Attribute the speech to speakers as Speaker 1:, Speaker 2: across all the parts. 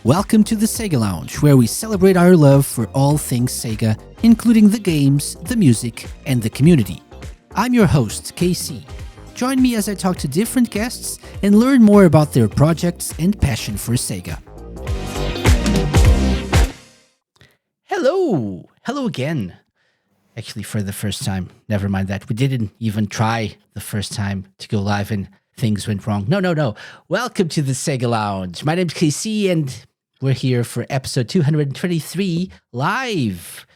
Speaker 1: Welcome to the Sega Lounge, where we celebrate our love for all things Sega, including the games, the music, and the community. I'm your host, KC. Join me as I talk to different guests and learn more about their projects and passion for Sega. Hello! Hello again. Actually, for the first time. Never mind that. We didn't even try the first time to go live and things went wrong. No. Welcome to the Sega Lounge. My name's KC and we're here for episode 223 live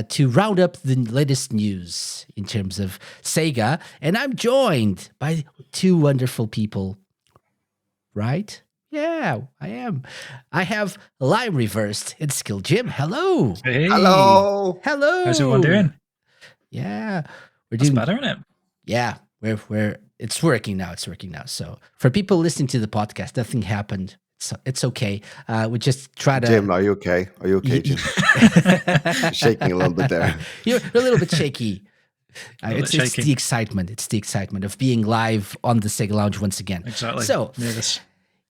Speaker 1: to round up the latest news in terms of Sega. And I'm joined by two wonderful people, right? Yeah, I am. I have Lime Reversed and SkillJim. Hello.
Speaker 2: Hey.
Speaker 3: Hello.
Speaker 2: How's everyone doing?
Speaker 1: Yeah. We're
Speaker 2: That's
Speaker 1: doing
Speaker 2: better, isn't it?
Speaker 1: Yeah, we're it's working now. So for people listening to the podcast, nothing happened. It's okay. We just try to.
Speaker 3: Jim, are you okay? Are you okay, Jim? Shaking a little bit there.
Speaker 1: You're a little bit shaky.
Speaker 2: It's
Speaker 1: It's the excitement. It's the excitement of being live on the Sega Lounge once again.
Speaker 2: Exactly.
Speaker 1: So
Speaker 2: nervous.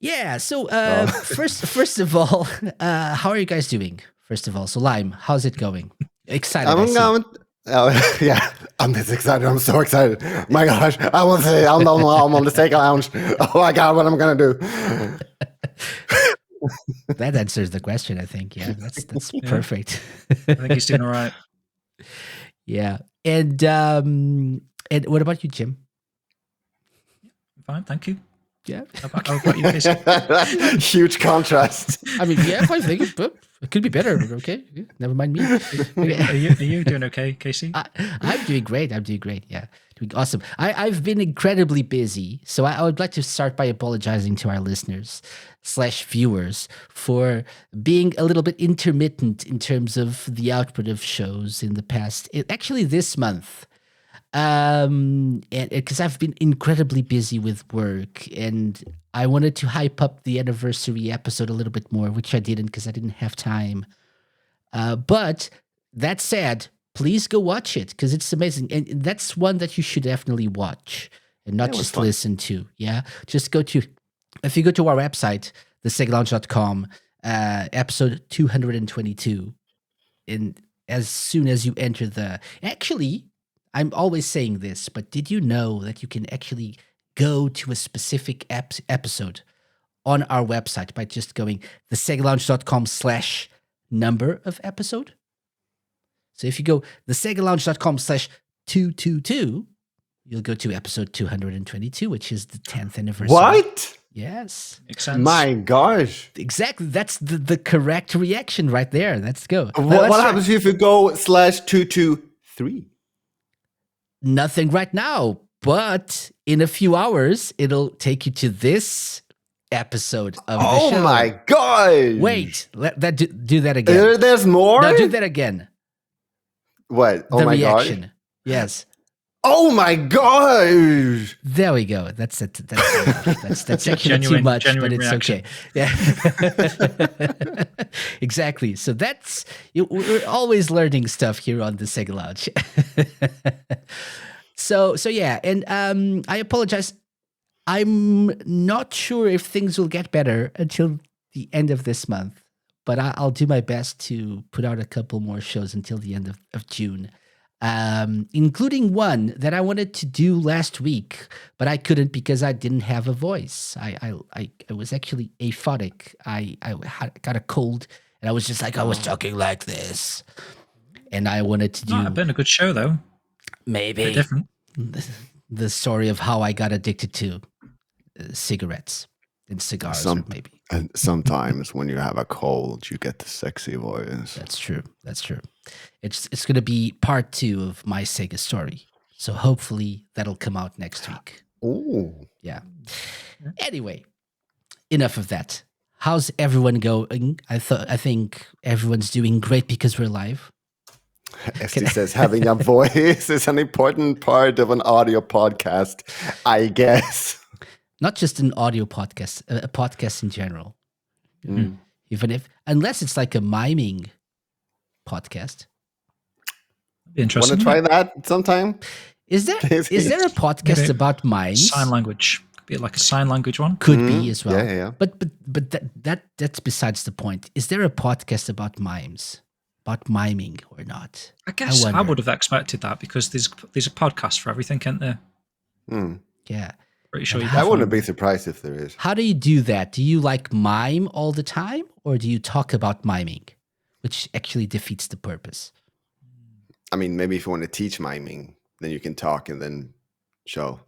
Speaker 1: yeah. So first of all, how are you guys doing? First of all, so Lime, how's it going? Excited.
Speaker 3: Yeah, I'm just excited. I'm so excited. My gosh, I want to say I'm on the Sega Lounge. Oh my God, what am I gonna do?
Speaker 1: That answers the question, I think. Yeah, that's perfect.
Speaker 2: I think he's doing all right.
Speaker 1: Yeah, and what about you, Jim?
Speaker 2: Fine, thank you.
Speaker 1: Yeah,
Speaker 2: How about you, Casey?
Speaker 3: Huge contrast.
Speaker 1: I mean, yeah, I think it could be better. But okay, never mind me.
Speaker 2: Are you doing okay, Casey?
Speaker 1: I'm doing great. Yeah, doing awesome. I've been incredibly busy, so I would like to start by apologizing to our listeners / viewers for being a little bit intermittent in terms of the output of shows in the past. Actually, this month. And because I've been incredibly busy with work and I wanted to hype up the anniversary episode a little bit more, which I didn't because I didn't have time. But that said, please go watch it because it's amazing. And that's one that you should definitely watch and not just listen to. Yeah. Just if you go to our website, thesegalounge.com, episode 222. And as soon as you enter I'm always saying this, but did you know that you can actually go to a specific episode on our website by just going thesegalounge.com/number of episode? So if you go thesegalounge.com/222, you'll go to episode 222, which is the 10th anniversary.
Speaker 3: What?
Speaker 1: Yes.
Speaker 2: Makes sense.
Speaker 3: My gosh.
Speaker 1: Exactly. That's the correct reaction right there. Let's go.
Speaker 3: What happens if you go /223?
Speaker 1: Nothing right now, but in a few hours, it'll take you to this episode of the show.
Speaker 3: Oh my God.
Speaker 1: Wait, do that again.
Speaker 3: There's more?
Speaker 1: No, do that again.
Speaker 3: What? Oh
Speaker 1: the
Speaker 3: my
Speaker 1: reaction.
Speaker 3: God.
Speaker 1: Yes.
Speaker 3: Oh my gosh.
Speaker 1: There we go. That's it. That's actually too much, but it's
Speaker 2: reaction.
Speaker 1: okay. Yeah. Exactly. So we're always learning stuff here on the Sega Lounge. So yeah, and I apologize. I'm not sure if things will get better until the end of this month, but I'll do my best to put out a couple more shows until the end of June. Including one that I wanted to do last week, but I couldn't because I didn't have a voice. I was actually aphotic. I got a cold, and I was just like I was talking like this, and I wanted to do.
Speaker 2: Might have been a good show though.
Speaker 1: Maybe
Speaker 2: Bit different.
Speaker 1: The story of how I got addicted to cigarettes and cigars, or maybe.
Speaker 3: And sometimes when you have a cold, you get the sexy voice.
Speaker 1: That's true. It's going to be part 2 of my Sega story. So hopefully that'll come out next week.
Speaker 3: Oh.
Speaker 1: Yeah. Anyway, enough of that. How's everyone going? I think everyone's doing great because we're live.
Speaker 3: Esty says having a voice is an important part of an audio podcast, I guess.
Speaker 1: Not just an audio podcast, a podcast in general.
Speaker 3: Mm.
Speaker 1: Unless it's like a miming podcast.
Speaker 2: Interesting.
Speaker 3: Want to try that sometime?
Speaker 1: Is there a podcast about mimes?
Speaker 2: Sign language. be like a sign language one.
Speaker 1: Could be as well.
Speaker 3: Yeah.
Speaker 1: But that's besides the point. Is there a podcast about mimes, about miming or not?
Speaker 2: I guess I
Speaker 1: wonder.
Speaker 2: would have expected that because there's a podcast for everything, isn't there?
Speaker 1: Yeah.
Speaker 2: Pretty sure you
Speaker 3: I
Speaker 2: can
Speaker 3: wouldn't
Speaker 2: find
Speaker 3: be surprised if there is.
Speaker 1: How do you do that? Do you like mime all the time, or do you talk about miming, which actually defeats the purpose?
Speaker 3: I mean, maybe if you want to teach miming, then you can talk and then show.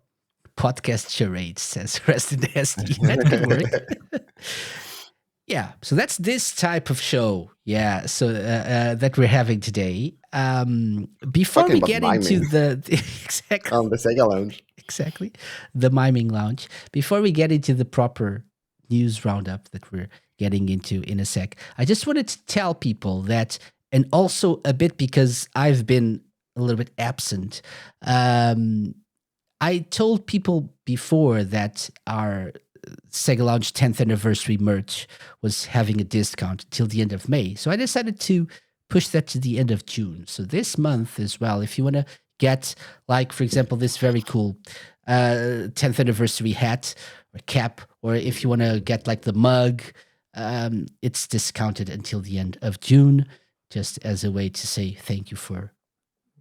Speaker 2: podcast
Speaker 1: charades, says Rest in SD. That could work. Yeah, so that's this type of show. Yeah, so that we're having today. Before
Speaker 3: Talking
Speaker 1: we
Speaker 3: about
Speaker 1: get into
Speaker 3: miming.
Speaker 1: the exactly
Speaker 3: On the Sega Lounge.
Speaker 1: exactly the miming lounge, before we get into the proper news roundup that we're getting into in a sec, I just wanted to tell people that, and also a bit because I've been a little bit absent. I told people before that our Sega Lounge 10th anniversary merch was having a discount till the end of May. So I decided to push that to the end of June. So this month as well, if you want to get, like, for example, this very cool 10th anniversary hat or cap, or if you want to get like the mug, it's discounted until the end of June, just as a way to say thank you for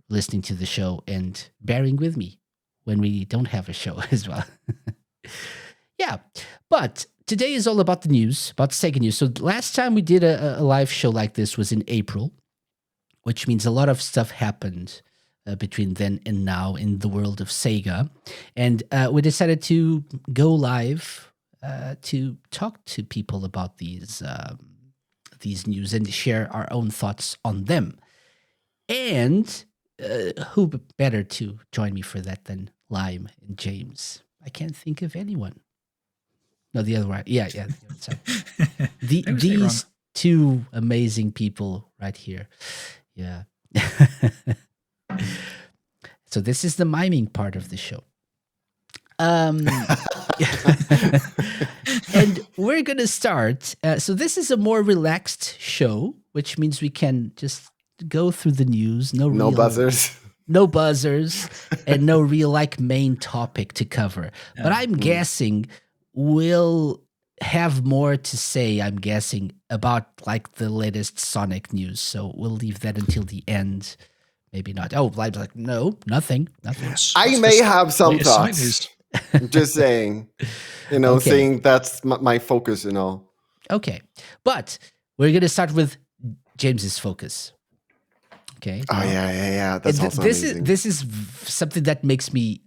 Speaker 1: listening to the show and bearing with me when we don't have a show as well. Yeah, but today is all about the news, about Sega news. So last time we did a live show like this was in April, which means a lot of stuff happened between then and now in the world of Sega. And we decided to go live to talk to people about these news and share our own thoughts on them. And who better to join me for that than Lime and James? I can't think of anyone. No, the other way. Yeah. The other side. These two amazing people right here. Yeah. So this is the miming part of the show. And we're going to start. So this is a more relaxed show, which means we can just go through the news. No
Speaker 3: buzzers.
Speaker 1: No buzzers and no real like main topic to cover. But I'm guessing we'll have more to say, I'm guessing, about like the latest Sonic news. So we'll leave that until the end. Maybe not. Oh, Live's like, no, nothing.
Speaker 3: I may have some
Speaker 2: latest Sonic
Speaker 3: thoughts. Just saying, okay. Saying that's my focus,
Speaker 1: Okay. But we're going to start with James's focus. Okay.
Speaker 3: Oh, yeah. That's also amazing.
Speaker 1: This is something that makes me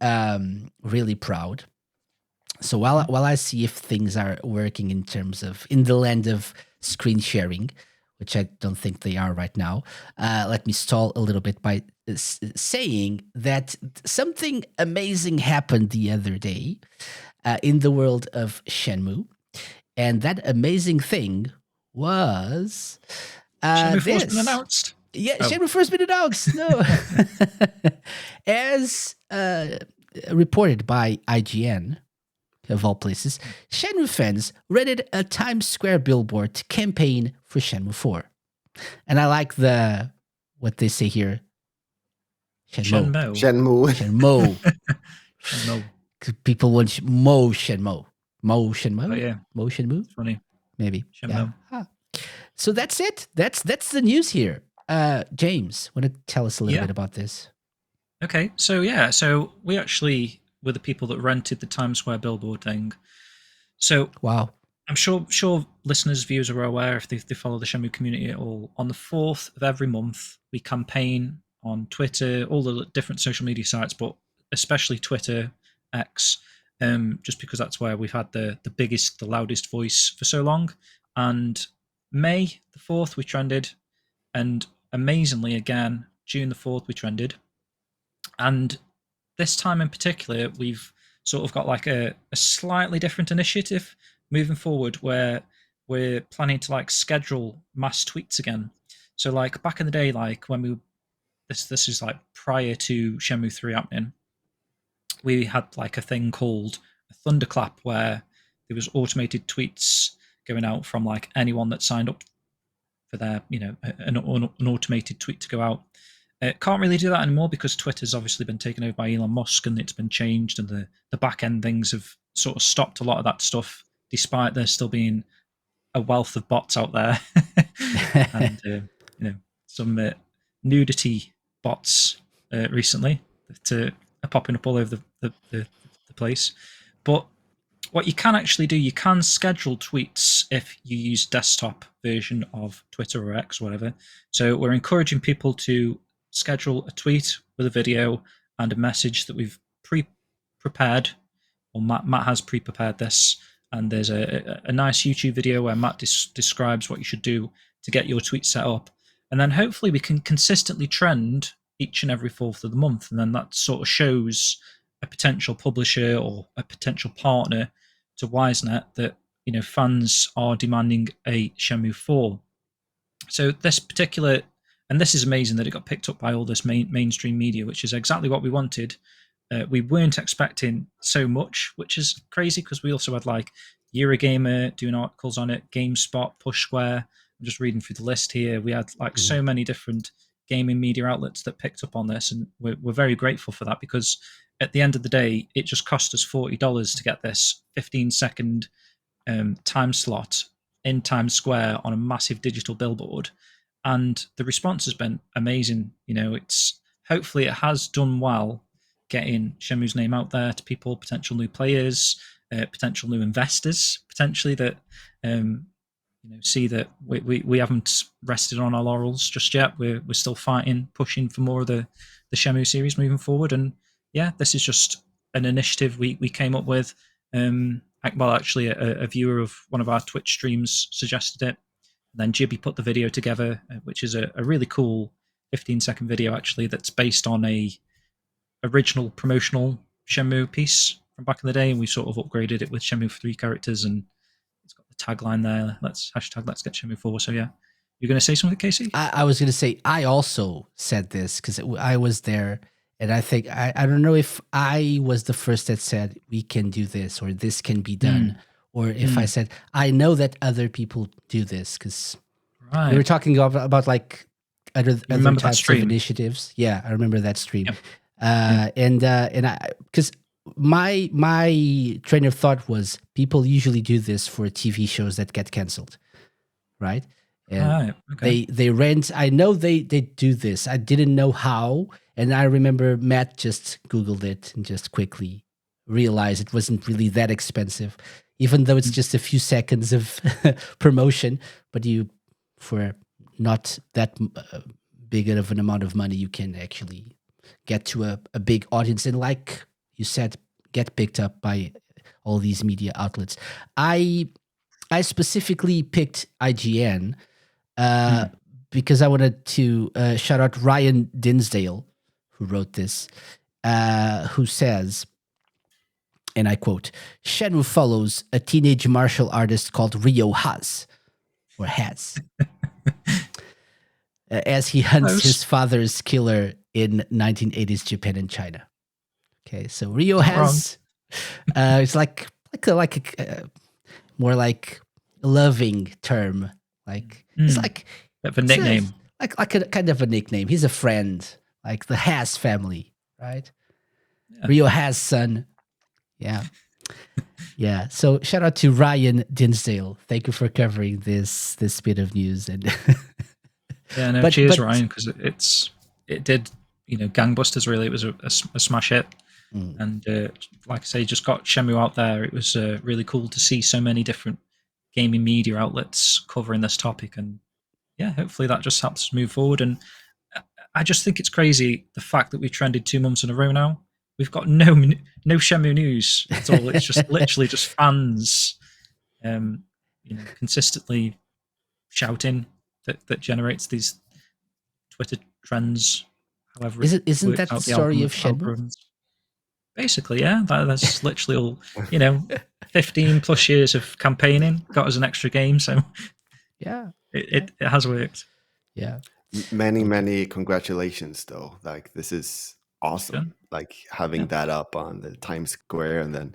Speaker 1: really proud. So while I see if things are working in the land of screen sharing, which I don't think they are right now, let me stall a little bit by saying that something amazing happened the other day in the world of Shenmue. And that amazing thing was
Speaker 2: Shenmue 4's been announced.
Speaker 1: Yeah, Shenmue 4's been announced. No. As reported by IGN, of all places, Shenmue fans rented a Times Square billboard to campaign for Shenmue 4. And I like what they say here. Shenmue. People want Mo Shenmue.
Speaker 2: Oh, yeah.
Speaker 1: Mo Shenmue?
Speaker 2: Funny.
Speaker 1: Maybe.
Speaker 2: Shenmue.
Speaker 1: Yeah. So that's it. That's the news here. James, want to tell us a little bit about this?
Speaker 2: Okay, so we actually were the people that rented the Times Square billboard thing. So
Speaker 1: wow,
Speaker 2: I'm sure listeners, viewers are aware if they follow the Shenmue community at all. On the 4th of every month, we campaign on Twitter, all the different social media sites, but especially Twitter, X, just because that's where we've had the biggest, the loudest voice for so long. And May the 4th, we trended, and amazingly, again, June the 4th, we trended. And this time in particular, we've sort of got like a slightly different initiative moving forward where we're planning to like schedule mass tweets again. So like back in the day, like when this is like prior to Shenmue 3 happening, we had like a thing called a thunderclap where there was automated tweets going out from like anyone that signed up for their, an automated tweet to go out. Can't really do that anymore because Twitter's obviously been taken over by Elon Musk and it's been changed and the back end things have sort of stopped a lot of that stuff, despite there still being a wealth of bots out there, and some nudity bots recently that are popping up all over the place. But what you can actually do, you can schedule tweets if you use desktop version of Twitter or X or whatever. So we're encouraging people to schedule a tweet with a video and a message that we've pre-prepared, or Matt has pre-prepared this, and there's a nice YouTube video where Matt describes what you should do to get your tweet set up. And then hopefully we can consistently trend each and every 4th of the month. And then that sort of shows a potential publisher or a potential partner to Wisenet that fans are demanding a Shenmue 4. So this particular, and this is amazing that it got picked up by all this mainstream media, which is exactly what we wanted. We weren't expecting so much, which is crazy because we also had like Eurogamer doing articles on it, GameSpot, Push Square. I'm just reading through the list here. We had like so many different gaming media outlets that picked up on this, and we're very grateful for that, because at the end of the day, it just cost us $40 to get this 15-second time slot in Times Square on a massive digital billboard, and the response has been amazing. It's hopefully it has done well getting Shenmue's name out there to people, potential new players, potential new investors, potentially that see that we haven't rested on our laurels just yet. We're still fighting, pushing for more of the Shenmue series moving forward. And yeah, this is just an initiative we came up with. Well, actually, a viewer of one of our Twitch streams suggested it. And then Jibby put the video together, which is a really cool 15-second video, actually, that's based on a original promotional Shenmue piece from back in the day, and we sort of upgraded it with Shenmue 3 characters, and it's got the tagline there, let's get Shenmue 4. So yeah, you're going to say something, Casey?
Speaker 1: I was going to say, I also said this because I was there, and I think, I don't know if I was the first that said, we can do this, or this can be done, or if I said, I know that other people do this, because we were talking about like other types of initiatives. Yeah, I remember that stream. Yep. And I, because my train of thought was, people usually do this for TV shows that get canceled, right? And they rent. I know they do this. I didn't know how, and I remember Matt just Googled it and just quickly realized it wasn't really that expensive, even though it's just a few seconds of promotion. But for not that big of an amount of money, you can actually get to a big audience, and like you said, get picked up by all these media outlets. I specifically picked IGN because I wanted to shout out Ryan Dinsdale, who wrote this, who says, and I quote, "Shenmue follows a teenage martial artist called Ryo Has, as he hunts his father's killer in 1980s Japan and China." Okay, so Ryo Has, it's like a more like a loving term, like it's like
Speaker 2: a nickname,
Speaker 1: like a kind of a nickname. He's a friend, like the Has family, right? Yeah. Ryo Has son, yeah. Yeah, so shout out to Ryan Dinsdale. Thank you for covering this bit of news. And
Speaker 2: yeah, no, cheers, Ryan, because it did gangbusters. Really, it was a smash hit, and like I say, just got Shenmue out there. It was really cool to see so many different gaming media outlets covering this topic, and yeah, hopefully that just helps us move forward. And I just think it's crazy the fact that we've trended 2 months in a row now. We've got no Shenmue news at all. It's just literally just fans, consistently shouting that generates these Twitter trends. However,
Speaker 1: isn't that the story of Shenmue?
Speaker 2: Basically, yeah. That's literally all. 15 plus years of campaigning got us an extra game. So
Speaker 1: yeah,
Speaker 2: it has worked.
Speaker 1: Yeah.
Speaker 3: Many congratulations, though. Like, this is awesome. Yeah. Like having that up on the Times Square, and then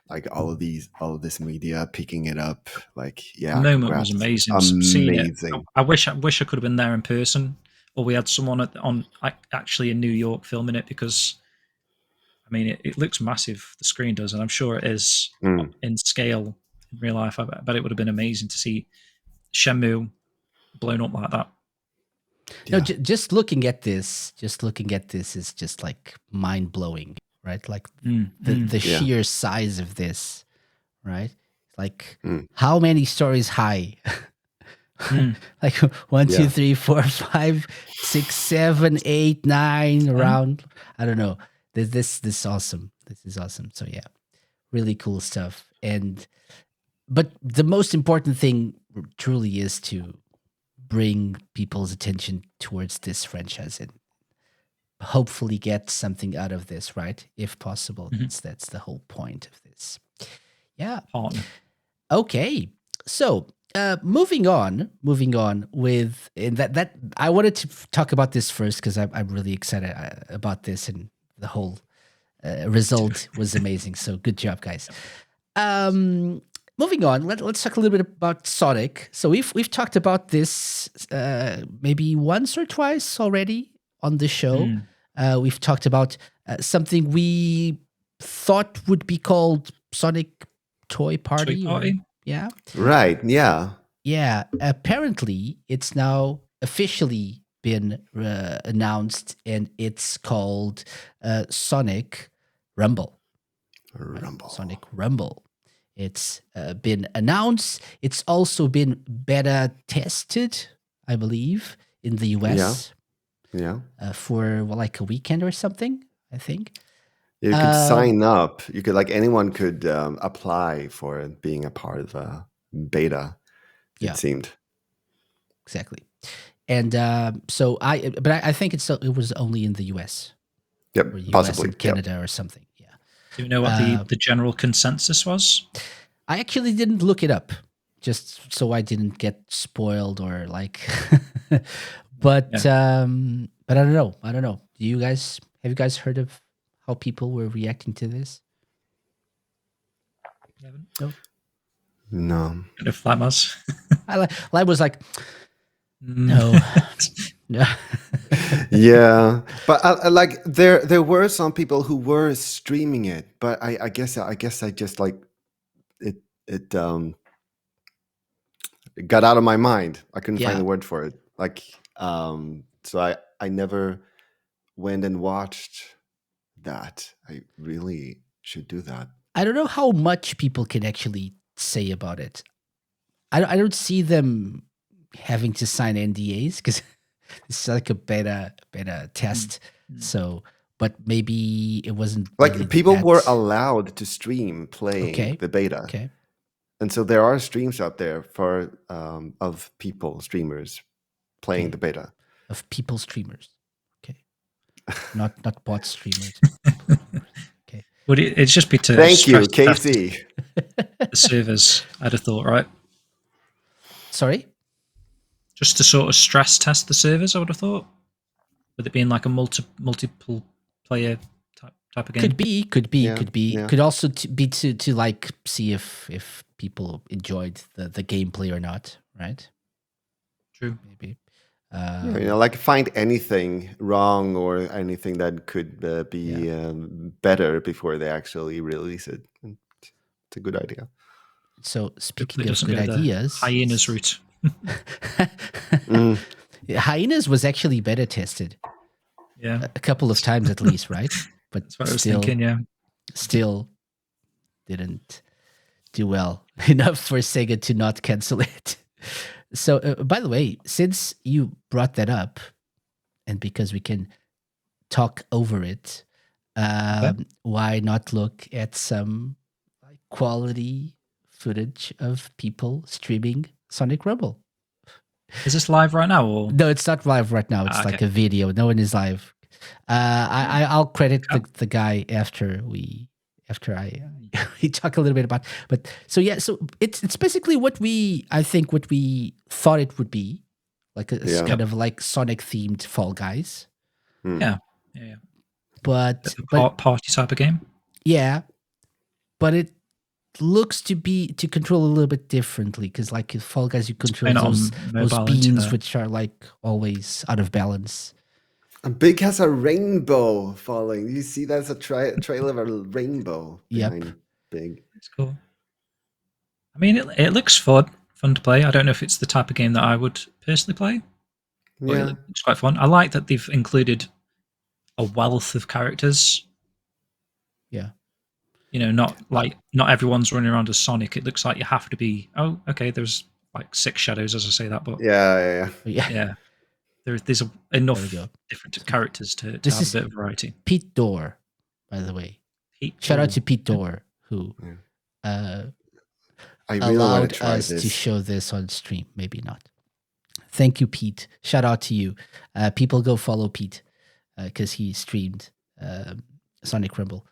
Speaker 3: like all of this media picking it up. Like, yeah,
Speaker 2: the moment was amazing. Seeing it, I wish I could have been there in person, or we had someone actually in New York filming it, because mean, it looks massive. The screen does, and I'm sure it is in scale in real life. I bet it would have been amazing to see Shenmue blown up like that.
Speaker 1: No, just looking at this is just like mind blowing, right? Like the sheer size of this, right? Like how many stories high? Like 1, 2, 3, 4, 5, 6, 7, 8, 9 around. I don't know. This is awesome. This is awesome. So yeah, really cool stuff. But the most important thing truly is to bring people's attention towards this franchise and hopefully get something out of this, right? If possible. That's the whole point of this. Yeah. Okay. So moving on with that I wanted to talk about this first because I'm really excited about this, and the whole result was amazing. So good job, guys. Moving on, let's talk a little bit about Sonic. So we've talked about this maybe once or twice already on the show. We've talked about something we thought would be called Sonic Toy Party. Yeah.
Speaker 3: Right. Yeah.
Speaker 1: Yeah. Apparently, it's now officially been announced, and it's called Sonic Rumble. Sonic Rumble. It's been announced. It's also been beta tested, I believe, in the US.
Speaker 3: Yeah.
Speaker 1: For like a weekend or something, I think.
Speaker 3: You could sign up. You could, like, anyone could apply for it, being a part of a beta. It seemed.
Speaker 1: Exactly. And so I think it was only in the US.
Speaker 3: Yep,
Speaker 1: or US
Speaker 3: possibly.
Speaker 1: and Canada or something. Yeah.
Speaker 2: Do you know what the general consensus was?
Speaker 1: I actually didn't look it up, just so I didn't get spoiled or like. But I don't know. Have you guys heard of how people were reacting to this?
Speaker 3: No.
Speaker 2: If that was,
Speaker 1: I was like, no.
Speaker 3: Yeah, but I like there were some people who were streaming it, but I guess I just like it got out of my mind. I couldn't find the word for it. Like so I never went and watched that. I really should do that.
Speaker 1: I don't know how much people can actually say about it. I don't see them having to sign NDAs because it's like a beta test. So, but maybe it wasn't
Speaker 3: like
Speaker 1: really
Speaker 3: people were allowed to stream playing the beta.
Speaker 1: Okay.
Speaker 3: And so there are streams out there for of streamers playing the beta.
Speaker 1: Of people streamers. Okay. Not bot streamers. Okay.
Speaker 2: Would it's just be to
Speaker 3: Thank you, KC.
Speaker 2: The servers, I'd have thought, right?
Speaker 1: Sorry?
Speaker 2: Just to sort of stress test the servers, I would have thought. With it being like a multiple player type of game.
Speaker 1: Could be. Yeah. Could also be to like see if people enjoyed the gameplay or not, right?
Speaker 2: True.
Speaker 1: Maybe.
Speaker 3: Like find anything wrong or anything that could be better before they actually release it. It's a good idea.
Speaker 1: So speaking of good ideas,
Speaker 2: Hyena's route.
Speaker 1: Hyenas was actually beta tested.
Speaker 2: Yeah,
Speaker 1: a couple of times at least, right? But
Speaker 2: that's what I was thinking. Yeah,
Speaker 1: still didn't do well enough for Sega to not cancel it. So, by the way, since you brought that up, and because we can talk over it, why not look at some quality footage of people streaming Sonic Rumble?
Speaker 2: Is this live right now? Or?
Speaker 1: No, it's not live right now. It's like a video. No one is live. I'll credit the guy after we talk a little bit about. But so it's basically what we thought it would be, like a kind of like Sonic themed Fall Guys.
Speaker 2: Yeah.
Speaker 1: But
Speaker 2: party type of game.
Speaker 1: Yeah, but it looks to control a little bit differently because like Fall Guys, you control those beans which are like always out of balance.
Speaker 3: And Big has a rainbow following. You see, that's a trail of a rainbow behind Big.
Speaker 2: It's cool. I mean, it looks fun to play. I don't know if it's the type of game that I would personally play, but it looks quite fun. I like that they've included a wealth of characters.
Speaker 1: Yeah.
Speaker 2: You know, not everyone's running around as Sonic. It looks like you have to be. Oh, okay. There's like 6 shadows as I say that, but
Speaker 1: Yeah.
Speaker 2: there's enough
Speaker 1: There we go.
Speaker 2: different characters to
Speaker 1: This
Speaker 2: have
Speaker 1: is
Speaker 2: a bit of variety.
Speaker 1: Pete Dorr, by the way. Shout out to Pete Dorr, who
Speaker 3: I really want
Speaker 1: allowed
Speaker 3: to try
Speaker 1: us
Speaker 3: this.
Speaker 1: to show this on stream. Maybe not. Thank you, Pete. Shout out to you. People go follow Pete because he streamed Sonic Rumble.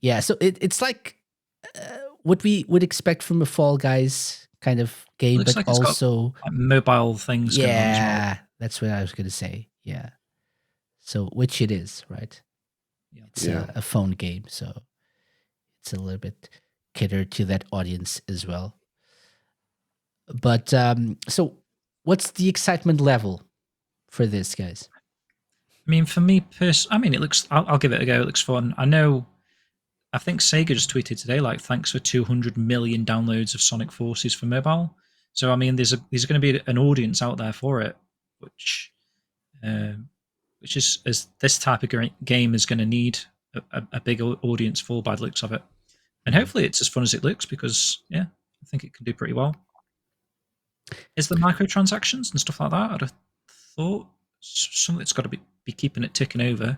Speaker 1: Yeah, so it's like what we would expect from a Fall Guys kind of game,
Speaker 2: Looks
Speaker 1: but
Speaker 2: like it's got,
Speaker 1: also
Speaker 2: like, mobile things going on as well.
Speaker 1: yeah, that's what I was going to say. Yeah, so which it is, right?
Speaker 2: Yeah.
Speaker 1: It's a phone game, so it's a little bit catered to that audience as well. But so what's the excitement level for this, guys?
Speaker 2: I mean, for me personally, I mean, it looks. I'll give it a go. It looks fun. I think Sega just tweeted today, like, thanks for 200 million downloads of Sonic Forces for mobile. So I mean, there's going to be an audience out there for it, which is as this type of game is going to need a big audience for by the looks of it, and hopefully it's as fun as it looks because I think it can do pretty well. Is there microtransactions and stuff like that? I'd have thought something's got to be keeping it ticking over.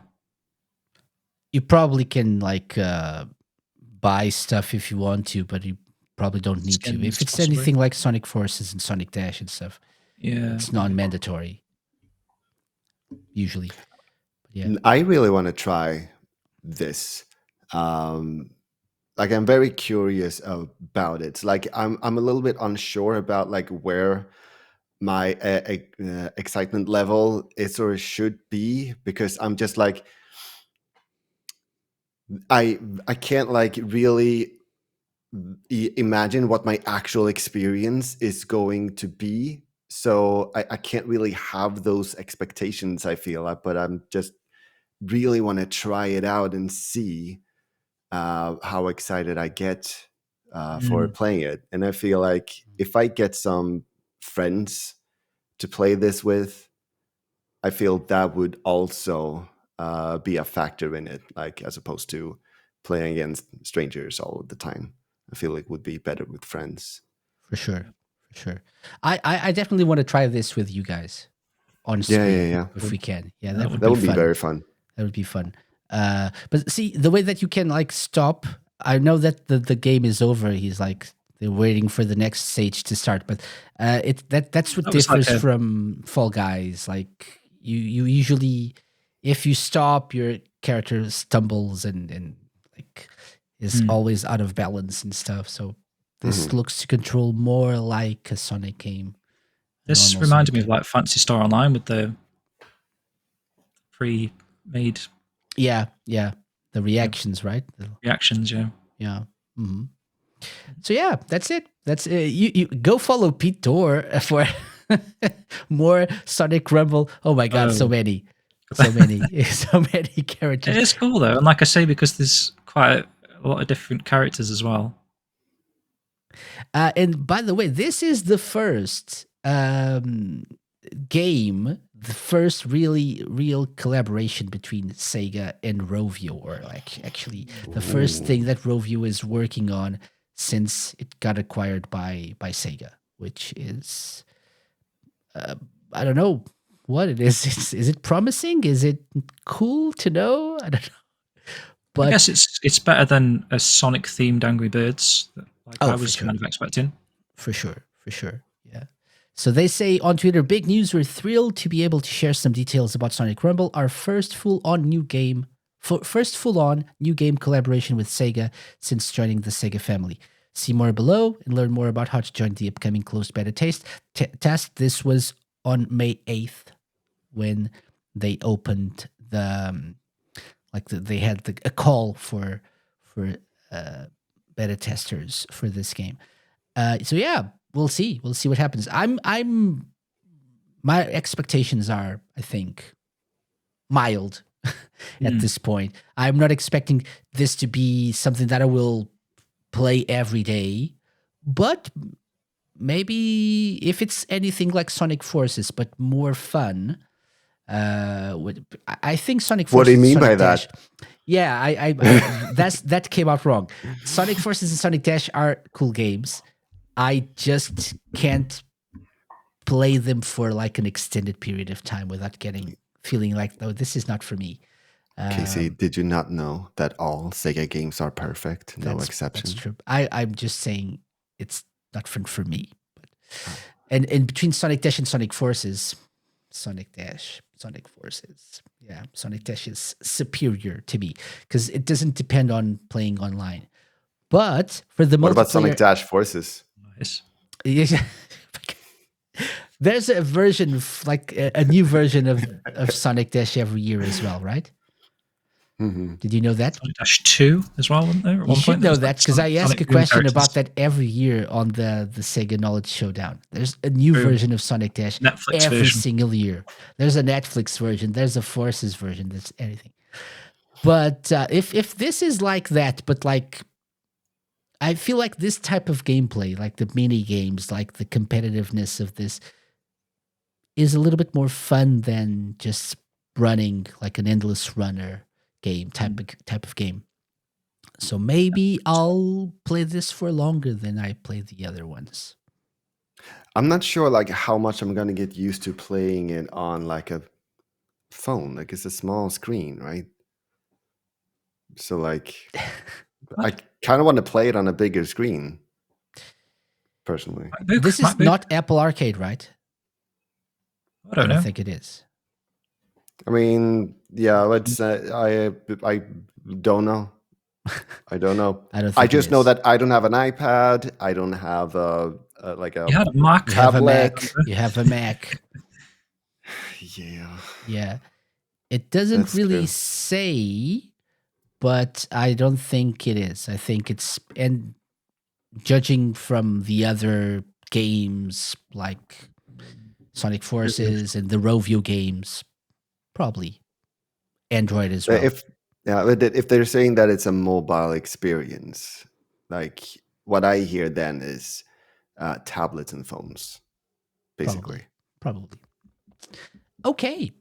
Speaker 1: You probably can like buy stuff if you want to, but you probably don't need to. If it's
Speaker 2: possibly
Speaker 1: anything like Sonic Forces and Sonic Dash and stuff, it's non-mandatory usually. But
Speaker 3: I really want to try this. Like, I'm very curious about it. Like, I'm a little bit unsure about like where my excitement level is or should be, because I'm just like, I can't like really imagine what my actual experience is going to be. So I can't really have those expectations, I feel like, but I'm just really want to try it out and see how excited I get for playing it. And I feel like if I get some friends to play this with, I feel that would also be a factor in it, like as opposed to playing against strangers all the time. I feel like it would be better with friends.
Speaker 1: For sure. I definitely want to try this with you guys on stream if we can. Yeah, that would be fun.
Speaker 3: Very fun.
Speaker 1: That would be fun. But see, the way that you can like stop, I know that the game is over. He's like, they're waiting for the next stage to start. But that's what differs from Fall Guys. Like you usually, if you stop, your character stumbles and like is always out of balance and stuff. So this looks to control more like a Sonic game.
Speaker 2: This reminded me of like Fantasy Star Online with the pre-made.
Speaker 1: Yeah. The reactions, right? The
Speaker 2: reactions, yeah.
Speaker 1: Mm-hmm. So yeah, that's it. That's you go follow Pete Dorr for more Sonic Rumble. Oh my god, so many characters.
Speaker 2: It is cool though, and like I say, because there's quite a lot of different characters as well.
Speaker 1: And by the way, this is the first game, the first real collaboration between Sega and Rovio, or like actually the first thing that Rovio is working on since it got acquired by Sega, which is I don't know what it is. Is it promising? Is it cool to know? I don't know. But
Speaker 2: I guess it's better than a Sonic themed Angry Birds that I was kind of expecting.
Speaker 1: For sure. Yeah. So they say on Twitter, big news. We're thrilled to be able to share some details about Sonic Rumble, our first full-on new game collaboration with Sega since joining the Sega family. See more below and learn more about how to join the upcoming closed beta test. This was on May 8th when they opened they had a call for beta testers for this game. So yeah, we'll see what happens. I'm my expectations are, I think, mild at this point. I'm not expecting this to be something that I will play every day, but maybe if it's anything like Sonic Forces, but more fun. I think Sonic Forces.
Speaker 3: What do you
Speaker 1: and
Speaker 3: mean
Speaker 1: Sonic
Speaker 3: by
Speaker 1: Dash,
Speaker 3: that?
Speaker 1: Yeah, that came out wrong. Sonic Forces and Sonic Dash are cool games. I just can't play them for like an extended period of time without feeling like, no, this is not for me.
Speaker 3: Casey, did you not know that all Sega games are perfect? No exception.
Speaker 1: That's true. I'm just saying it's not fun for me. And between Sonic Dash and Sonic Forces, Sonic Dash, Sonic Forces, yeah, Sonic Dash is superior to me because it doesn't depend on playing online. But for the
Speaker 3: What about
Speaker 1: multiplayer,
Speaker 3: Sonic Dash Forces?
Speaker 2: Nice.
Speaker 1: There's a version, like a new version of Sonic Dash every year as well, right?
Speaker 3: Mm-hmm.
Speaker 1: Did you know that?
Speaker 2: Sonic Dash 2 as well, wasn't there? At
Speaker 1: You
Speaker 2: one
Speaker 1: should
Speaker 2: point, there
Speaker 1: know
Speaker 2: was,
Speaker 1: that
Speaker 2: like,
Speaker 1: because I ask
Speaker 2: Sonic
Speaker 1: a question
Speaker 2: Boom
Speaker 1: about
Speaker 2: characters.
Speaker 1: that every year on the Sega Knowledge Showdown. There's a new
Speaker 2: True.
Speaker 1: version of Sonic Dash
Speaker 2: Netflix
Speaker 1: every
Speaker 2: version.
Speaker 1: single year. There's a Netflix version. There's a Forces version. There's anything. But if this is like that, but like I feel like this type of gameplay, like the mini games, like the competitiveness of this, is a little bit more fun than just running like an endless runner game type of game. So maybe I'll play this for longer than I play the other ones.
Speaker 3: I'm not sure like how much I'm gonna get used to playing it on like a phone. Like it's a small screen, right? So like I kind of want to play it on a bigger screen, personally.
Speaker 1: This is not Apple Arcade, right?
Speaker 2: I don't know.
Speaker 1: think it is.
Speaker 3: I mean, yeah, let's I don't know. I don't know.
Speaker 1: I don't.
Speaker 3: I
Speaker 1: Think
Speaker 3: just
Speaker 1: it
Speaker 3: know
Speaker 1: is.
Speaker 3: that I don't have an iPad. I don't have like a
Speaker 2: You had a Mac.
Speaker 1: You have a
Speaker 3: tablet.
Speaker 1: Mac. You have a Mac.
Speaker 3: Yeah.
Speaker 1: Yeah. It doesn't
Speaker 3: That's
Speaker 1: really
Speaker 3: true.
Speaker 1: say, but I don't think it is. I think it's, and judging from the other games like Sonic Forces and the Rovio games, probably Android as well.
Speaker 3: If they're saying that it's a mobile experience, like what I hear then is tablets and phones, basically.
Speaker 1: Probably. Okay.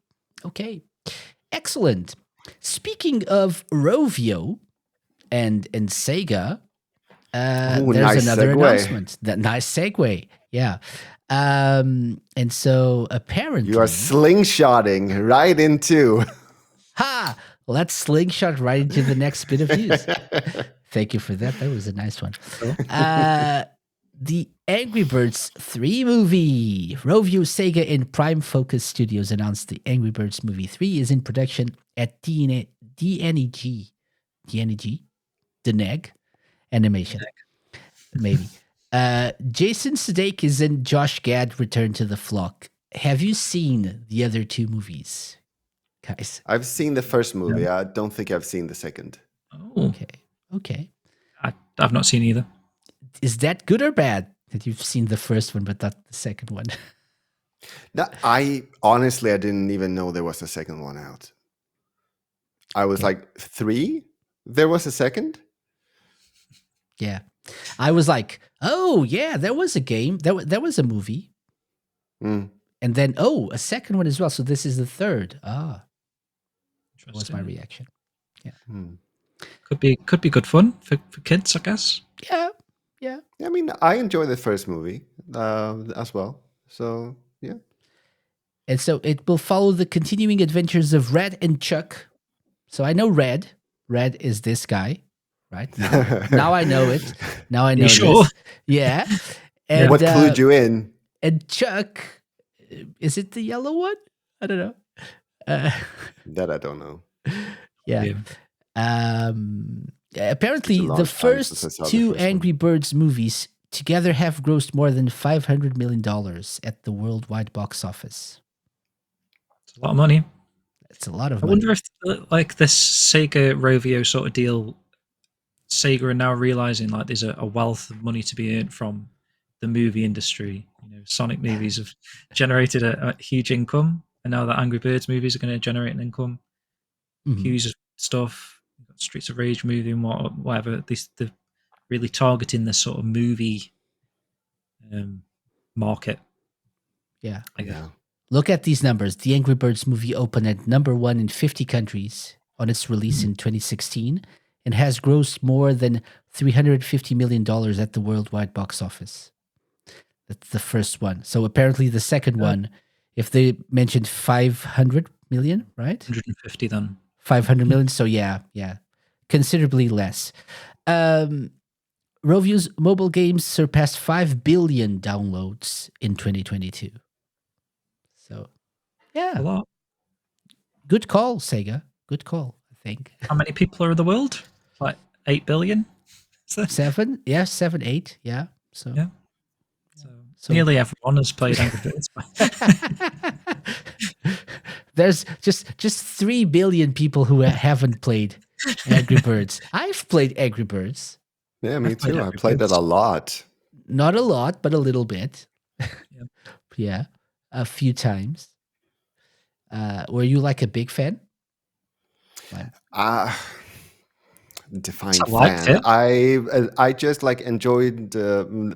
Speaker 1: Excellent. Speaking of Rovio and Sega, there's
Speaker 3: nice
Speaker 1: another
Speaker 3: segue.
Speaker 1: announcement. That nice segue. Yeah. And so apparently
Speaker 3: You are slingshotting right into.
Speaker 1: Ha! Let's slingshot right into the next bit of news. Thank you for that. That was a nice one. The Angry Birds 3 movie. Rovio, Sega, and Prime Focus Studios announced the Angry Birds movie 3 is in production at DNEG Animation. Maybe. Jason Sudeikis and Josh Gad return to the flock. Have you seen the other two movies, guys?
Speaker 3: I've seen the first movie. I don't think I've seen the second.
Speaker 2: Oh,
Speaker 1: Okay.
Speaker 2: I've not seen either.
Speaker 1: Is that good or bad that you've seen the first one but not the second one?
Speaker 3: No, I didn't even know there was a second one out. I was like 3. There was a second.
Speaker 1: Yeah, I was like, oh yeah, there was a game, there was a movie, and then a second one as well. So this is the third. Was my reaction. Yeah,
Speaker 2: could be good fun for kids, I guess.
Speaker 1: Yeah.
Speaker 3: I mean, I enjoy the first movie as well. So yeah.
Speaker 1: And so it will follow the continuing adventures of Red and Chuck. So I know Red. Red is this guy, right? Now I know it. Now I know
Speaker 2: sure?
Speaker 1: this. Yeah. And,
Speaker 3: what clued you in?
Speaker 1: And Chuck, is it the yellow one? I don't know.
Speaker 3: That I don't know.
Speaker 1: Yeah. Apparently, the first two Angry Birds movies together have grossed more than $500 million at the worldwide box office.
Speaker 2: It's a lot of money.
Speaker 1: It's a lot of money.
Speaker 2: I wonder if, like, this Sega Rovio sort of deal, Sega are now realizing like there's a wealth of money to be earned from the movie industry. Sonic movies have generated a huge income, and now that Angry Birds movies are going to generate an income. Hughes stuff, Streets of Rage movie and whatever. They're really targeting this sort of movie market.
Speaker 1: Yeah.
Speaker 2: I guess.
Speaker 1: Look at these numbers. The Angry Birds movie opened at #1 in 50 countries on its release in 2016 and has grossed more than $350 million at the worldwide box office. That's the first one. So apparently the second one, if they mentioned 500 million, right?
Speaker 2: 150 then.
Speaker 1: 500 million. So yeah, considerably less. Roview's mobile games surpassed 5 billion downloads in 2022. So, yeah.
Speaker 2: A lot.
Speaker 1: Good call, Sega. Good call, I think.
Speaker 2: How many people are in the world? Like 8 billion?
Speaker 1: 7? Yeah, 7, 8. Yeah. So,
Speaker 2: yeah. So nearly everyone has played Angry Birds.
Speaker 1: There's just 3 billion people who haven't played Angry Birds. I've played Angry Birds.
Speaker 3: Yeah, me too. I played it a lot.
Speaker 1: Not a lot, but a little bit. Yeah, a few times. Were you like a big fan?
Speaker 3: Define fan. I just like enjoyed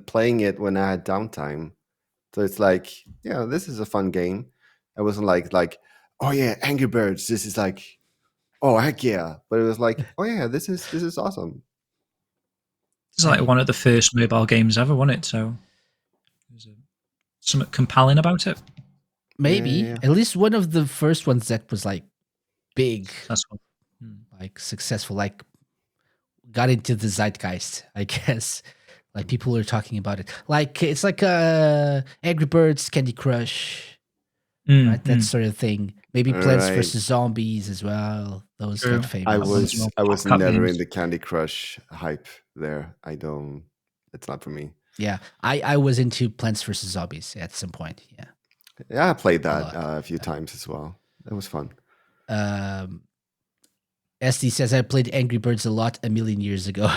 Speaker 3: playing it when I had downtime. So it's like, yeah, this is a fun game. It wasn't like, oh yeah, Angry Birds. This is like, oh heck yeah. But it was like, oh yeah, this is awesome.
Speaker 2: It's like one of the first mobile games ever, wasn't it? So there's something compelling about it.
Speaker 1: Maybe.
Speaker 3: Yeah.
Speaker 1: At least one of the first ones that was like big.
Speaker 2: That's what.
Speaker 1: Like successful, like got into the zeitgeist, I guess. Like people are talking about it. Like it's like Angry Birds, Candy Crush, right? That sort of thing. Maybe Plants vs. Zombies as well. Those got famous.
Speaker 3: I was never in the Candy Crush hype there. It's not for me.
Speaker 1: Yeah. I was into Plants vs. Zombies at some point. Yeah.
Speaker 3: Yeah, I played that a few times as well. It was fun.
Speaker 1: SD says I played Angry Birds a lot a million years ago.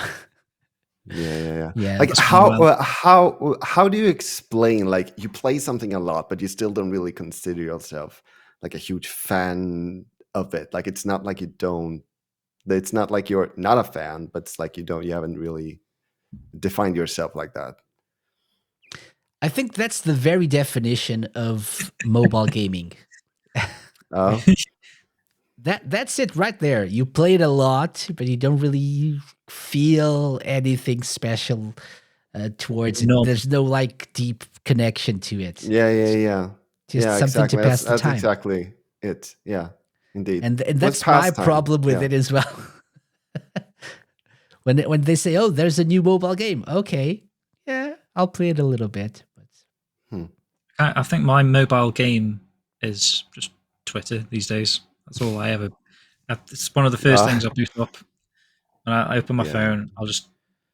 Speaker 3: Yeah.
Speaker 1: Yeah.
Speaker 3: Like how do you explain like you play something a lot, but you still don't really consider yourself like a huge fan of it? Like it's not like it's not like you're not a fan, but it's like you haven't really defined yourself like that.
Speaker 1: I think that's the very definition of mobile gaming.
Speaker 3: Oh.
Speaker 1: That's it right there. You play it a lot, but you don't really feel anything special towards it. There's no like deep connection to it.
Speaker 3: Yeah.
Speaker 1: Just something to pass the time.
Speaker 3: That's exactly it. Yeah, indeed.
Speaker 1: And that's my problem with it as well. When they say, "Oh, there's a new mobile game," okay, yeah, I'll play it a little bit. But
Speaker 2: I think my mobile game is just Twitter these days. That's all I ever. It's one of the first things I boot up. When I open my phone, I'll just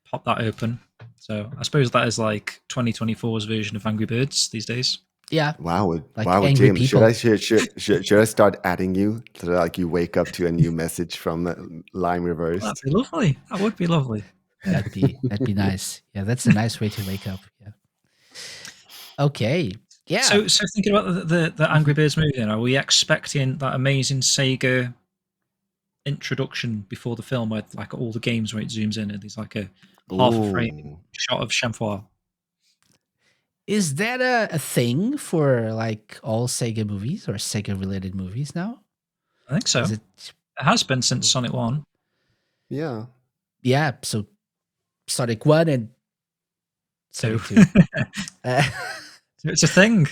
Speaker 2: pop that open. So I suppose that is like 2024's version of Angry Birds these days.
Speaker 1: Yeah.
Speaker 3: Wow,
Speaker 1: like
Speaker 3: Jim.
Speaker 1: people.
Speaker 3: Should I start adding you so that like you wake up to a new message from Lime Reversed?
Speaker 2: That'd be lovely. That would be lovely.
Speaker 1: That'd be nice. Yeah, that's a nice way to wake up. Yeah. Okay. Yeah.
Speaker 2: So thinking about the Angry Birds movie, then, are we expecting that amazing Sega introduction before the film, where like all the games where it zooms in and there's like a half a frame shot of Chamfort?
Speaker 1: Is that a thing for like all Sega movies or Sega related movies now?
Speaker 2: I think so. It has been since Sonic 1.
Speaker 3: Yeah.
Speaker 1: Yeah. So Sonic 1 and Sonic 2.
Speaker 2: It's a thing.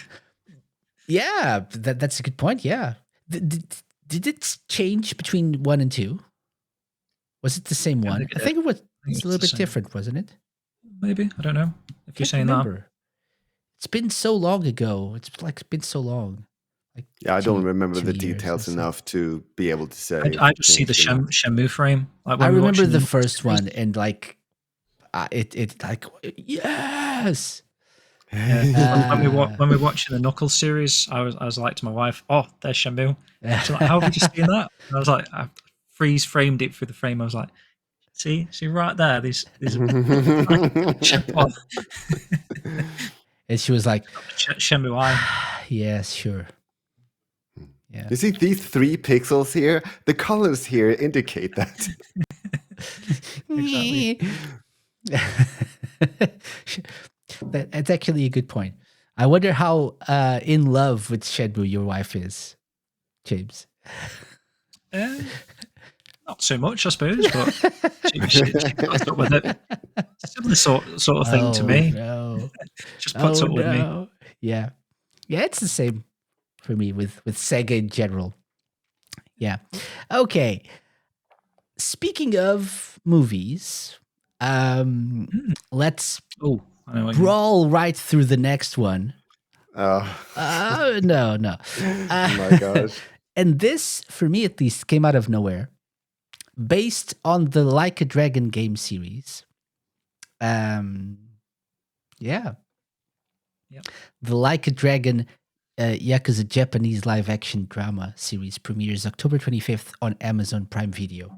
Speaker 1: Yeah, that's a good point. Yeah. Did it change between 1 and 2? Was it the same one? I think it was. It's a little bit different, wasn't it?
Speaker 2: Maybe. I don't know. If you're saying that.
Speaker 1: It's been so long ago. It's like been so long. Like
Speaker 3: I don't rememp the details enough to be able to say.
Speaker 2: I just see the Shenmue frame.
Speaker 1: Like I remember the first one and like it like yes.
Speaker 2: When we're watching the Knuckles series, I was like to my wife, "Oh, there's Shenmue." She's like, "How have you just seen that?" And I was like, I freeze framed it for the frame. I was like, See right there. These
Speaker 1: And she was like,
Speaker 2: Shenmue eye.
Speaker 1: yes, sure. Yeah.
Speaker 3: You see these 3 pixels here? The colors here indicate that.
Speaker 2: Exactly.
Speaker 1: That's actually a good point. I wonder how in love with Shenmue your wife is, James.
Speaker 2: Not so much, I suppose, but she puts up with it. Similar sort of thing to me.
Speaker 1: No.
Speaker 2: Just puts up with me.
Speaker 1: Yeah. Yeah, it's the same for me with Sega in general. Yeah. Okay. Speaking of movies, let's
Speaker 2: Oh, I know what you mean.
Speaker 1: brawl right through the next one. No.
Speaker 3: Oh my gosh.
Speaker 1: And this, for me at least, came out of nowhere. Based on the Like a Dragon game series. Yeah.
Speaker 2: Yep.
Speaker 1: The Like a Dragon Yakuza Japanese live action drama series premieres October 25th on Amazon Prime Video.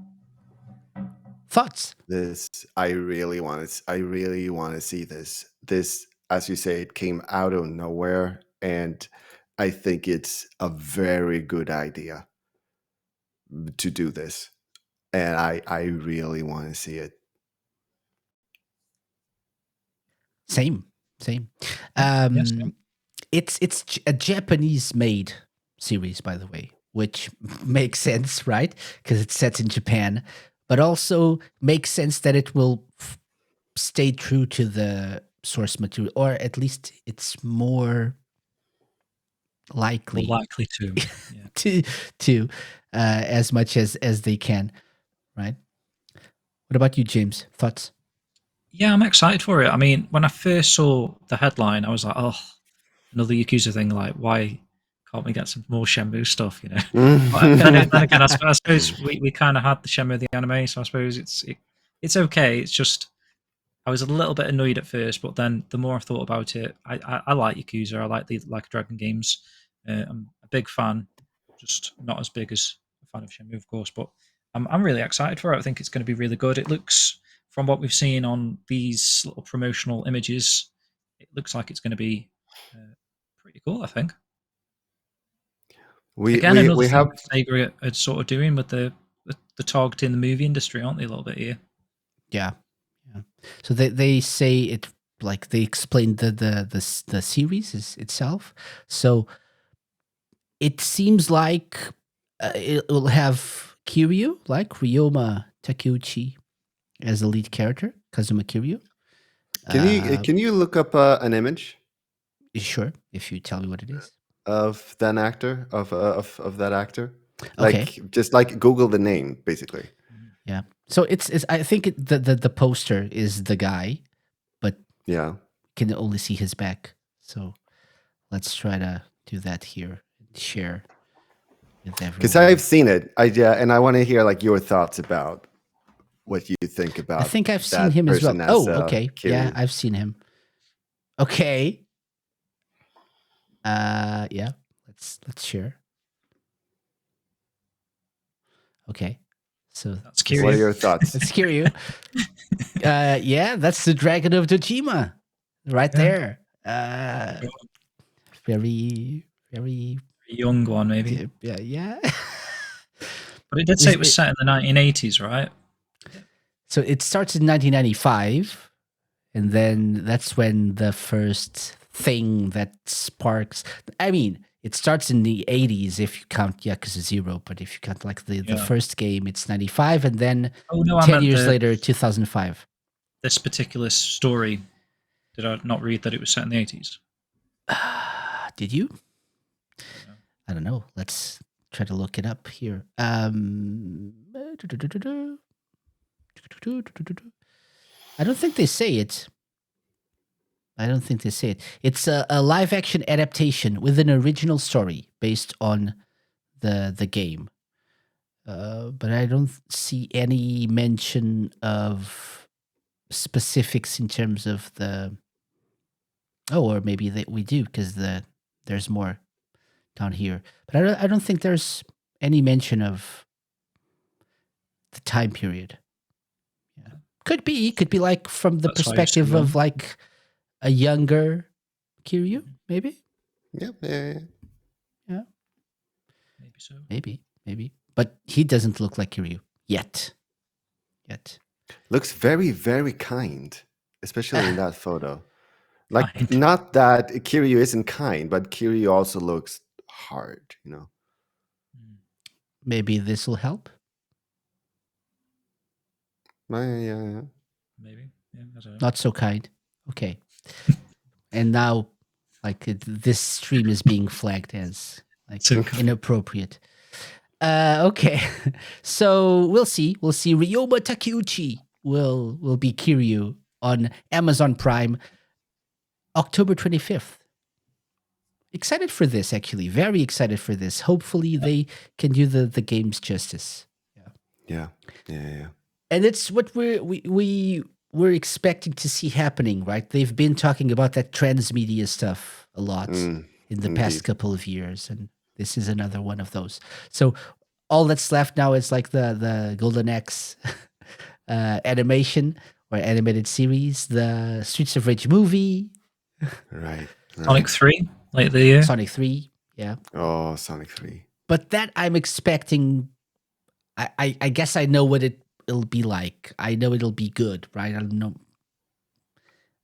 Speaker 1: Thoughts?
Speaker 3: This I really want to see this. This, as you say, it came out of nowhere, and I think it's a very good idea to do this. And I really want to see it.
Speaker 1: Same.
Speaker 2: Yes.
Speaker 1: It's a Japanese made series, by the way, which makes sense, right? Because it's set in Japan, but also makes sense that it will stay true to the source material, or at least it's more likely
Speaker 2: to. Yeah.
Speaker 1: to as much as they can, right? What about you, James? Thoughts?
Speaker 2: Yeah, I'm excited for it. I mean, when I first saw the headline, I was like, oh, another Yakuza thing. Like, why can't we get some more Shenmue stuff, you know? But then again, I suppose we kind of had the Shenmue the anime, so I suppose it's okay. It's just I was a little bit annoyed at first, but then the more I thought about it, I like Yakuza. I like the Like a Dragon games. I'm a big fan, just not as big as a fan of Shenmue, of course. But I'm really excited for it. I think it's going to be really good. It looks, from what we've seen on these little promotional images, it looks like it's going to be pretty cool. I think. Again, another thing that SEGA are sort of doing with the targeting the movie industry, aren't they? A little bit here.
Speaker 1: Yeah. So they say it, like they explained the series itself. So it seems like it will have Kiryu, like Ryoma Takeuchi, as the lead character, Kazuma Kiryu.
Speaker 3: Can you look up an image?
Speaker 1: Sure, if you tell me what it is.
Speaker 3: Of that actor, of that actor.
Speaker 1: Okay.
Speaker 3: Like, just like Google the name, basically.
Speaker 1: Yeah. So it's I think the poster is the guy, but
Speaker 3: yeah,
Speaker 1: can only see his back. So let's try to do that here and share with everyone.
Speaker 3: Because I've seen it. And I want to hear like your thoughts about what you think about.
Speaker 1: I think I've seen him as well. Oh, okay.
Speaker 3: Kiryu.
Speaker 1: Yeah, I've seen him. Okay. Yeah. Let's share. Okay. So
Speaker 2: that's Kiryu.
Speaker 3: What are your thoughts?
Speaker 1: That's Kiryu. Yeah, that's the Dragon of Dojima, right there. Very
Speaker 2: young one, maybe.
Speaker 1: Yeah.
Speaker 2: But it did say it was set in the 1980s, right?
Speaker 1: So it starts in 1995, and then that's when the first thing that sparks. I mean, it starts in the 80s if you count Yakuza 0, but if you count like the first game, it's 95, and then 10 years later, 2005.
Speaker 2: This particular story, did I not read that it was set in the 80s?
Speaker 1: Did you? I don't know. Let's try to look it up here. I don't think they say it. It's a live action adaptation with an original story based on the game. But I don't see any mention of specifics in terms of the. Oh, or maybe we do, because there's more down here. But I don't think there's any mention of the time period. Could be like from the
Speaker 2: That's why it's
Speaker 1: perspective of
Speaker 2: young.
Speaker 1: like a younger Kiryu, maybe.
Speaker 3: Yeah.
Speaker 1: Yeah,
Speaker 2: Maybe so.
Speaker 1: maybe. But he doesn't look like Kiryu yet.
Speaker 3: Looks very, very kind, especially in that photo. Like,
Speaker 2: Kind.
Speaker 3: not that Kiryu isn't kind, but Kiryu also looks hard, you know.
Speaker 1: Maybe this will help.
Speaker 3: Yeah.
Speaker 2: Maybe. Yeah, I don't know.
Speaker 1: Not so kind. Okay. And now, like this stream is being flagged as like
Speaker 2: So
Speaker 1: inappropriate. Okay. So we'll see. Ryoma Takeuchi will be Kiryu on Amazon Prime, October 25th. Excited for this, actually. Very excited for this. Hopefully they can do the game's justice.
Speaker 3: Yeah.
Speaker 1: And it's what we're expecting to see happening, right? They've been talking about that transmedia stuff a lot in the past couple of years, and this is another one of those. So all that's left now is like the Golden Axe animation or animated series, the Streets of Rage movie,
Speaker 3: Right.
Speaker 2: Sonic 3, like the year.
Speaker 1: Sonic 3, yeah.
Speaker 3: Oh, Sonic 3.
Speaker 1: But that I'm expecting. I guess I know what it'll be like. I know it'll be good, right? I don't know.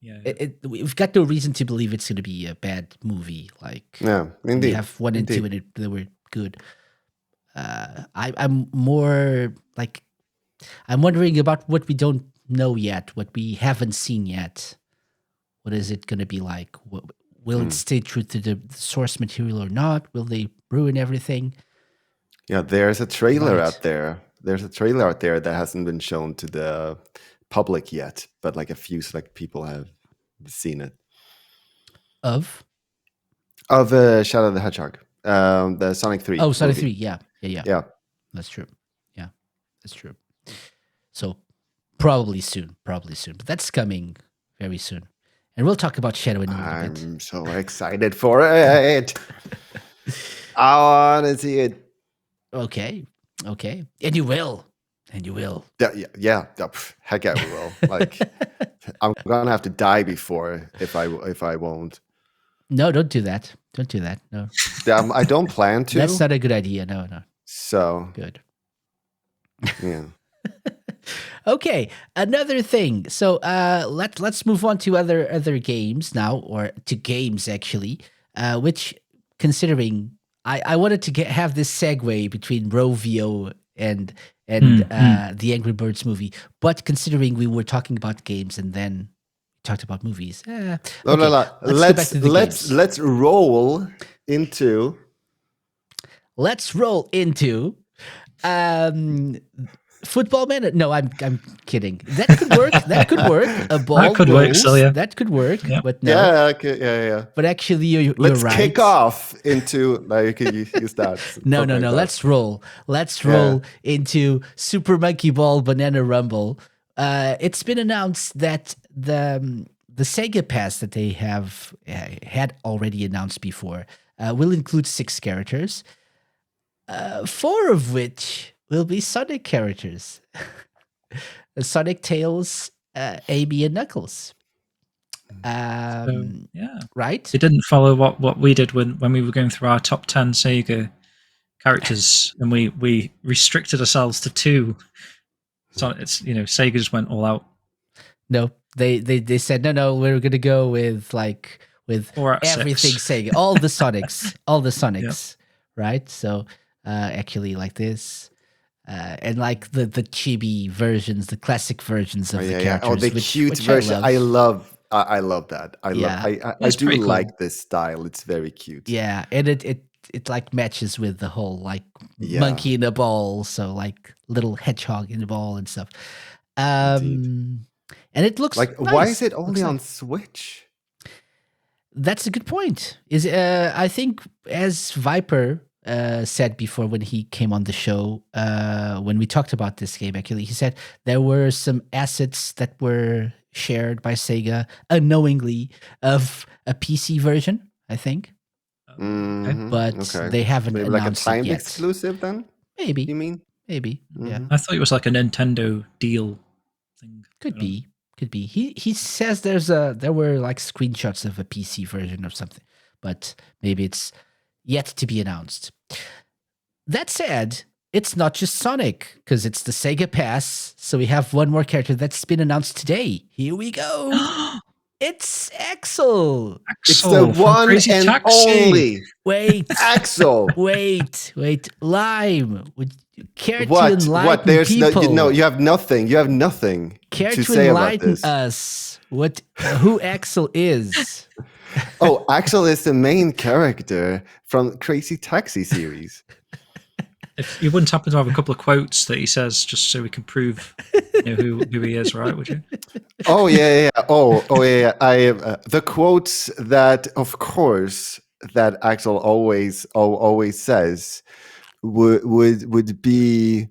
Speaker 2: Yeah.
Speaker 1: We've got no reason to believe it's going to be a bad movie. Like,
Speaker 3: Yeah, indeed.
Speaker 1: we have 1 and 2 and they were good. I'm more like, I'm wondering about what we don't know yet, what we haven't seen yet. What is it going to be like? Will it stay true to the source material or not? Will they ruin everything?
Speaker 3: Yeah, there's a trailer
Speaker 1: Right.
Speaker 3: out there. There's a trailer out there that hasn't been shown to the public yet, but like a few select people have seen it.
Speaker 1: Of
Speaker 3: Shadow the Hedgehog, the Sonic 3.
Speaker 1: Oh, Sonic
Speaker 3: movie.
Speaker 1: 3. Yeah.
Speaker 3: Yeah.
Speaker 1: That's true. Yeah, that's true. So probably soon. But that's coming very soon. And we'll talk about Shadow in a little bit.
Speaker 3: I'm so excited for it. I want to see it.
Speaker 1: Okay. And you will.
Speaker 3: Yeah. Heck yeah, we will. Like, I'm gonna have to die before if I won't.
Speaker 1: No, don't do that. No.
Speaker 3: I don't plan to.
Speaker 1: That's not a good idea. No.
Speaker 3: So
Speaker 1: Good.
Speaker 3: yeah.
Speaker 1: Okay, another thing. So let's move on to other games now, or to games actually. Which, considering I wanted to have this segue between Rovio and the Angry Birds movie, but considering we were talking about games and then talked about movies,
Speaker 3: No.
Speaker 1: Let's go back to the games.
Speaker 3: Let's roll into.
Speaker 1: Let's roll into Football Manager. No, I'm kidding. That could work. A ball
Speaker 2: That could work,
Speaker 1: rolls.
Speaker 2: so yeah.
Speaker 1: That could work.
Speaker 2: Yeah.
Speaker 1: But no.
Speaker 3: Yeah. Okay, yeah.
Speaker 1: But actually, you're
Speaker 3: Let's
Speaker 1: right.
Speaker 3: kick off into like you can use that.
Speaker 1: No.
Speaker 3: Something like that.
Speaker 1: Let's roll. Let's roll into Super Monkey Ball Banana Rumble. It's been announced that the SEGA Pass that they have had already announced before will include 6 characters, 4 of which will be Sonic characters. Sonic, Tails, Amy, and Knuckles.
Speaker 2: Yeah.
Speaker 1: Right?
Speaker 2: It didn't follow what we did when we were going through our top 10 Sega characters, and we restricted ourselves to 2. So it's Sega just went all out.
Speaker 1: No, they said no. We're gonna go with
Speaker 2: 4 out of 6.
Speaker 1: everything Sega, all the Sonics, right? So actually, like this, and like the chibi versions, the classic versions of the characters.
Speaker 3: Oh, the cute version. I love that. I do
Speaker 2: pretty cool.
Speaker 3: like this style. It's very cute.
Speaker 1: Yeah, and it like matches with the whole like monkey in a ball, so like little hedgehog in a ball and stuff. And it looks
Speaker 3: like,
Speaker 1: nice.
Speaker 3: why is it only on Switch?
Speaker 1: That's a good point. I think, as Viper said before when he came on the show, when we talked about this game, actually, he said there were some assets that were shared by Sega unknowingly of a PC version, I think. But they haven't
Speaker 3: Maybe
Speaker 1: announced
Speaker 3: like a
Speaker 1: it
Speaker 3: timed
Speaker 1: yet.
Speaker 3: exclusive then?
Speaker 1: Maybe.
Speaker 3: You mean?
Speaker 1: Maybe. Yeah.
Speaker 2: I thought it was like a Nintendo deal thing.
Speaker 1: Could
Speaker 2: going on.
Speaker 1: be. Could be. He says there were like screenshots of a PC version or something, but maybe it's yet to be announced. That said, it's not just Sonic, because it's the Sega Pass. So we have one more character that's been announced today. Here we go. It's Axel.
Speaker 3: It's the
Speaker 2: Axel from
Speaker 3: one
Speaker 2: Crazy
Speaker 3: and
Speaker 2: Taxi.
Speaker 3: only
Speaker 1: Wait,
Speaker 3: Axel.
Speaker 1: wait. Lime. Would you care to
Speaker 3: What?
Speaker 1: enlighten
Speaker 3: What? There's
Speaker 1: people?
Speaker 3: no. You have nothing. You have nothing
Speaker 1: Care
Speaker 3: to
Speaker 1: to
Speaker 3: say about
Speaker 1: enlighten
Speaker 3: this.
Speaker 1: us who Axel is.
Speaker 3: Oh, Axel is the main character from Crazy Taxi series.
Speaker 2: If you wouldn't happen to have a couple of quotes that he says, just so we can prove who he is, right? Would you?
Speaker 3: Oh yeah. Oh yeah. I the quotes that, of course, that Axel always says would be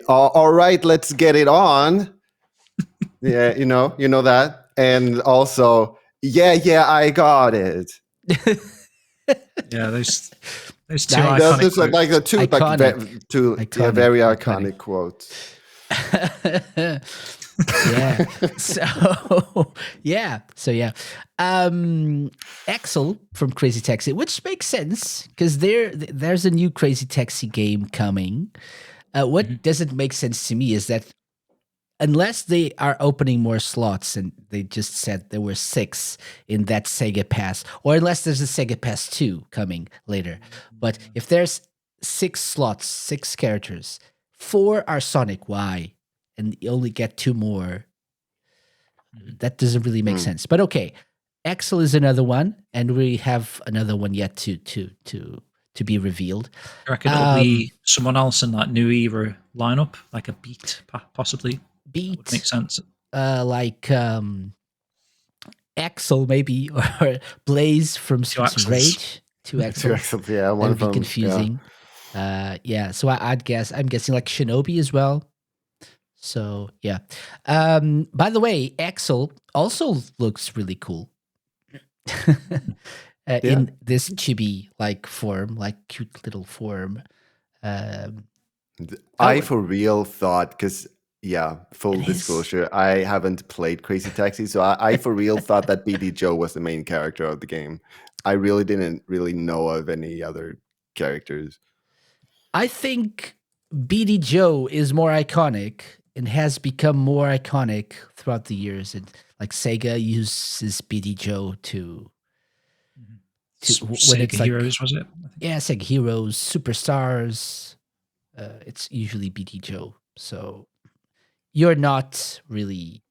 Speaker 3: all right. Let's get it on. Yeah, you know that, and also yeah, I got it.
Speaker 2: Yeah, those two
Speaker 1: Nice.
Speaker 2: iconic
Speaker 3: Those are
Speaker 2: quotes.
Speaker 3: like the two
Speaker 1: Iconic.
Speaker 3: very
Speaker 1: Very
Speaker 3: iconic quotes.
Speaker 1: Yeah. So Axel from Crazy Taxi, which makes sense because there's a new Crazy Taxi game coming. What doesn't make sense to me is that unless they are opening more slots, and they just said there were 6 in that Sega Pass, or unless there's a Sega Pass 2 coming later. But if there's 6 slots, 6 characters, 4 are Sonic, why? And you only get 2 more. That doesn't really make sense. But okay, Axel is another one, and we have another one yet to be revealed.
Speaker 2: I reckon it'll be someone else in that new era lineup, like a Beat, possibly.
Speaker 1: Beat
Speaker 2: Would make sense.
Speaker 1: like Axel maybe, or Blaze from Streets of Rage. 2 Axels.
Speaker 3: Yeah, one
Speaker 1: That would
Speaker 3: from
Speaker 1: be confusing. So I'm guessing like Shinobi as well. So yeah. By the way, Axel also looks really cool. In this chibi like form, like cute little form.
Speaker 3: I for real thought, because full disclosure, I haven't played Crazy Taxi, so I for real thought that BD Joe was the main character of the game. I really didn't know of any other characters.
Speaker 1: I think BD Joe is more iconic and has become more iconic throughout the years. And like Sega uses BD Joe to when
Speaker 2: Sega
Speaker 1: it's like
Speaker 2: Heroes, was it?
Speaker 1: Yeah, Sega Heroes, Superstars. It's usually BD Joe. So you're not really.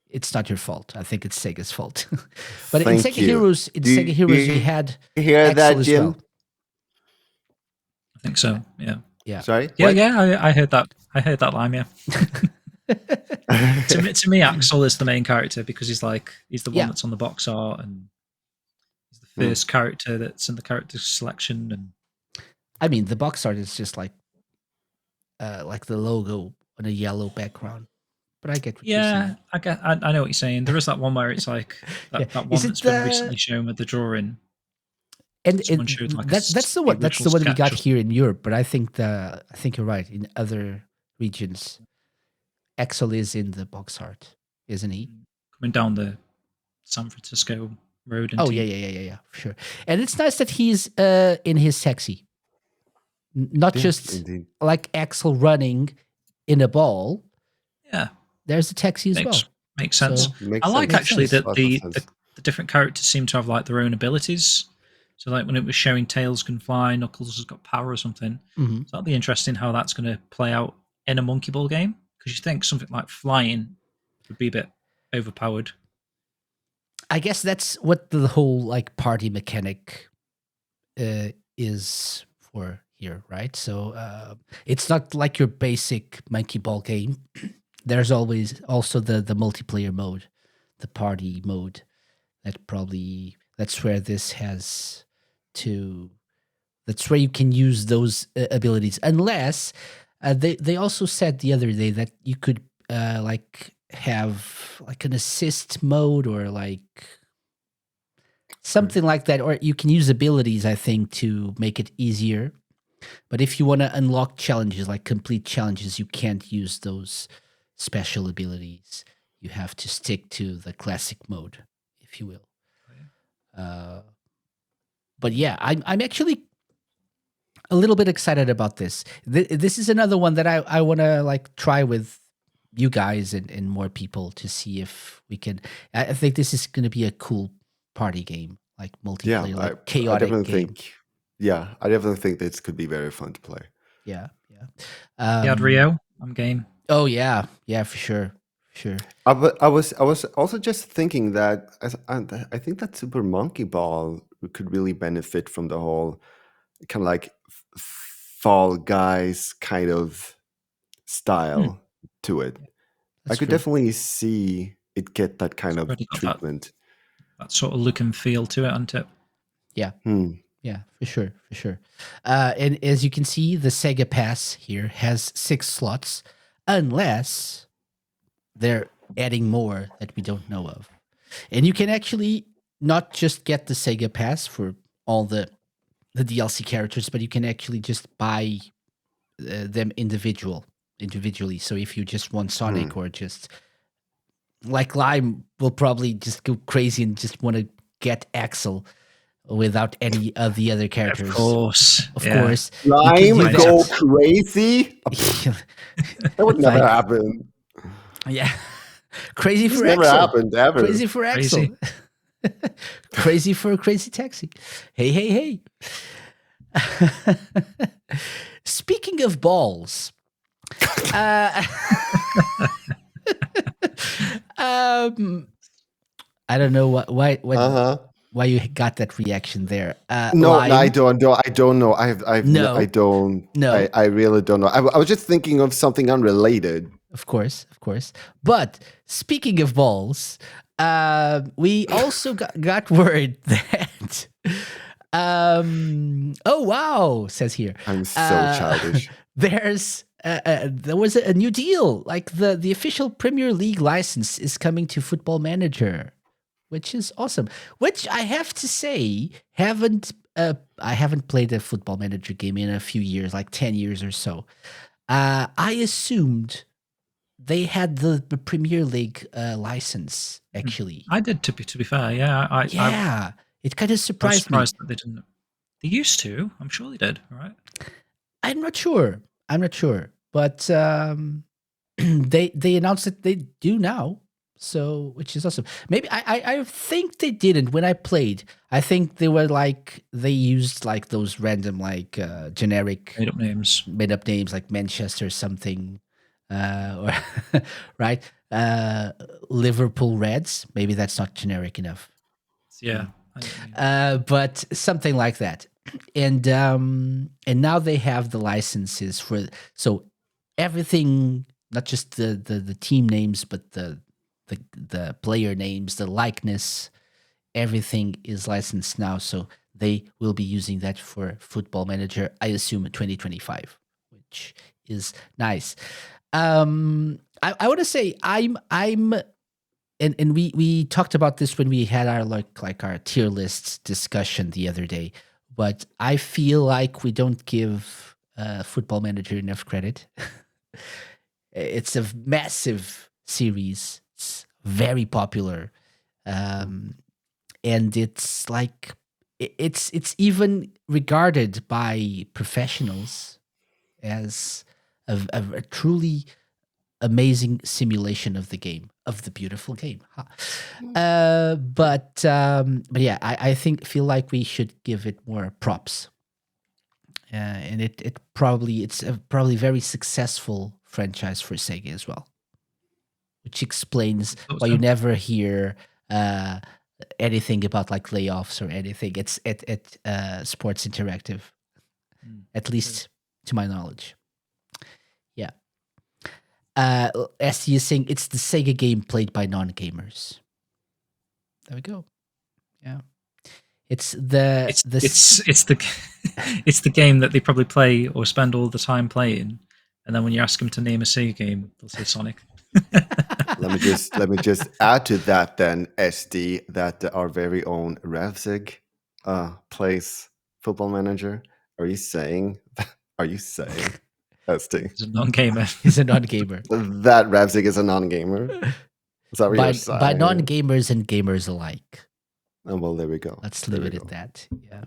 Speaker 1: It's not your fault. I think it's Sega's fault. But in Sega Heroes, we had
Speaker 3: hear
Speaker 1: Axel
Speaker 3: that,
Speaker 1: as
Speaker 3: Jim?
Speaker 1: well.
Speaker 2: I think so. Yeah.
Speaker 3: Sorry.
Speaker 2: Yeah.
Speaker 3: What?
Speaker 2: Yeah. I heard that. I heard that line. Yeah. to me, Axel is the main character because he's the one that's on the box art, and he's the first character that's in the character selection. And
Speaker 1: I mean, the box art is just like the logo on a yellow background. But I get what you're saying.
Speaker 2: I know what you're saying. There is that one where it's like that one that's been recently shown with the drawing.
Speaker 1: And
Speaker 2: like
Speaker 1: that's the one we got
Speaker 2: sketch.
Speaker 1: here in Europe. But I think you're right. In other regions, Axel is in the box art, isn't he?
Speaker 2: Coming down the San Francisco road.
Speaker 1: Yeah, for sure. And it's nice that he's in his taxi, not just like Axel running in a ball.
Speaker 2: Yeah,
Speaker 1: there's a taxi as well.
Speaker 2: Makes sense.
Speaker 1: So,
Speaker 2: I like actually that the different characters seem to have like their own abilities. So like when it was showing Tails can fly, Knuckles has got power or something.
Speaker 1: Mm-hmm.
Speaker 2: So that'll be interesting how that's going to play out in a Monkey Ball game, because you think something like flying would be a bit overpowered.
Speaker 1: I guess that's what the whole like party mechanic is for here, right? So it's not like your basic Monkey Ball game. There's always also the multiplayer mode, the party mode. That's where this has to. That's where you can use those abilities, unless they also said the other day that you could like have like an assist mode or like something like that, or you can use abilities, I think, to make it easier. But if you want to unlock challenges, like complete challenges, you can't use those special abilities. You have to stick to the classic mode, if you will. But yeah, I'm actually a little bit excited about this. This is another one that I want to like try with you guys and more people to see if we can. I think this is going to be a cool party game, like multiplayer, like chaotic
Speaker 3: I
Speaker 1: game.
Speaker 3: I definitely think this could be very fun to play.
Speaker 1: Yeah.
Speaker 2: You had Rio. I'm game.
Speaker 1: Oh yeah, for sure.
Speaker 3: I was also just thinking that I think that Super Monkey Ball could really benefit from the whole kind of like Fall Guys kind of style to it. I could definitely see it get that kind of treatment.
Speaker 2: That sort of look and feel to it, hasn't it?
Speaker 1: Yeah. Yeah, for sure. And as you can see, the Sega Pass here has 6 slots, unless they're adding more that we don't know of. And you can actually not just get the Sega Pass for all the DLC characters, but you can actually just buy them individually. So if you just want Sonic or just like Lime will probably just go crazy and just want to get Axel without any of the other characters.
Speaker 2: Of course.
Speaker 3: Lime go crazy? That would never happen.
Speaker 1: Yeah. Crazy for
Speaker 3: Axel. Never happened ever.
Speaker 1: Crazy for Axel. Crazy for a Crazy Taxi. Hey. Speaking of balls, I don't know why you got that reaction there.
Speaker 3: No,
Speaker 1: Lime?
Speaker 3: I don't know. I don't.
Speaker 1: No.
Speaker 3: I really don't know. I was just thinking of something unrelated.
Speaker 1: Of course. But speaking of balls, we also got word that. Oh wow! Says here.
Speaker 3: I'm so childish.
Speaker 1: There was a new deal. Like the official Premier League license is coming to Football Manager, which is awesome. Which I have to say, I haven't played a Football Manager game in a few years, like 10 years or so. I assumed they had the Premier League license, actually.
Speaker 2: I did, to be fair, yeah.
Speaker 1: It kind of surprised me.
Speaker 2: That they didn't. They used to. I'm sure they did, right?
Speaker 1: I'm not sure. But they announced that they do now. So, which is awesome. Maybe I think they didn't when I played. I think they used like those random like generic
Speaker 2: made up names
Speaker 1: like Manchester something, or right? Liverpool Reds. Maybe that's not generic enough.
Speaker 2: Yeah.
Speaker 1: But something like that. And now they have the licenses so everything, not just the team names, but the player names, the likeness, everything is licensed now. So they will be using that for Football Manager, I assume in 2025, which is nice. I want to say I'm and we talked about this when we had our like our tier lists discussion the other day, but I feel like we don't give Football Manager enough credit. It's a massive series. It's very popular, and it's like it's even regarded by professionals as a truly amazing simulation of the game, of the beautiful game. But yeah, I feel like we should give it more props. And it's a probably very successful franchise for Sega as well, which explains why you never hear anything about like layoffs or anything. It's at Sports Interactive, at least to my knowledge. Yeah. ST is saying it's the Sega game played by non-gamers. There we go. Yeah. It's the
Speaker 2: it's the game that they probably play or spend all the time playing, and then when you ask them to name a Sega game, they'll say Sonic.
Speaker 3: Let me just add to that then, SD, that our very own Revsig plays Football Manager. Are you saying? Testing.
Speaker 2: He's a non-gamer.
Speaker 1: He's a non-gamer.
Speaker 3: That Ravzig is a non-gamer. Is that what you're saying?
Speaker 1: By non-gamers and gamers alike.
Speaker 3: Oh, well, there we go.
Speaker 1: Let's leave it at that. Yeah.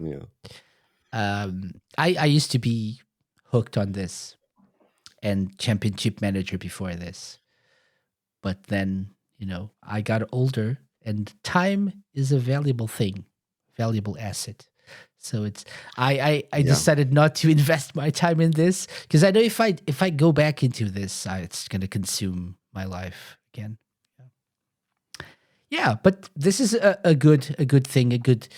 Speaker 3: Yeah.
Speaker 1: I used to be hooked on this and championship manager before this. But then, I got older and time is a valuable thing, valuable asset. So I decided not to invest my time in this because I know if I go back into this, it's going to consume my life again. Yeah, but this is a good thing, a good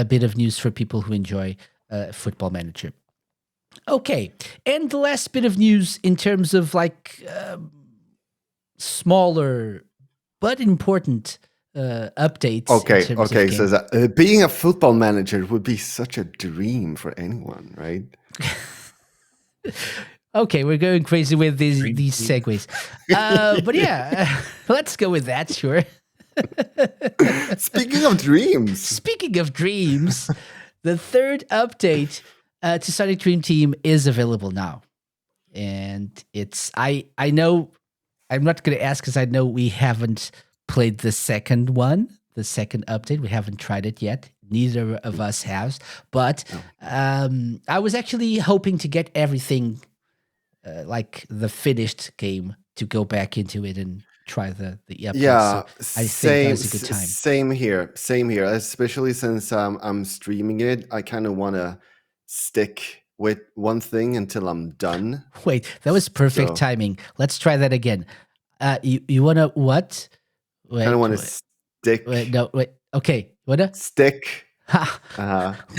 Speaker 1: bit of news for people who enjoy Football Manager. Okay, and the last bit of news in terms of smaller but important updates.
Speaker 3: Okay. So that, being a football manager would be such a dream for anyone, right?
Speaker 1: Okay, we're going crazy with these segues. But yeah, let's go with that, sure.
Speaker 3: Speaking of dreams.
Speaker 1: The third update to Sonic Dream Team is available now. And it's, I know, I'm not going to ask because I know we haven't played the second one, the second update. We haven't tried it yet. Neither of us has. But I was actually hoping to get everything like the finished game to go back into it and try the update.
Speaker 3: Yeah,
Speaker 1: so I think that was a good time.
Speaker 3: Same here. Especially since I'm streaming it, I kind of want to stick with one thing until I'm done.
Speaker 1: Wait, that was perfect timing. Let's try that again. You want to what?
Speaker 3: I kind of want to stick.
Speaker 1: Wait. Okay, wanna
Speaker 3: stick.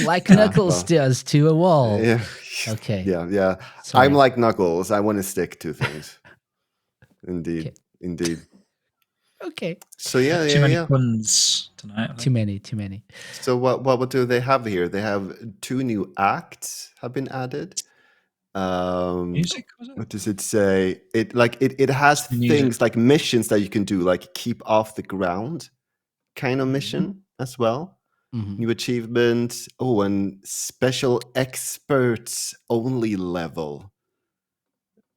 Speaker 1: Like Knuckles does to a wall.
Speaker 3: Yeah.
Speaker 1: Okay.
Speaker 3: Yeah.
Speaker 1: Sorry.
Speaker 3: I'm like Knuckles. I want to stick to things. Indeed.
Speaker 1: Okay.
Speaker 3: So yeah.
Speaker 2: Too many puns tonight.
Speaker 1: Too many.
Speaker 3: So what do they have here? They have 2 new acts have been added.
Speaker 2: Music, was it?
Speaker 3: What does it say? It has things like missions that you can do, like keep off the ground kind of mission as well.
Speaker 1: Mm-hmm.
Speaker 3: New achievement. Oh, and special experts only level.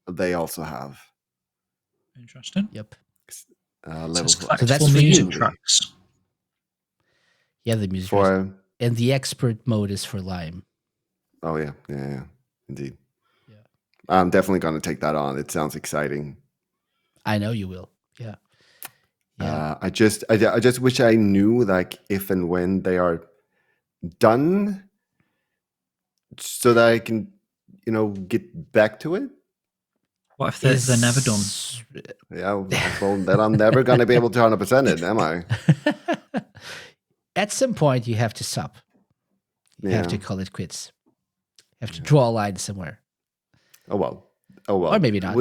Speaker 3: They also have.
Speaker 2: Interesting.
Speaker 1: Yep.
Speaker 3: Level
Speaker 2: So
Speaker 1: that's for
Speaker 2: music
Speaker 1: you.
Speaker 2: tracks.
Speaker 1: Yeah, the music
Speaker 3: for
Speaker 1: and the expert mode is for Lime.
Speaker 3: Oh yeah, indeed.
Speaker 1: Yeah.
Speaker 3: I'm definitely going to take that on. It sounds exciting.
Speaker 1: I know you will. Yeah.
Speaker 3: I just wish I knew like if and when they are done, so that I can get back to it.
Speaker 2: What if they're never done?
Speaker 3: Yeah, well, then I'm never going to be able to 100% it, am I?
Speaker 1: At some point, you have to stop. You have to call it quits. You have to draw a line somewhere.
Speaker 3: Oh well. Or
Speaker 1: maybe not.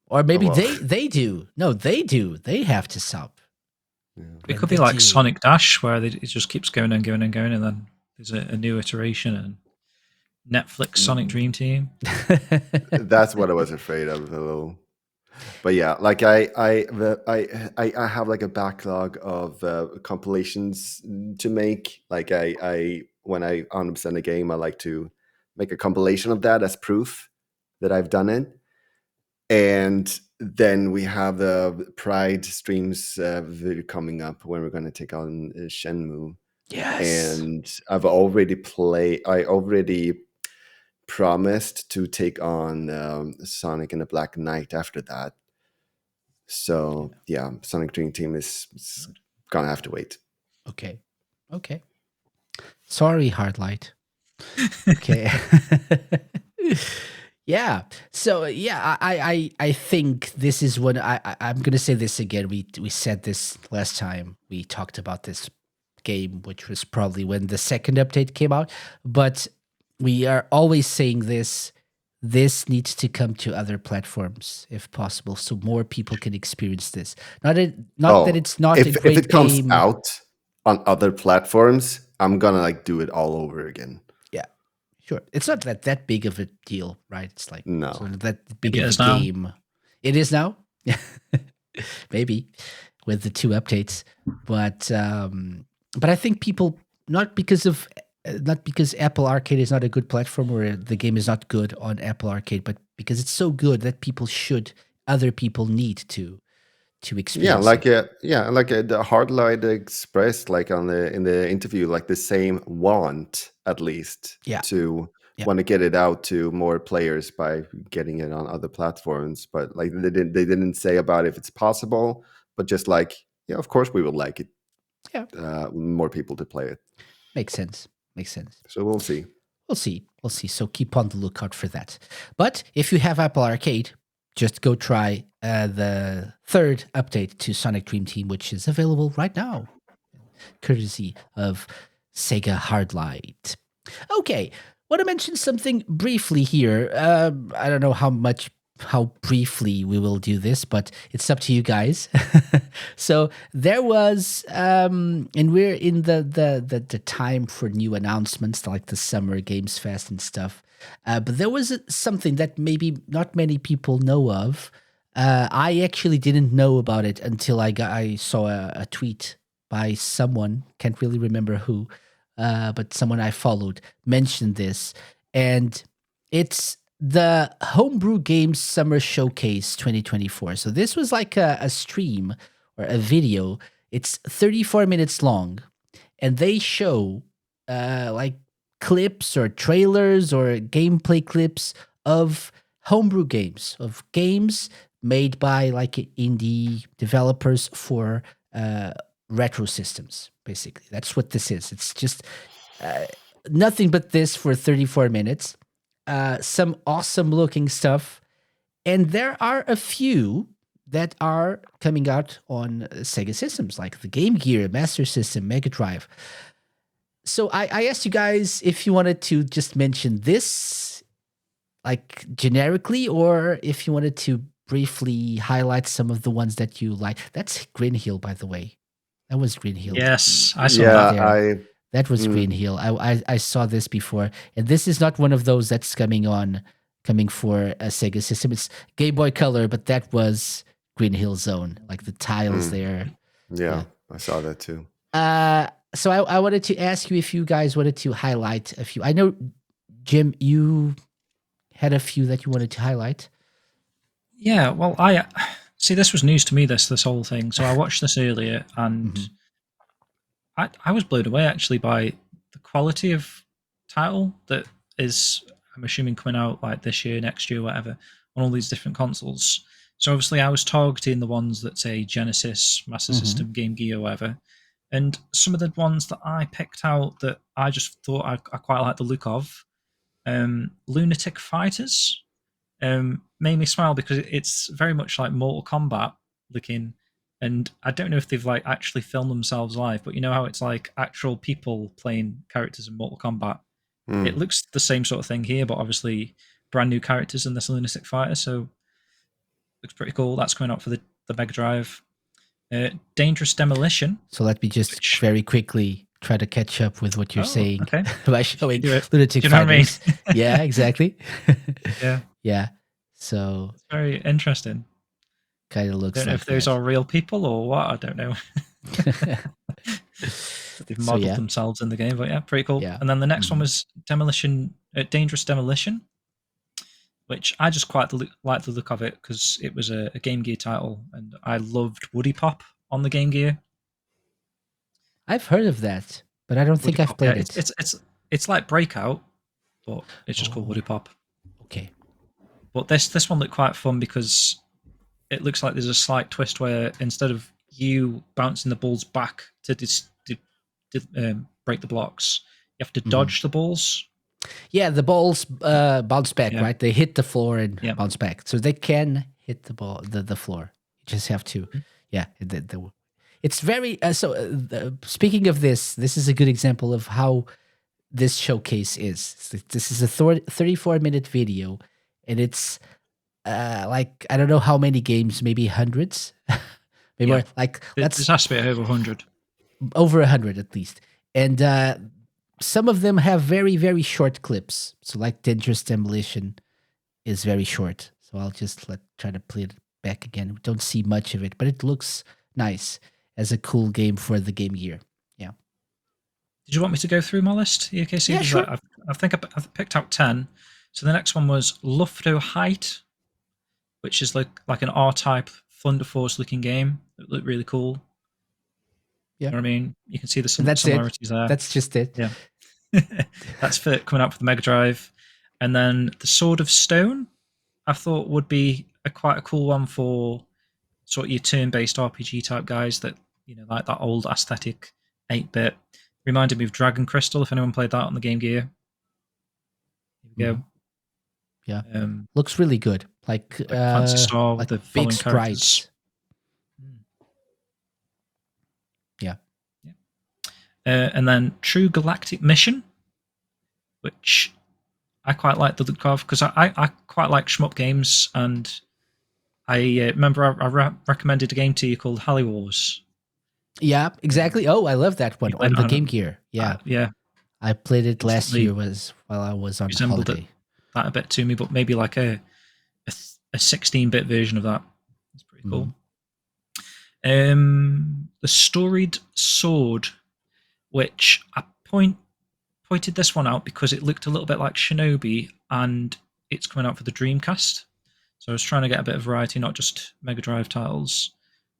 Speaker 1: Or maybe they do. No, they do. They have to stop.
Speaker 3: Yeah.
Speaker 2: It could be like Sonic Dash, where it just keeps going and going and going, and then there's a new iteration and Netflix Sonic Dream Team.
Speaker 3: That's what I was afraid of a little. But yeah, like I have like a backlog of compilations to make. Like when I 100% a game, I like to make a compilation of that as proof that I've done it. And then we have the Pride streams video coming up when we're going to take on Shenmue.
Speaker 1: Yes.
Speaker 3: And I already promised to take on Sonic and the Black Knight after that. So yeah, Sonic Dream Team is gonna have to wait.
Speaker 1: Okay. Sorry, Hardlight. Okay. Yeah. So yeah, I think this is when I'm gonna say this again. We said this last time we talked about this game, which was probably when the second update came out. But we are always saying this. This needs to come to other platforms if possible, so more people can experience this. Not that it's not a great game.
Speaker 3: If it comes out on other platforms, I'm gonna like do it all over again.
Speaker 1: Yeah, sure. It's not that big of a deal, right? It's like
Speaker 3: no,
Speaker 1: it's not that big of a game. It is now, maybe with the 2 updates, but I think people, not because of not because Apple Arcade is not a good platform or the game is not good on Apple Arcade, but because it's so good that other people need to experience it.
Speaker 3: The Hardlight expressed, like in the interview, like the same want at least to want to get it out to more players by getting it on other platforms. But like they didn't say about if it's possible, but just like, yeah, of course we would like it.
Speaker 1: Yeah,
Speaker 3: more people to play it.
Speaker 1: Makes sense.
Speaker 3: So we'll see.
Speaker 1: We'll see. So keep on the lookout for that. But if you have Apple Arcade, just go try the third update to Sonic Dream Team, which is available right now, courtesy of Sega Hardlight. Okay, want to mention something briefly here. I don't know how briefly we will do this, but it's up to you guys. So there was, and we're in the time for new announcements like the Summer Games Fest and stuff. But there was something that maybe not many people know of. I actually didn't know about it until I saw a tweet by someone, can't really remember who, but someone I followed mentioned this. And it's the Homebrew Games Summer Showcase 2024. So this was like a stream or a video. It's 34 minutes long, and they show like clips or trailers or gameplay clips of homebrew games, of games made by like indie developers for retro systems. Basically, that's what this is. It's just nothing but this for 34 minutes. Some awesome looking stuff. And there are a few that are coming out on Sega systems, like the Game Gear, Master System, Mega Drive. So I asked you guys if you wanted to just mention this, like generically, or if you wanted to briefly highlight some of the ones that you like. That's Green Hill, by the way. That was Green Hill.
Speaker 2: Yes, I saw that.
Speaker 1: There. That was Green Hill. I saw this before, and this is not one of those that's coming for a Sega system. It's Game Boy Color, but that was Green Hill Zone, like the tiles there.
Speaker 3: Yeah, I saw that too.
Speaker 1: So I wanted to ask you if you guys wanted to highlight a few. I know, Jim, you had a few that you wanted to highlight.
Speaker 2: Yeah, well, I see. This was news to me. This whole thing. So I watched this earlier, and I was blown away actually by the quality of title that is, I'm assuming, coming out like this year, next year, whatever, on all these different consoles. So obviously I was targeting the ones that say Genesis, Master System, Game Gear, whatever. And some of the ones that I picked out that I just thought I quite like the look of, Lunatic Fighters, made me smile because it's very much like Mortal Kombat looking. And I don't know if they've like actually filmed themselves live, but you know how it's like actual people playing characters in Mortal Kombat. It looks the same sort of thing here, but obviously brand new characters in this Lunatic Fighter, so looks pretty cool. That's coming out for the Mega Drive. Dangerous Demolition.
Speaker 1: So let me just very quickly try to catch up with what you're saying by showing Lunatic Fighters. I mean? Yeah, exactly. Yeah. So
Speaker 2: it's very interesting.
Speaker 1: Kind of looks
Speaker 2: I don't know if those are real people or what. I don't know. They've modeled themselves in the game, but yeah, pretty cool. Yeah. And then the next one was Dangerous Demolition, which I just quite like the look of it because it was a Game Gear title, and I loved Woody Pop on the Game Gear.
Speaker 1: I've heard of that, but I don't think I've played it.
Speaker 2: It's like Breakout, but it's just called Woody Pop.
Speaker 1: Okay.
Speaker 2: But this one looked quite fun because it looks like there's a slight twist where instead of you bouncing the balls back to break the blocks, you have to dodge the balls.
Speaker 1: Yeah, the balls bounce back, right? They hit the floor and bounce back. So they can hit the ball, the floor. You just have to, it's very, speaking of this is a good example of how this showcase is. This is a 34-minute video, and it's like, I don't know how many games, maybe hundreds, maybe more. Like
Speaker 2: it has to be over 100.
Speaker 1: Over 100 at least. And some of them have very, very short clips. So like Dangerous Demolition is very short. So I'll just try to play it back again. We don't see much of it, but it looks nice as a cool game for the Game Gear. Yeah.
Speaker 2: Did you want me to go through my list, EKC?
Speaker 1: Yeah, sure.
Speaker 2: I think I've picked out 10. So the next one was Lufto Height, which is like an R-type Thunder Force looking game. It looked really cool.
Speaker 1: Yeah.
Speaker 2: You know what I mean? You can see the
Speaker 1: That's
Speaker 2: similarities there.
Speaker 1: That's just it.
Speaker 2: Yeah. That's coming out for the Mega Drive. And then the Sword of Stone, I thought would be quite a cool one for sort of your turn-based RPG type guys that, like that old aesthetic 8-bit. Reminded me of Dragon Crystal, if anyone played that on the Game Gear. Here we go.
Speaker 1: Yeah. Looks really good. Like
Speaker 2: Fancy Star with
Speaker 1: like
Speaker 2: the
Speaker 1: big
Speaker 2: following characters.
Speaker 1: sprites. Yeah.
Speaker 2: And then True Galactic Mission, which I quite like the look of, because I quite like shmup games, and I remember I recommended a game to you called Halley Wars.
Speaker 1: Yeah, exactly. Oh, I love that one on the Game Gear. Yeah.
Speaker 2: Yeah.
Speaker 1: I played it last year while I was on holiday.
Speaker 2: That a bit to me, but maybe like a 16-bit version of that. It's pretty cool. The Storied Sword, which I pointed this one out because it looked a little bit like Shinobi, and it's coming out for the Dreamcast. So I was trying to get a bit of variety, not just Mega Drive titles.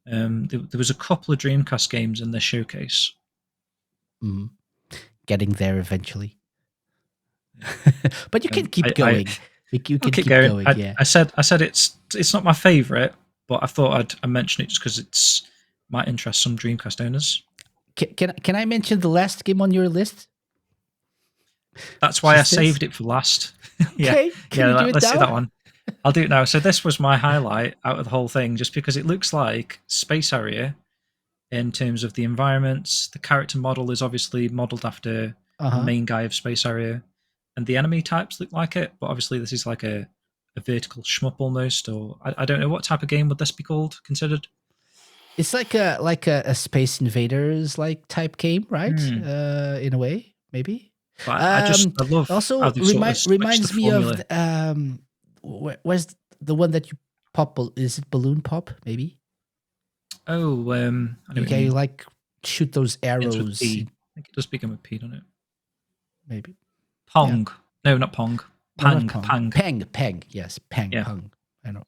Speaker 2: There was a couple of Dreamcast games in this showcase.
Speaker 1: Getting there eventually. But you can keep going. You can keep going. Yeah.
Speaker 2: I said it's not my favorite, but I thought I'd mention it just because it's might interest some Dreamcast owners.
Speaker 1: Can I mention the last game on your list?
Speaker 2: That's why I saved it for last. Yeah,
Speaker 1: okay.
Speaker 2: Let's do that one. I'll do it now. So this was my highlight out of the whole thing, just because it looks like Space Harrier in terms of the environments. The character model is obviously modeled after the main guy of Space Harrier, and the enemy types look like it. But obviously, this is like a vertical shmup almost, or I don't know what type of game would this be considered.
Speaker 1: It's like a Space Invaders like type game, right? In a way, maybe.
Speaker 2: But I love
Speaker 1: also reminds me of where's the one that you pop? Is it Balloon Pop? Maybe.
Speaker 2: Oh,
Speaker 1: okay, you like shoot those arrows.
Speaker 2: I think it does begin with P, doesn't it?
Speaker 1: Maybe.
Speaker 2: Pong. Yeah. No, not Pong. Pang. Pang.
Speaker 1: Pang. Yes, Pang.
Speaker 2: Yeah.
Speaker 1: Pong. I know.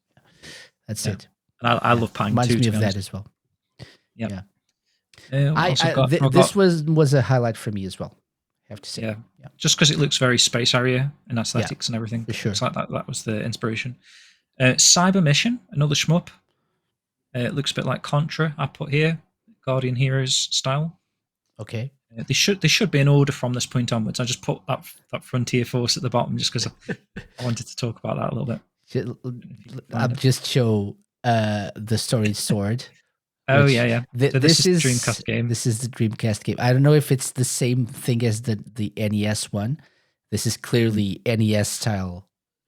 Speaker 1: That's it.
Speaker 2: And I love Pang
Speaker 1: reminds
Speaker 2: too.
Speaker 1: Reminds me of that as well.
Speaker 2: Yeah.
Speaker 1: This was a highlight for me as well. I have to say.
Speaker 2: Yeah. Just because it looks very Space Harrier and aesthetics and everything.
Speaker 1: For sure.
Speaker 2: It's like that was the inspiration. Cyber Mission, another shmup. It looks a bit like Contra. I put here, Guardian Heroes style.
Speaker 1: Okay.
Speaker 2: They should be in order from this point onwards. I just put that Frontier Force at the bottom just because I wanted to talk about that a little bit.
Speaker 1: I'll just show the Storied Sword.
Speaker 2: Oh yeah.
Speaker 1: This
Speaker 2: is the Dreamcast game.
Speaker 1: This is the Dreamcast game. I don't know if it's the same thing as the NES one. This is clearly NES style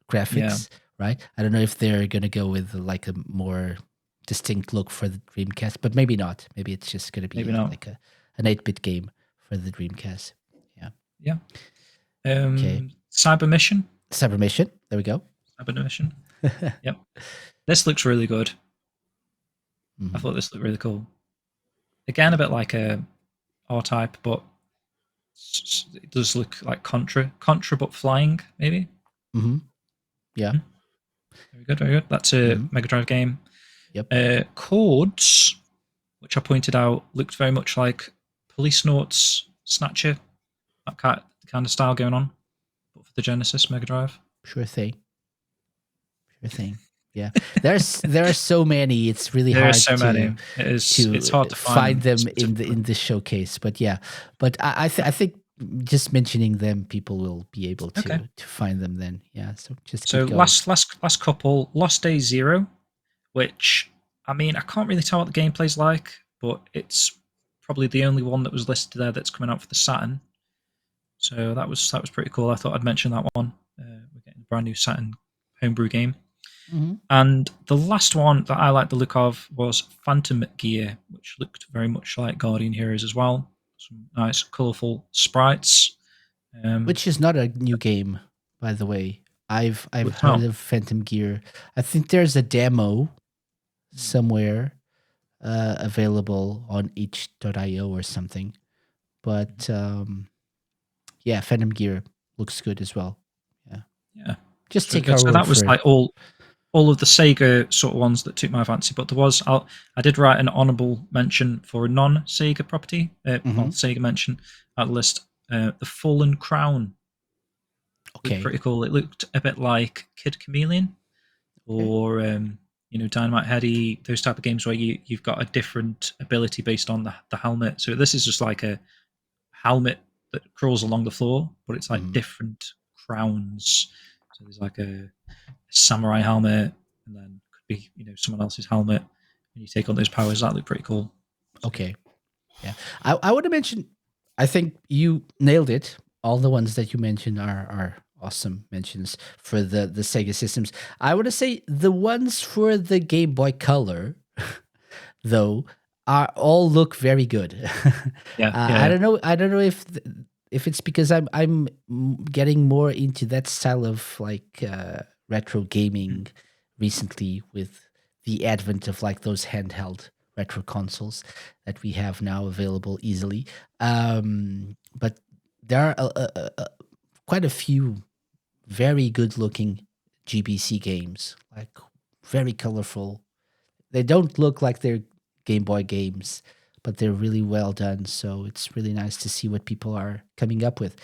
Speaker 1: graphics, right? I don't know if they're gonna go with like a more distinct look for the Dreamcast, but maybe not. Maybe it's just gonna be like an 8-bit game for the Dreamcast.
Speaker 2: Yeah. Okay. Cyber Mission.
Speaker 1: There we go.
Speaker 2: Cyber Mission. Yep. This looks really good. I thought this looked really cool. Again, a bit like a R-Type, but it does look like Contra but flying, maybe.
Speaker 1: Yeah.
Speaker 2: Very good. That's a Mega Drive game.
Speaker 1: Yep.
Speaker 2: Chords, which I pointed out, looked very much like Policenauts, Snatcher, that kind of style going on, but for the Genesis Mega Drive.
Speaker 1: Sure thing. Yeah, there are so many. It's really hard.
Speaker 2: There are so many. It's hard to find
Speaker 1: them in the showcase. But I think just mentioning them, people will be able to find them then. Yeah. So
Speaker 2: last couple, Lost Day Zero, which I mean I can't really tell what the gameplay's like, but it's probably the only one that was listed there that's coming out for the Saturn. So that was pretty cool. I thought I'd mention that one. We're getting a brand new Saturn homebrew game. And the last one that I liked the look of was Phantom Gear, which looked very much like Guardian Heroes as well. Some nice, colourful sprites.
Speaker 1: Which is not a new game, by the way. I've heard of Phantom Gear. I think there's a demo somewhere available on itch.io or something. But yeah, Phantom Gear looks good as well.
Speaker 2: Yeah.
Speaker 1: Just
Speaker 2: So
Speaker 1: take our word
Speaker 2: that was
Speaker 1: for
Speaker 2: like
Speaker 1: it.
Speaker 2: all of the Sega sort of ones that took my fancy. But I did write an honourable mention for a non-Sega property. Well, Sega mention at the list. The Fallen Crown looked
Speaker 1: Okay.
Speaker 2: pretty cool. It looked a bit like Kid Chameleon or Dynamite Heady, those type of games where you've got a different ability based on the helmet. So this is just like a helmet that crawls along the floor, but it's like different crowns. So there's like a samurai helmet, and then could be someone else's helmet, and you take on those powers. That look pretty cool.
Speaker 1: Okay. Yeah. I want to mention, I think you nailed it. All the ones that you mentioned are awesome mentions for the Sega systems. I want to say the ones for the Game Boy Color, though, are all look very good. I don't know. I don't know if it's because I'm getting more into that style of like retro gaming recently with the advent of like those handheld retro consoles that we have now available easily. But there are quite a few very good looking GBC games, like very colorful. They don't look like they're Game Boy games, but they're really well done. So it's really nice to see what people are coming up with.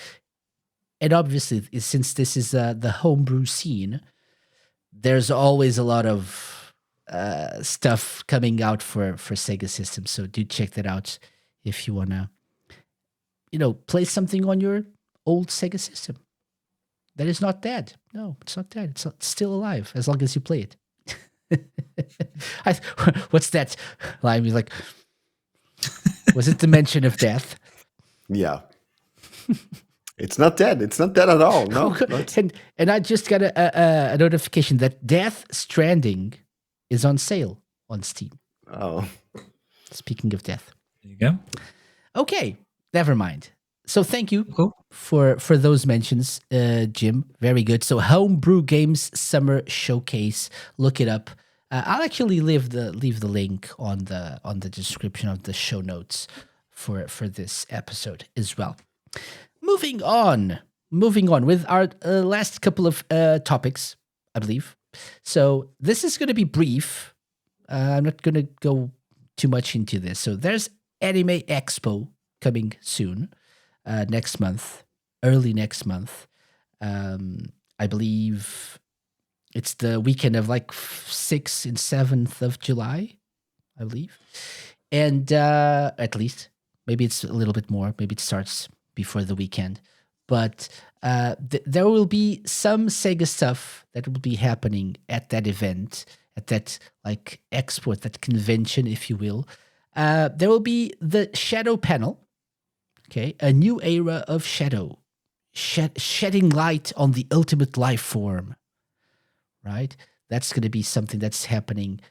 Speaker 1: And obviously, since this is the homebrew scene, there's always a lot of stuff coming out for Sega systems. So do check that out if you want to, play something on your old Sega system. That is not dead. No, it's not dead. It's still alive as long as you play it. What's that? Lime, he's like, was it the mention of death?
Speaker 3: Yeah. It's not dead. It's not dead at all. No.
Speaker 1: And I just got a notification that Death Stranding is on sale on Steam.
Speaker 3: Oh.
Speaker 1: Speaking of death.
Speaker 2: There you go.
Speaker 1: Okay, never mind. So thank you
Speaker 2: Cool.
Speaker 1: for those mentions, Jim. Very good. So Homebrew Games Summer Showcase. Look it up. I'll actually leave the link on the description of the show notes for this episode as well. Moving on with our last couple of topics, I believe. So this is going to be brief. I'm not going to go too much into this. So there's Anime Expo coming soon, next month, early next month. I believe it's the weekend of like 6th and 7th of July, I believe. And at least, maybe it's a little bit more. Maybe it starts before the weekend. But there will be some Sega stuff that will be happening at that event, at that like expo, that convention, if you will. There will be the Shadow panel. Okay, a new era of Shadow, shedding light on the ultimate life form. Right, that's going to be something that's happening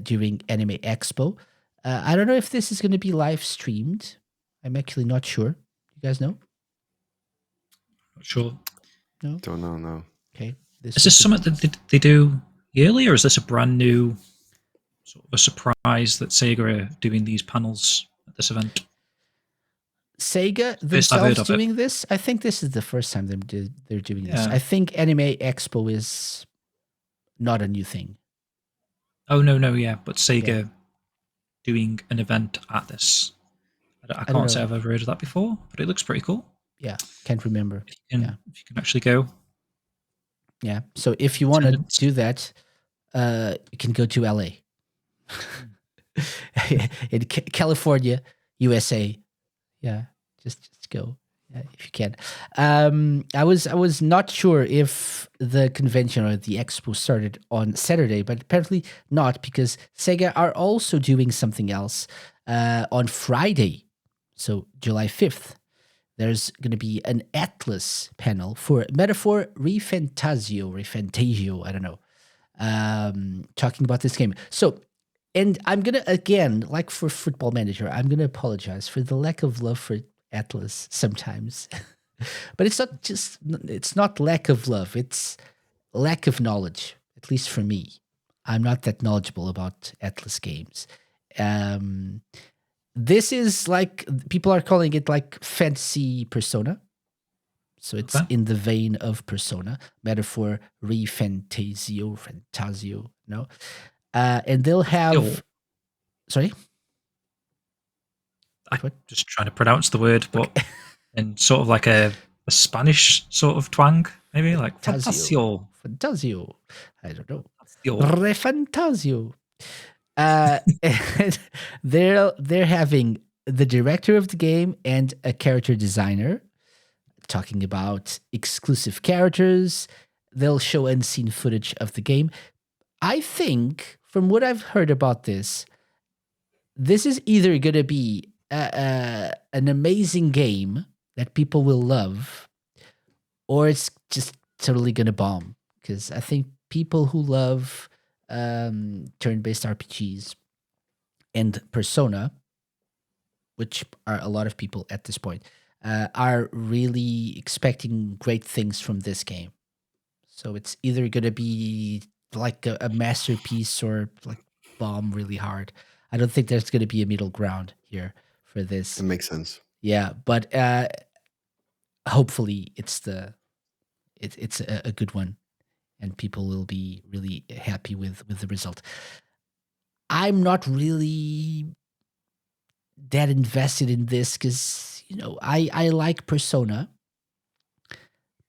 Speaker 1: during Anime Expo. I don't know if this is going to be live streamed. I'm actually not sure. You guys know?
Speaker 2: Not sure.
Speaker 1: No?
Speaker 3: Don't know, no.
Speaker 1: Okay.
Speaker 2: Is this something that they do yearly, or is this a brand new sort of a surprise that Sega are doing these panels at this event?
Speaker 1: Sega themselves doing this? I think this is the first time they're doing this. I think Anime Expo is not a new thing.
Speaker 2: Oh, no, yeah. But Sega doing an event at this. I can't say I've ever heard of that before, but it looks pretty cool.
Speaker 1: Yeah, can't remember.
Speaker 2: If you can actually go.
Speaker 1: Yeah, so if you want to do that, you can go to LA. In California, USA. Yeah, just go if you can. I was not sure if the convention or the expo started on Saturday, but apparently not, because Sega are also doing something else on Friday, so July 5th. There's going to be an Atlas panel for Metaphor Refantasio, I don't know, talking about this game. So, and I'm going to, again, like for Football Manager, I'm going to apologize for the lack of love for Atlas sometimes. But it's not lack of love, it's lack of knowledge, at least for me. I'm not that knowledgeable about Atlas games. This is like, people are calling it like fantasy Persona. So it's
Speaker 2: Okay.
Speaker 1: in the vein of Persona, metaphor fantasio, no? And they'll have, sorry?
Speaker 2: I'm just trying to pronounce the word, but in sort of like a Spanish sort of twang, maybe like fantasio.
Speaker 1: Fantasio. I don't know.
Speaker 2: Fantasio.
Speaker 1: Re fantasio. And they're having the director of the game and a character designer talking about exclusive characters. They'll show unseen footage of the game. I think, from what I've heard about this, this is either going to be an amazing game that people will love, or it's just totally going to bomb. Because I think people who love turn-based RPGs and Persona, which are a lot of people at this point, are really expecting great things from this game. So it's either going to be like a masterpiece or like bomb really hard. I don't think there's going to be a middle ground here for this.
Speaker 3: It makes sense.
Speaker 1: Yeah, but hopefully it's a good one, and people will be really happy with the result. I'm not really that invested in this because, I like Persona.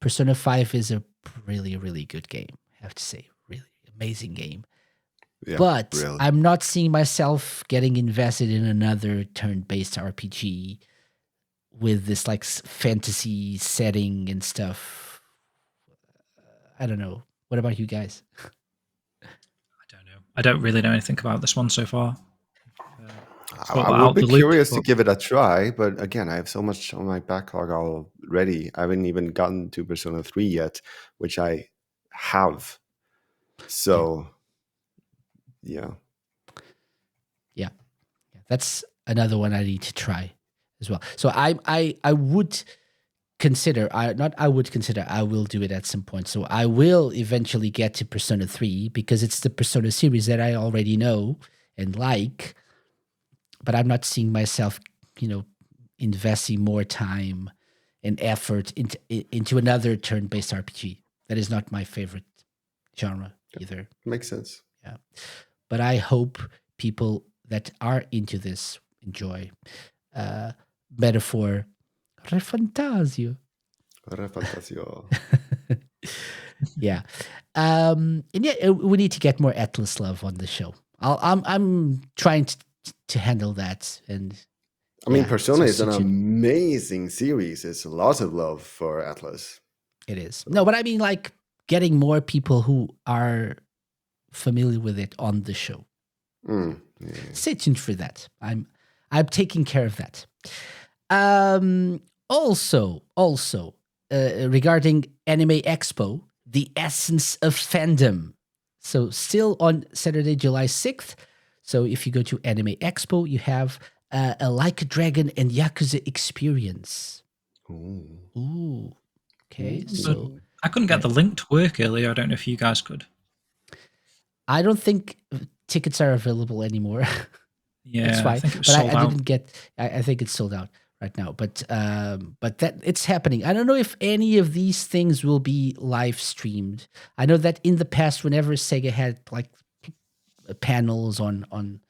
Speaker 1: Persona 5 is a really, really good game, I have to say. Really amazing game.
Speaker 3: Yeah,
Speaker 1: but
Speaker 3: really.
Speaker 1: I'm not seeing myself getting invested in another turn-based RPG with this like fantasy setting and stuff. I don't know. What about you guys?
Speaker 2: I don't know. I don't really know anything about this one so far.
Speaker 3: I would be curious to give it a try, but again, I have so much on my backlog already. I haven't even gotten to Persona 3 yet, which I have. So, yeah.
Speaker 1: That's another one I need to try as well. So I would consider, I will do it at some point. So I will eventually get to Persona 3 because it's the Persona series that I already know and like. But I'm not seeing myself, investing more time and effort into another turn-based RPG. That is not my favorite genre either.
Speaker 3: Makes sense.
Speaker 1: Yeah. But I hope people that are into this enjoy. Metaphor, refantasio.
Speaker 3: Refantasio.
Speaker 1: Yeah. And yeah, we need to get more Atlas love on the show. I'm trying to handle that. And
Speaker 3: I mean, Persona is an amazing series. It's lots of love for Atlas.
Speaker 1: It is. So. No, but I mean, like, getting more people who are familiar with it on the show.
Speaker 3: Yeah.
Speaker 1: Stay tuned for that. I'm taking care of that. Also, regarding Anime Expo, the essence of fandom. So still on Saturday, July 6th. So if you go to Anime Expo, you have a Like a Dragon and Yakuza experience. Ooh. Okay. So
Speaker 2: I couldn't get the link to work earlier. I don't know if you guys could.
Speaker 1: I don't think tickets are available anymore.
Speaker 2: Yeah,
Speaker 1: that's why.
Speaker 2: I think it was
Speaker 1: but
Speaker 2: sold out.
Speaker 1: I didn't get. I think it's sold out right now. But that it's happening. I don't know if any of these things will be live streamed. I know that in the past, whenever Sega had like panels on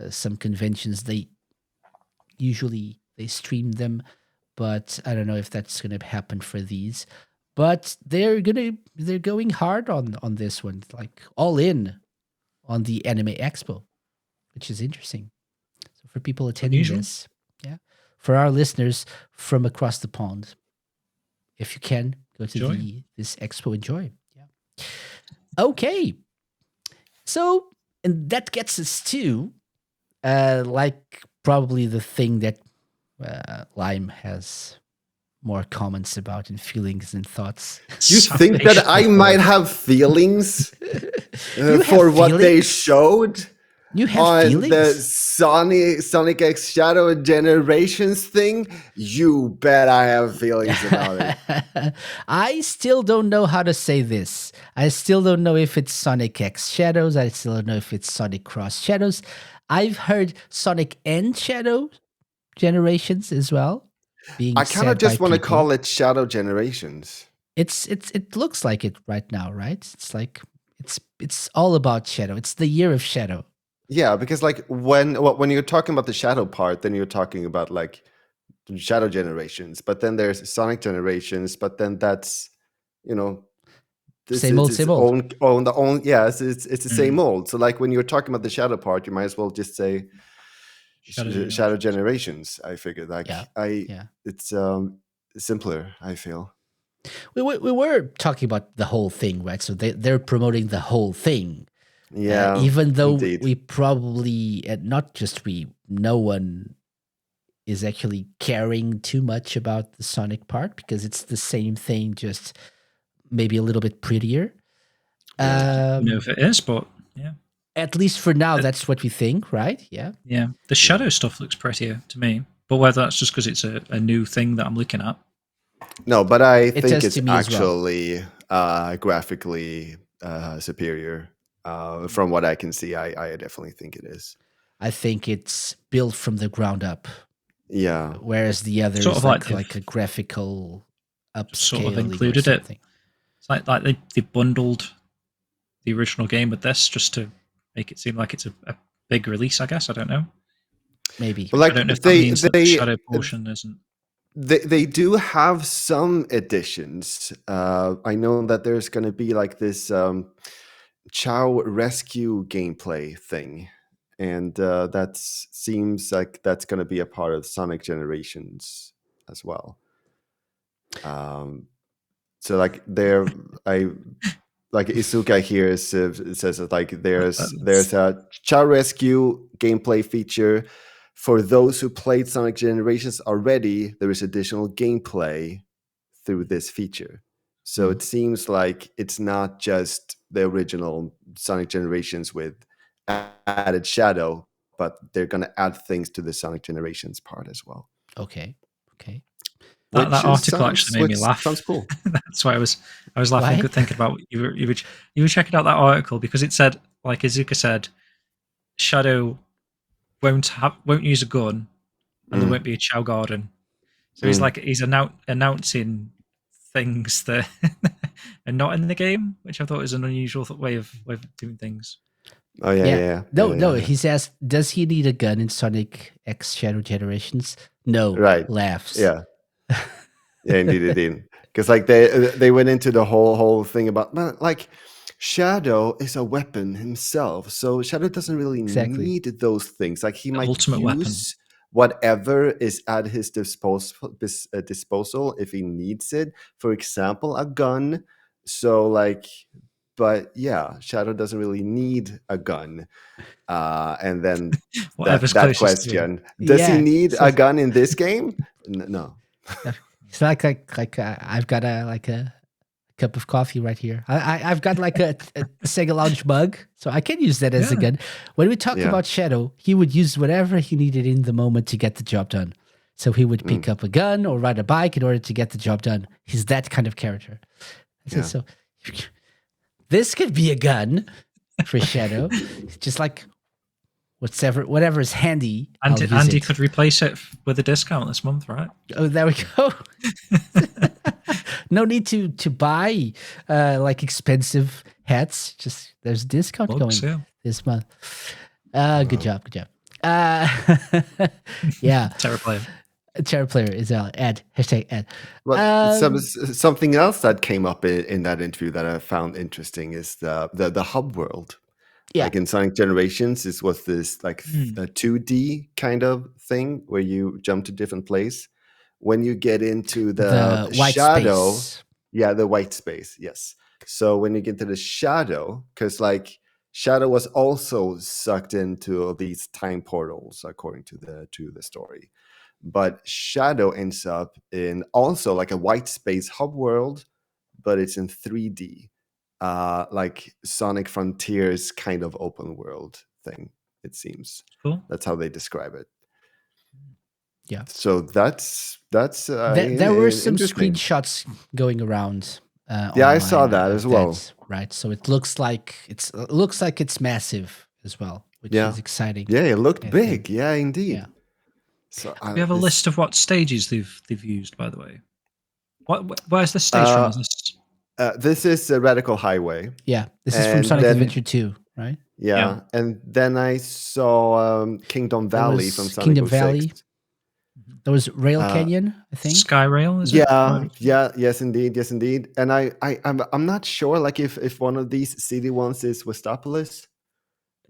Speaker 1: some conventions, they usually streamed them. But I don't know if that's going to happen for these. But they're going hard on this one, like all in on the Anime Expo, which is interesting. So for people attending this, yeah, for our listeners from across the pond, if you can go to this expo, enjoy. Yeah. Okay. So, and that gets us to like probably the thing that Lime has more comments about and feelings and thouts.
Speaker 3: You think that I might have feelings for what they showed?
Speaker 1: You have
Speaker 3: on
Speaker 1: feelings?
Speaker 3: The Sonic X Shadow Generations thing? You bet I have feelings about it.
Speaker 1: I still don't know how to say this. I still don't know if it's Sonic X Shadows. I still don't know if it's Sonic Cross Shadows. I've heard Sonic and Shadow Generations as well being
Speaker 3: I kind of
Speaker 1: said by
Speaker 3: just want to
Speaker 1: people.
Speaker 3: call it Shadow Generations.
Speaker 1: It looks like it right now, right? It's like it's all about Shadow. It's the year of Shadow.
Speaker 3: Yeah, because like when you're talking about the Shadow part, then you're talking about like Shadow Generations, but then there's Sonic Generations, but then that's, you know, this
Speaker 1: Same
Speaker 3: is
Speaker 1: old,
Speaker 3: its
Speaker 1: same old.
Speaker 3: own yeah, it's the same old. So like when you're talking about the Shadow part, you might as well just say Shadow Generations. I figured like
Speaker 1: Yeah.
Speaker 3: it's simpler, I feel.
Speaker 1: We were talking about the whole thing, right? So they're promoting the whole thing.
Speaker 3: Yeah,
Speaker 1: Even though
Speaker 3: indeed.
Speaker 1: we probably, not just we, no one is actually caring too much about the Sonic part because it's the same thing, just maybe a little bit prettier.
Speaker 2: If it is, but yeah.
Speaker 1: At least for now, that's what we think, right? Yeah.
Speaker 2: Yeah. The Shadow stuff looks prettier to me, but whether that's just because it's a new thing that I'm looking at.
Speaker 3: No, but I
Speaker 1: It
Speaker 3: think
Speaker 1: does
Speaker 3: it's
Speaker 1: to me as well.
Speaker 3: actually graphically superior. From what I can see, I definitely think it is.
Speaker 1: I think it's built from the ground up.
Speaker 3: Yeah.
Speaker 1: Whereas the other
Speaker 2: Sort
Speaker 1: is
Speaker 2: of
Speaker 1: like a graphical upscaling
Speaker 2: sort of
Speaker 1: or
Speaker 2: included it.
Speaker 1: something.
Speaker 2: It's like they bundled the original game with this just to make it seem like it's a big release, I guess. I don't know.
Speaker 1: Maybe.
Speaker 3: But like
Speaker 2: I don't know if that means that the Shadow portion isn't.
Speaker 3: They do have some additions. I know that there's going to be like this Chow rescue gameplay thing, and that seems like that's going to be a part of Sonic Generations as well. So like like Isuka here says that like there's a Chow rescue gameplay feature. For those who played Sonic Generations already, there is additional gameplay through this feature. So it seems like it's not just the original Sonic Generations with added Shadow, but they're going to add things to the Sonic Generations part as well.
Speaker 1: Okay.
Speaker 2: That article actually made me laugh.
Speaker 3: Sounds cool.
Speaker 2: That's why I was laughing. Good thinking about you were checking out that article because it said, like Izuka said, Shadow won't use a gun, and there won't be a Chow Garden. So he's announcing things that are not in the game, which I thought was an unusual way of doing things.
Speaker 3: Oh yeah.
Speaker 1: No. He's asked, does he need a gun in Sonic X Shadow Generations? No.
Speaker 3: Right.
Speaker 1: Laughs.
Speaker 3: Yeah. Yeah, indeed. Because like they went into the whole thing about like Shadow is a weapon himself, so Shadow doesn't really need those things. Like he might
Speaker 2: ultimate
Speaker 3: use whatever is at his disposal if he needs it. For example, a gun. So like, but yeah, Shadow doesn't really need a gun. And then that question: does he need a gun in this game? No.
Speaker 1: It's like I've got a cup of coffee right here. I've got like a Sega Lounge mug, so I can use that as a gun. When we talk about Shadow, he would use whatever he needed in the moment to get the job done. So he would pick up a gun or ride a bike in order to get the job done. He's that kind of character. So this could be a gun for Shadow. Just like whatever is handy.
Speaker 2: Andy could replace it with a discount this month, right?
Speaker 1: Oh, there we go. No need to buy like expensive hats. Just there's a discount going this month. Good job. Yeah. Terror player is Ed. #Ed.
Speaker 3: Well, something else that came up in that interview that I found interesting is the hub world.
Speaker 1: Yeah.
Speaker 3: Like in Sonic Generations, this was this like a 2D kind of thing where you jump to different place. When you get into the
Speaker 1: white
Speaker 3: Shadow,
Speaker 1: space.
Speaker 3: Yeah, the white space, yes. So when you get to the Shadow, because like Shadow was also sucked into these time portals according to the story, but Shadow ends up in also like a white space hub world, but it's in 3D. Like Sonic Frontiers kind of open world thing, it seems.
Speaker 2: Cool.
Speaker 3: That's how they describe it.
Speaker 1: Yeah.
Speaker 3: So that's
Speaker 1: there were some screenshots going around.
Speaker 3: Yeah, I saw that as well.
Speaker 1: Right. So it looks like it's massive as well. which is exciting.
Speaker 3: Yeah, it looked
Speaker 1: I
Speaker 3: big.
Speaker 1: think.
Speaker 3: Yeah, indeed.
Speaker 1: Yeah.
Speaker 3: So
Speaker 2: We have a list of what stages they've used, by the way. Where's the stage from? Is this?
Speaker 3: This is Radical Highway.
Speaker 1: Yeah, this is from
Speaker 3: And
Speaker 1: Sonic
Speaker 3: then-
Speaker 1: Adventure 2, right?
Speaker 3: Yeah, and then I saw Kingdom Valley from
Speaker 1: was
Speaker 3: Sonic
Speaker 1: Kingdom
Speaker 3: 06.
Speaker 1: Valley. There was Rail Canyon, I think.
Speaker 2: Skyrail, is it?
Speaker 3: Yes, indeed. And I'm not sure, like if one of these city ones is Westopolis.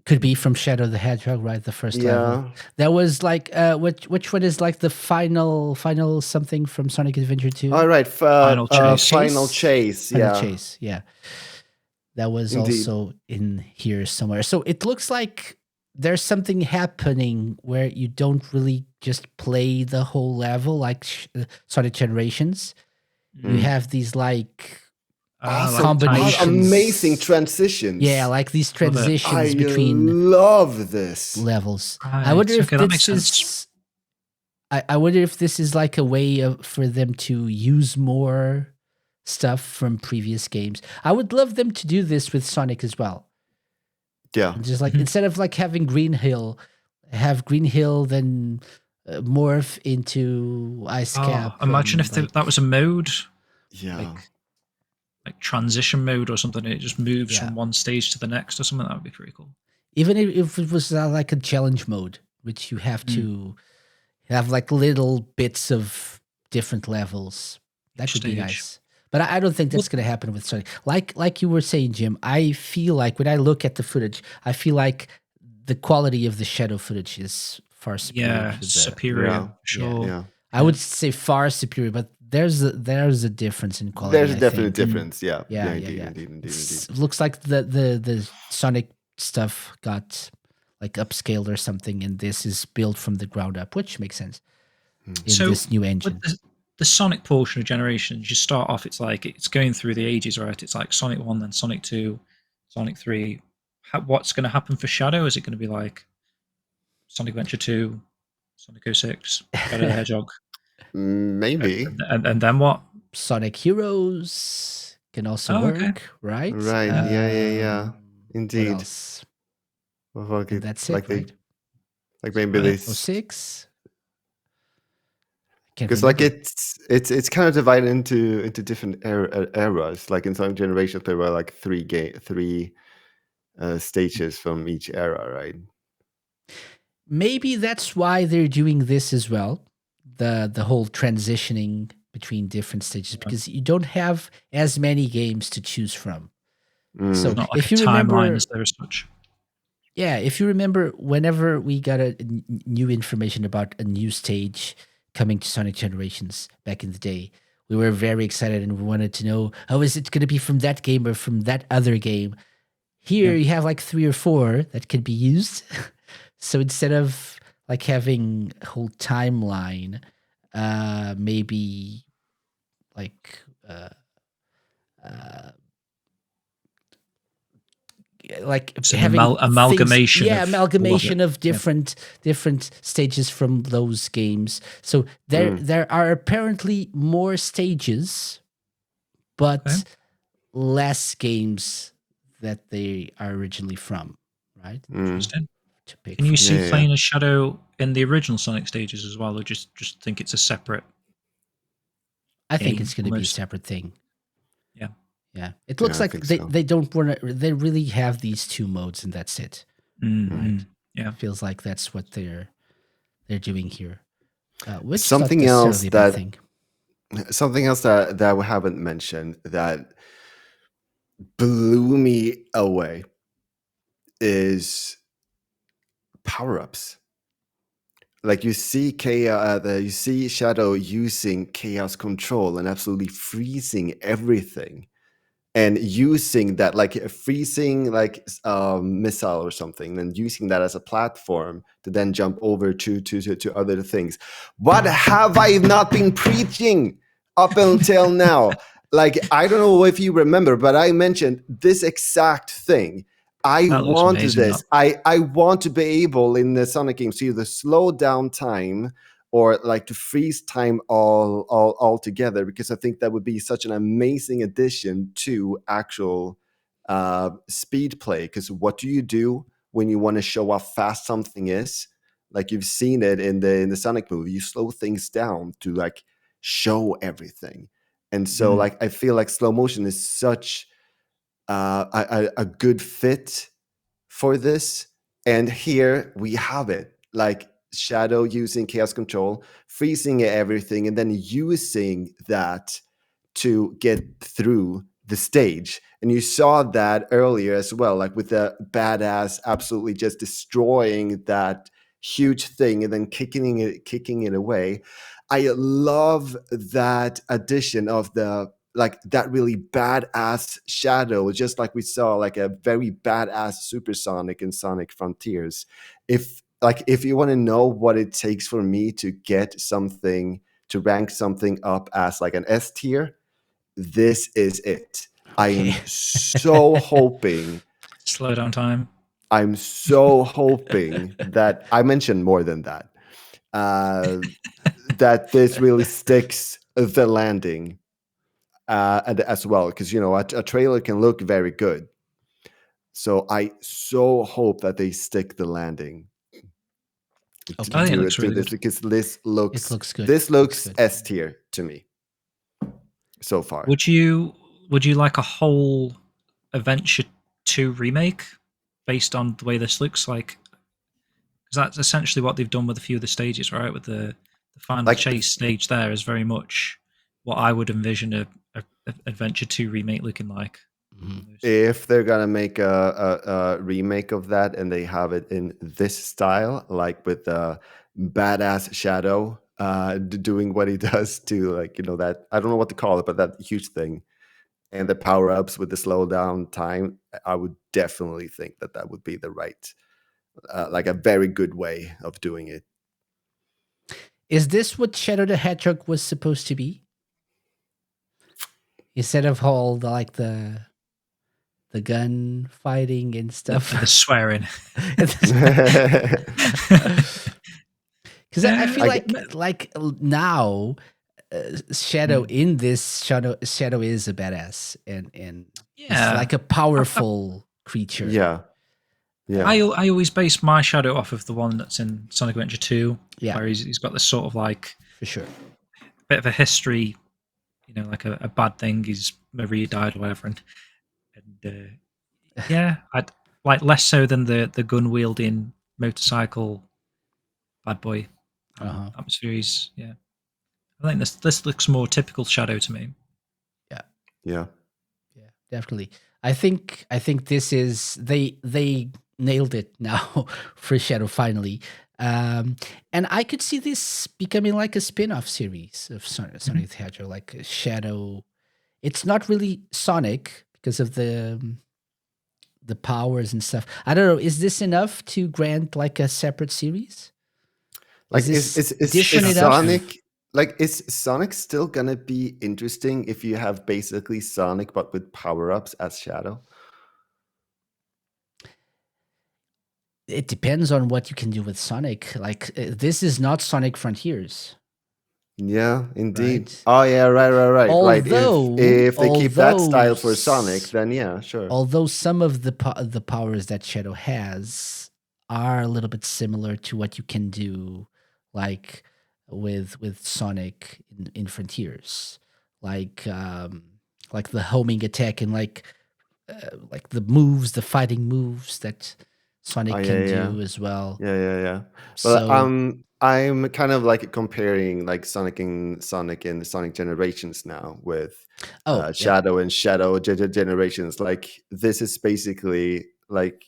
Speaker 1: Could be from Shadow the Hedgehog, right? The first level. There was like which one is like the final something from Sonic Adventure 2?
Speaker 3: All right,
Speaker 2: Final Chase.
Speaker 3: Final Chase.
Speaker 1: Final Chase, yeah. That was
Speaker 3: Indeed.
Speaker 1: also in here somewhere. So it looks like there's something happening where you don't really just play the whole level like Sonic Generations. You have these like combinations.
Speaker 3: Amazing transitions.
Speaker 1: Yeah, like these transitions
Speaker 3: I
Speaker 1: between
Speaker 3: love this
Speaker 1: levels.
Speaker 2: Right.
Speaker 1: I wonder if
Speaker 2: that
Speaker 1: this
Speaker 2: makes
Speaker 1: is.
Speaker 2: sense.
Speaker 1: I wonder if this is like a way for them to use more stuff from previous games. I would love them to do this with Sonic as well.
Speaker 3: Yeah.
Speaker 1: Just like instead of like having Green Hill, have Green Hill then morph into Ice Cap.
Speaker 2: Imagine if
Speaker 1: like,
Speaker 2: that was a mode.
Speaker 3: Yeah.
Speaker 2: Like transition mode or something. It just moves
Speaker 1: Yeah.
Speaker 2: from one stage to the next or something. That would be pretty cool.
Speaker 1: even if it was like a challenge mode, which you have to have like little bits of different levels. That would be nice. But I don't think that's going to happen with Sonic. Like you were saying, Jim, I feel like when I look at the footage, I feel like the quality of the shadow footage is far superior.
Speaker 2: Yeah, superior. Sure.
Speaker 3: Yeah.
Speaker 1: I would say far superior, but there's a difference in quality.
Speaker 3: There's a definite difference. Yeah.
Speaker 1: Indeed. Looks like the Sonic stuff got like upscaled or something, and this is built from the ground up, which makes sense in this new engine.
Speaker 2: The Sonic portion of Generations, you start off, it's like it's going through the ages, right? It's like Sonic 1, then Sonic 2, Sonic 3. What's going to happen for Shadow? Is it going to be like Sonic Adventure 2, Sonic 06, Shadow the Hedgehog?
Speaker 3: Maybe.
Speaker 2: And then what?
Speaker 1: Sonic Heroes can also work, right?
Speaker 3: Right. Yeah. Indeed.
Speaker 1: What else?
Speaker 3: Well,
Speaker 1: that's it,
Speaker 3: like
Speaker 1: right?
Speaker 3: Like maybe they
Speaker 1: 06.
Speaker 3: Because like it's kind of divided into different eras. Like in Sonic Generations, there were like three stages from each era, right?
Speaker 1: Maybe that's why they're doing this as well. The whole transitioning between different stages, because you don't have as many games to choose from. So
Speaker 2: not like
Speaker 1: if
Speaker 2: a
Speaker 1: you
Speaker 2: timeline
Speaker 1: remember,
Speaker 2: as there is such.
Speaker 1: Yeah, if you remember, whenever we got a new information about a new stage coming to Sonic Generations back in the day, we were very excited and we wanted to know, is it going to be from that game or from that other game? Here you have like 3 or 4 that can be used. So instead of like having a whole timeline, maybe like having
Speaker 2: amalgamation.
Speaker 1: Amalgamation of different stages from those games. So there are apparently more stages, but less games that they are originally from. Right?
Speaker 2: Interesting. Can you see playing a Shadow in the original Sonic stages as well, or just think it's a separate?
Speaker 1: I think it's going to be a separate thing. Yeah. It looks like they don't want to. They really have these 2 modes, and that's it. Right?
Speaker 2: Yeah,
Speaker 1: it feels like that's what they're doing here. Which
Speaker 3: something else that we haven't mentioned that blew me away is power-ups. Like you see you see Shadow using Chaos Control and absolutely freezing everything, and using that like a freezing like missile or something, and using that as a platform to then jump over to other things. What have I not been preaching up until now? Like, I don't know if you remember, but I mentioned this exact thing. I want this. I want to be able in the Sonic games to either slow down time or like to freeze time all together, because I think that would be such an amazing addition to actual speed play. Because what do you do when you want to show how fast something is. Like you've seen it in the Sonic movie, you slow things down to like show everything. And so like I feel like slow motion is such a good fit for this. And here we have it, like Shadow using chaos control, freezing everything, and then using that to get through the stage. And you saw that earlier as well, like with the badass absolutely just destroying that huge thing and then kicking it away. I love that addition of the like that really badass Shadow, just like we saw like a very badass Supersonic in Sonic Frontiers. If you want to know what it takes for me to get something to rank something up as like an S tier, this is it. I am so hoping.
Speaker 2: Slow down time.
Speaker 3: I'm so hoping that I mentioned more than that. That this really sticks the landing as well, because you know a trailer can look very good. So I so hope that they stick the landing.
Speaker 1: Okay.
Speaker 2: I think it
Speaker 3: To
Speaker 2: looks really
Speaker 3: this
Speaker 2: good.
Speaker 3: because this looks
Speaker 1: It looks good.
Speaker 3: This looks
Speaker 1: good.
Speaker 3: S tier to me so far.
Speaker 2: Would you like a whole Adventure 2 remake based on the way this looks like? Because that's essentially what they've done with a few of the stages, right? With the final
Speaker 3: Like,
Speaker 2: chase stage there is very much what I would envision a Adventure 2 remake looking like.
Speaker 3: If they're gonna make a remake of that and they have it in this style, like with the badass Shadow doing what he does to, like, you know, that, I don't know what to call it, but that huge thing, and the power ups with the slow down time, I would definitely think that that would be the right, like a very good way of doing it.
Speaker 1: Is this what Shadow the Hedgehog was supposed to be? Instead of all the gun fighting and stuff,
Speaker 2: The swearing.
Speaker 1: Because I feel like now Shadow in this Shadow is a badass and he's like a powerful creature.
Speaker 3: Yeah.
Speaker 2: I always base my Shadow off of the one that's in Sonic Adventure 2, where he's got this sort of like
Speaker 1: for sure
Speaker 2: bit of a history, you know, like a bad thing. His Maria died or whatever, and yeah, I'd like less so than the gun wielding motorcycle bad boy atmosphere. Yeah, I think this looks more typical Shadow to me.
Speaker 3: Yeah,
Speaker 1: definitely. I think this is they nailed it now for Shadow finally. And I could see this becoming like a spin-off series of Sonic the Hedgehog, like Shadow. It's not really Sonic because of the powers and stuff. I don't know. Is this enough to grant like a separate series?
Speaker 3: Like is Sonic? Like, is Sonic still gonna be interesting if you have basically Sonic but with power-ups as Shadow?
Speaker 1: It depends on what you can do with Sonic. Like this is not Sonic Frontiers.
Speaker 3: Yeah, indeed.
Speaker 1: Right?
Speaker 3: Oh yeah, right.
Speaker 1: Although,
Speaker 3: if they keep that style for Sonic, then yeah, sure.
Speaker 1: Although some of the powers that Shadow has are a little bit similar to what you can do, like with Sonic in Frontiers, like the homing attack and like the moves, the fighting moves that Sonic can do as well.
Speaker 3: Yeah. But I'm kind of like comparing like Sonic and the Sonic Generations now with Shadow and Shadow Generations. Like this is basically like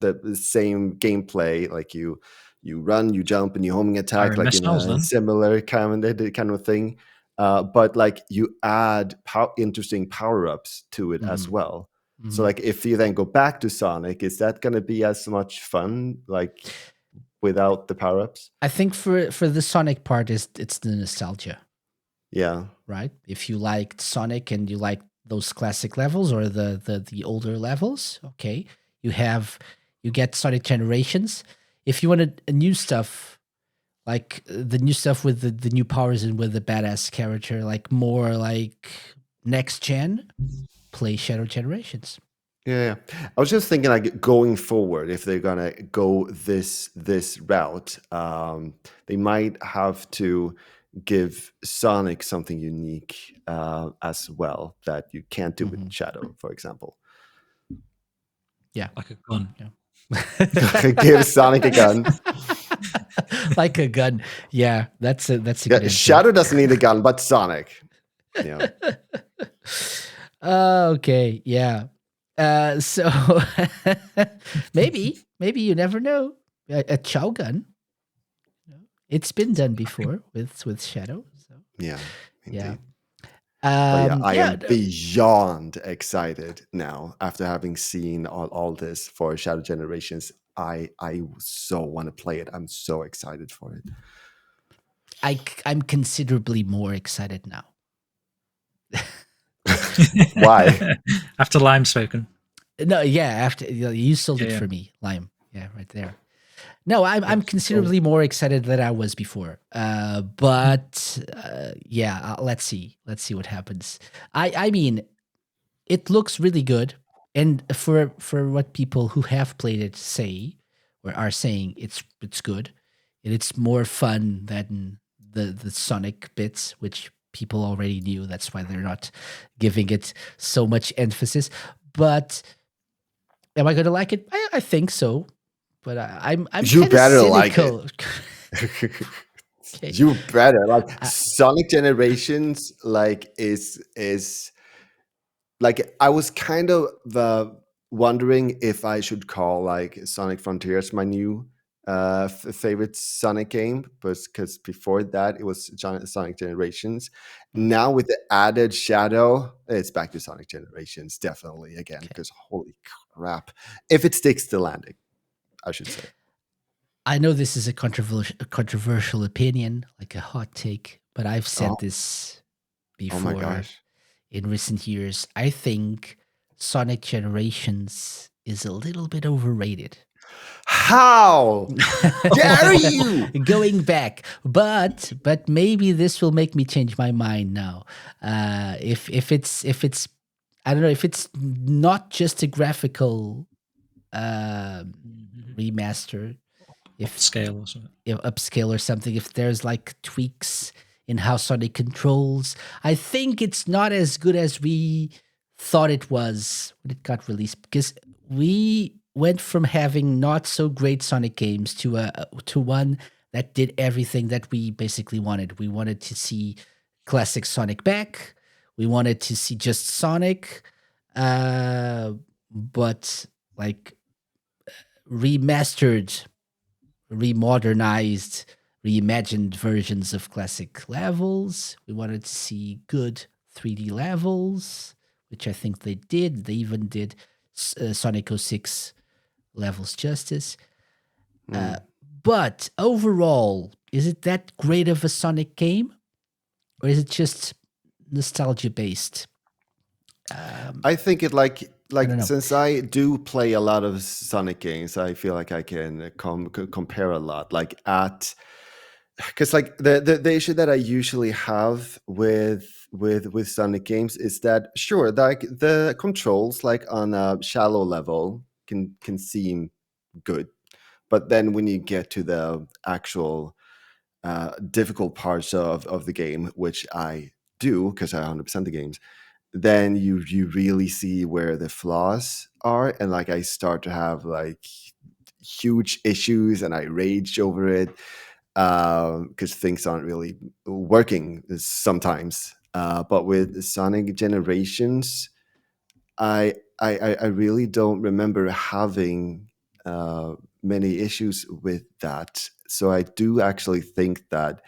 Speaker 3: the same gameplay. Like you run, you jump, and you homing attack, like in a similar kind of thing. But like you add interesting power-ups to it as well. So like if you then go back to Sonic, is that going to be as much fun like without the power-ups?
Speaker 1: I think for the Sonic part it's the nostalgia.
Speaker 3: Yeah.
Speaker 1: Right? If you liked Sonic and you like those classic levels or the older levels, okay. You get Sonic Generations. If you wanted a new stuff, like the new stuff with the new powers and with the badass character, like more like next gen, play Shadow Generations.
Speaker 3: Yeah, I was just thinking, like going forward, if they're gonna go this route, they might have to give Sonic something unique as well that you can't do with
Speaker 1: Hmm.
Speaker 3: Shadow, for example.
Speaker 1: Yeah.
Speaker 2: Like a gun.
Speaker 1: Yeah.
Speaker 3: Give Sonic a gun.
Speaker 1: Like a gun. Yeah, that's a good
Speaker 3: Yeah,
Speaker 1: answer.
Speaker 3: Shadow doesn't need a gun, but Sonic. Yeah.
Speaker 1: Okay, yeah. So maybe you never know. A chow gun. It's been done before with Shadow. So
Speaker 3: Yeah,
Speaker 1: yeah.
Speaker 3: indeed. But yeah, I
Speaker 1: Yeah.
Speaker 3: am beyond excited now after having seen all this for Shadow Generations. I so want to play it. I'm so excited for it.
Speaker 1: I'm considerably more excited now.
Speaker 3: Why?
Speaker 2: After Lime spoken.
Speaker 1: No, yeah. After you sold it
Speaker 2: Yeah.
Speaker 1: for me, Lime. Yeah, right there. No, I'm
Speaker 2: Yes.
Speaker 1: considerably more excited than I was before. But yeah, let's see. Let's see what happens. I mean, it looks really good, and for what people who have played it say or are saying, it's good, and it's more fun than the Sonic bits, which people already knew. That's why they're not giving it so much emphasis. But am I going to like it? I think so, but I'm
Speaker 3: You
Speaker 1: kind of
Speaker 3: better like it.
Speaker 1: cynical. Okay.
Speaker 3: You better like
Speaker 1: Uh,
Speaker 3: Sonic Generations. Like is like I was kind of wondering if I should call like Sonic Frontiers my new favorite Sonic game, but because before that it was Sonic Generations. Now with the added Shadow, it's back to Sonic Generations definitely again.
Speaker 1: okay.
Speaker 3: Because holy crap, if it sticks to landing, I should say.
Speaker 1: I know this is a controversial opinion, like a hot take, but I've said
Speaker 3: Oh,
Speaker 1: this
Speaker 3: oh my
Speaker 1: before
Speaker 3: gosh.
Speaker 1: in recent years. I think Sonic Generations is a little bit overrated.
Speaker 3: How dare you?
Speaker 1: Going back, but maybe this will make me change my mind now. If it's I don't know, if it's not just a graphical remaster, if
Speaker 2: Scale or something.
Speaker 1: upscale or something, if there's like tweaks in how Sonic controls, I think it's not as good as we thought it was when it got released, because we went from having not so great Sonic games to one that did everything that we basically wanted. We wanted to see classic Sonic back. We wanted to see just Sonic, but like remastered, remodernized, reimagined versions of classic levels. We wanted to see good 3D levels, which I think they did. They even did Sonic 06 levels justice. But overall, is it that great of a Sonic game? Or is it just nostalgia based?
Speaker 3: I think it
Speaker 1: I don't know.
Speaker 3: since I do play a lot of Sonic games, I feel like I can compare a lot. Like at because like the issue that I usually have with Sonic games is that sure, like the controls like on a shallow level can seem good, but then when you get to the actual difficult parts of the game, which I do because I 100% the games, then you really see where the flaws are, and like I start to have like huge issues and I rage over it because things aren't really working sometimes. But with Sonic Generations, I really don't remember having many issues with that. So I do actually think that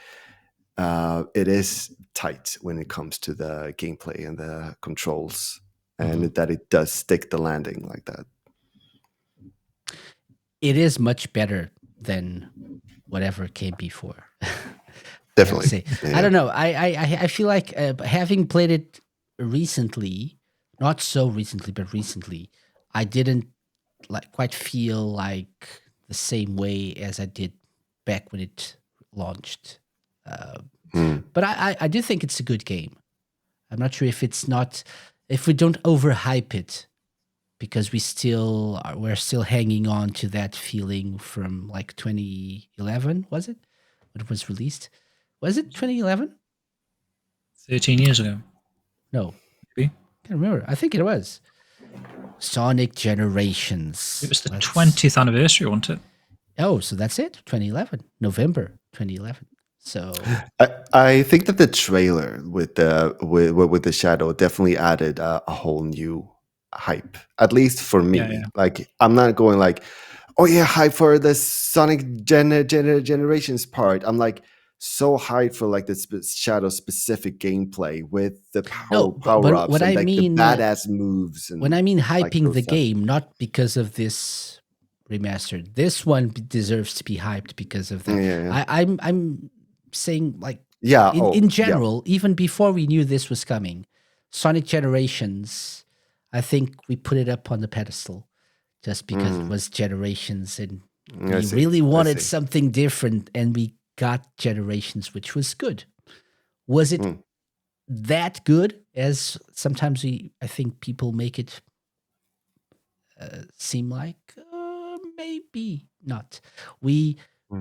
Speaker 3: it is tight when it comes to the gameplay and the controls, and that it does stick the landing like that.
Speaker 1: It is much better than whatever came before. I have to
Speaker 3: Definitely.
Speaker 1: say, I
Speaker 3: Yeah.
Speaker 1: don't know. I feel like having played it recently, not so recently, but recently, I didn't like quite feel like the same way as I did back when it launched. But I do think it's a good game. I'm not sure if it's not, if we don't overhype it, because we're still hanging on to that feeling from like 2011, was it? When it was released? Was it 2011?
Speaker 2: 13 years ago.
Speaker 1: No,
Speaker 2: Maybe.
Speaker 1: can't remember. I think it was Sonic Generations.
Speaker 2: It was the 20th anniversary, wasn't it?
Speaker 1: Oh, so that's it. 2011, November 2011. So
Speaker 3: I think that the trailer with the shadow definitely added a whole new hype, at least for me.
Speaker 2: Yeah.
Speaker 3: Like, I'm not going like, oh yeah, hype for the Sonic Generations part. I'm like so hyped for like the shadow specific gameplay with the power ups
Speaker 1: what
Speaker 3: and
Speaker 1: I
Speaker 3: like
Speaker 1: mean,
Speaker 3: the badass moves. And
Speaker 1: when I mean
Speaker 3: like
Speaker 1: hyping
Speaker 3: those
Speaker 1: the
Speaker 3: stuff.
Speaker 1: game, not because of this remastered. This one deserves to be hyped because of that.
Speaker 3: Yeah.
Speaker 1: I'm saying like
Speaker 3: Yeah.
Speaker 1: in general, even before we knew this was coming, Sonic Generations, I think we put it up on the pedestal just because it was Generations and we really wanted something different, and we got Generations, which was good. Was it that good as sometimes I think people make it seem like? Maybe not. We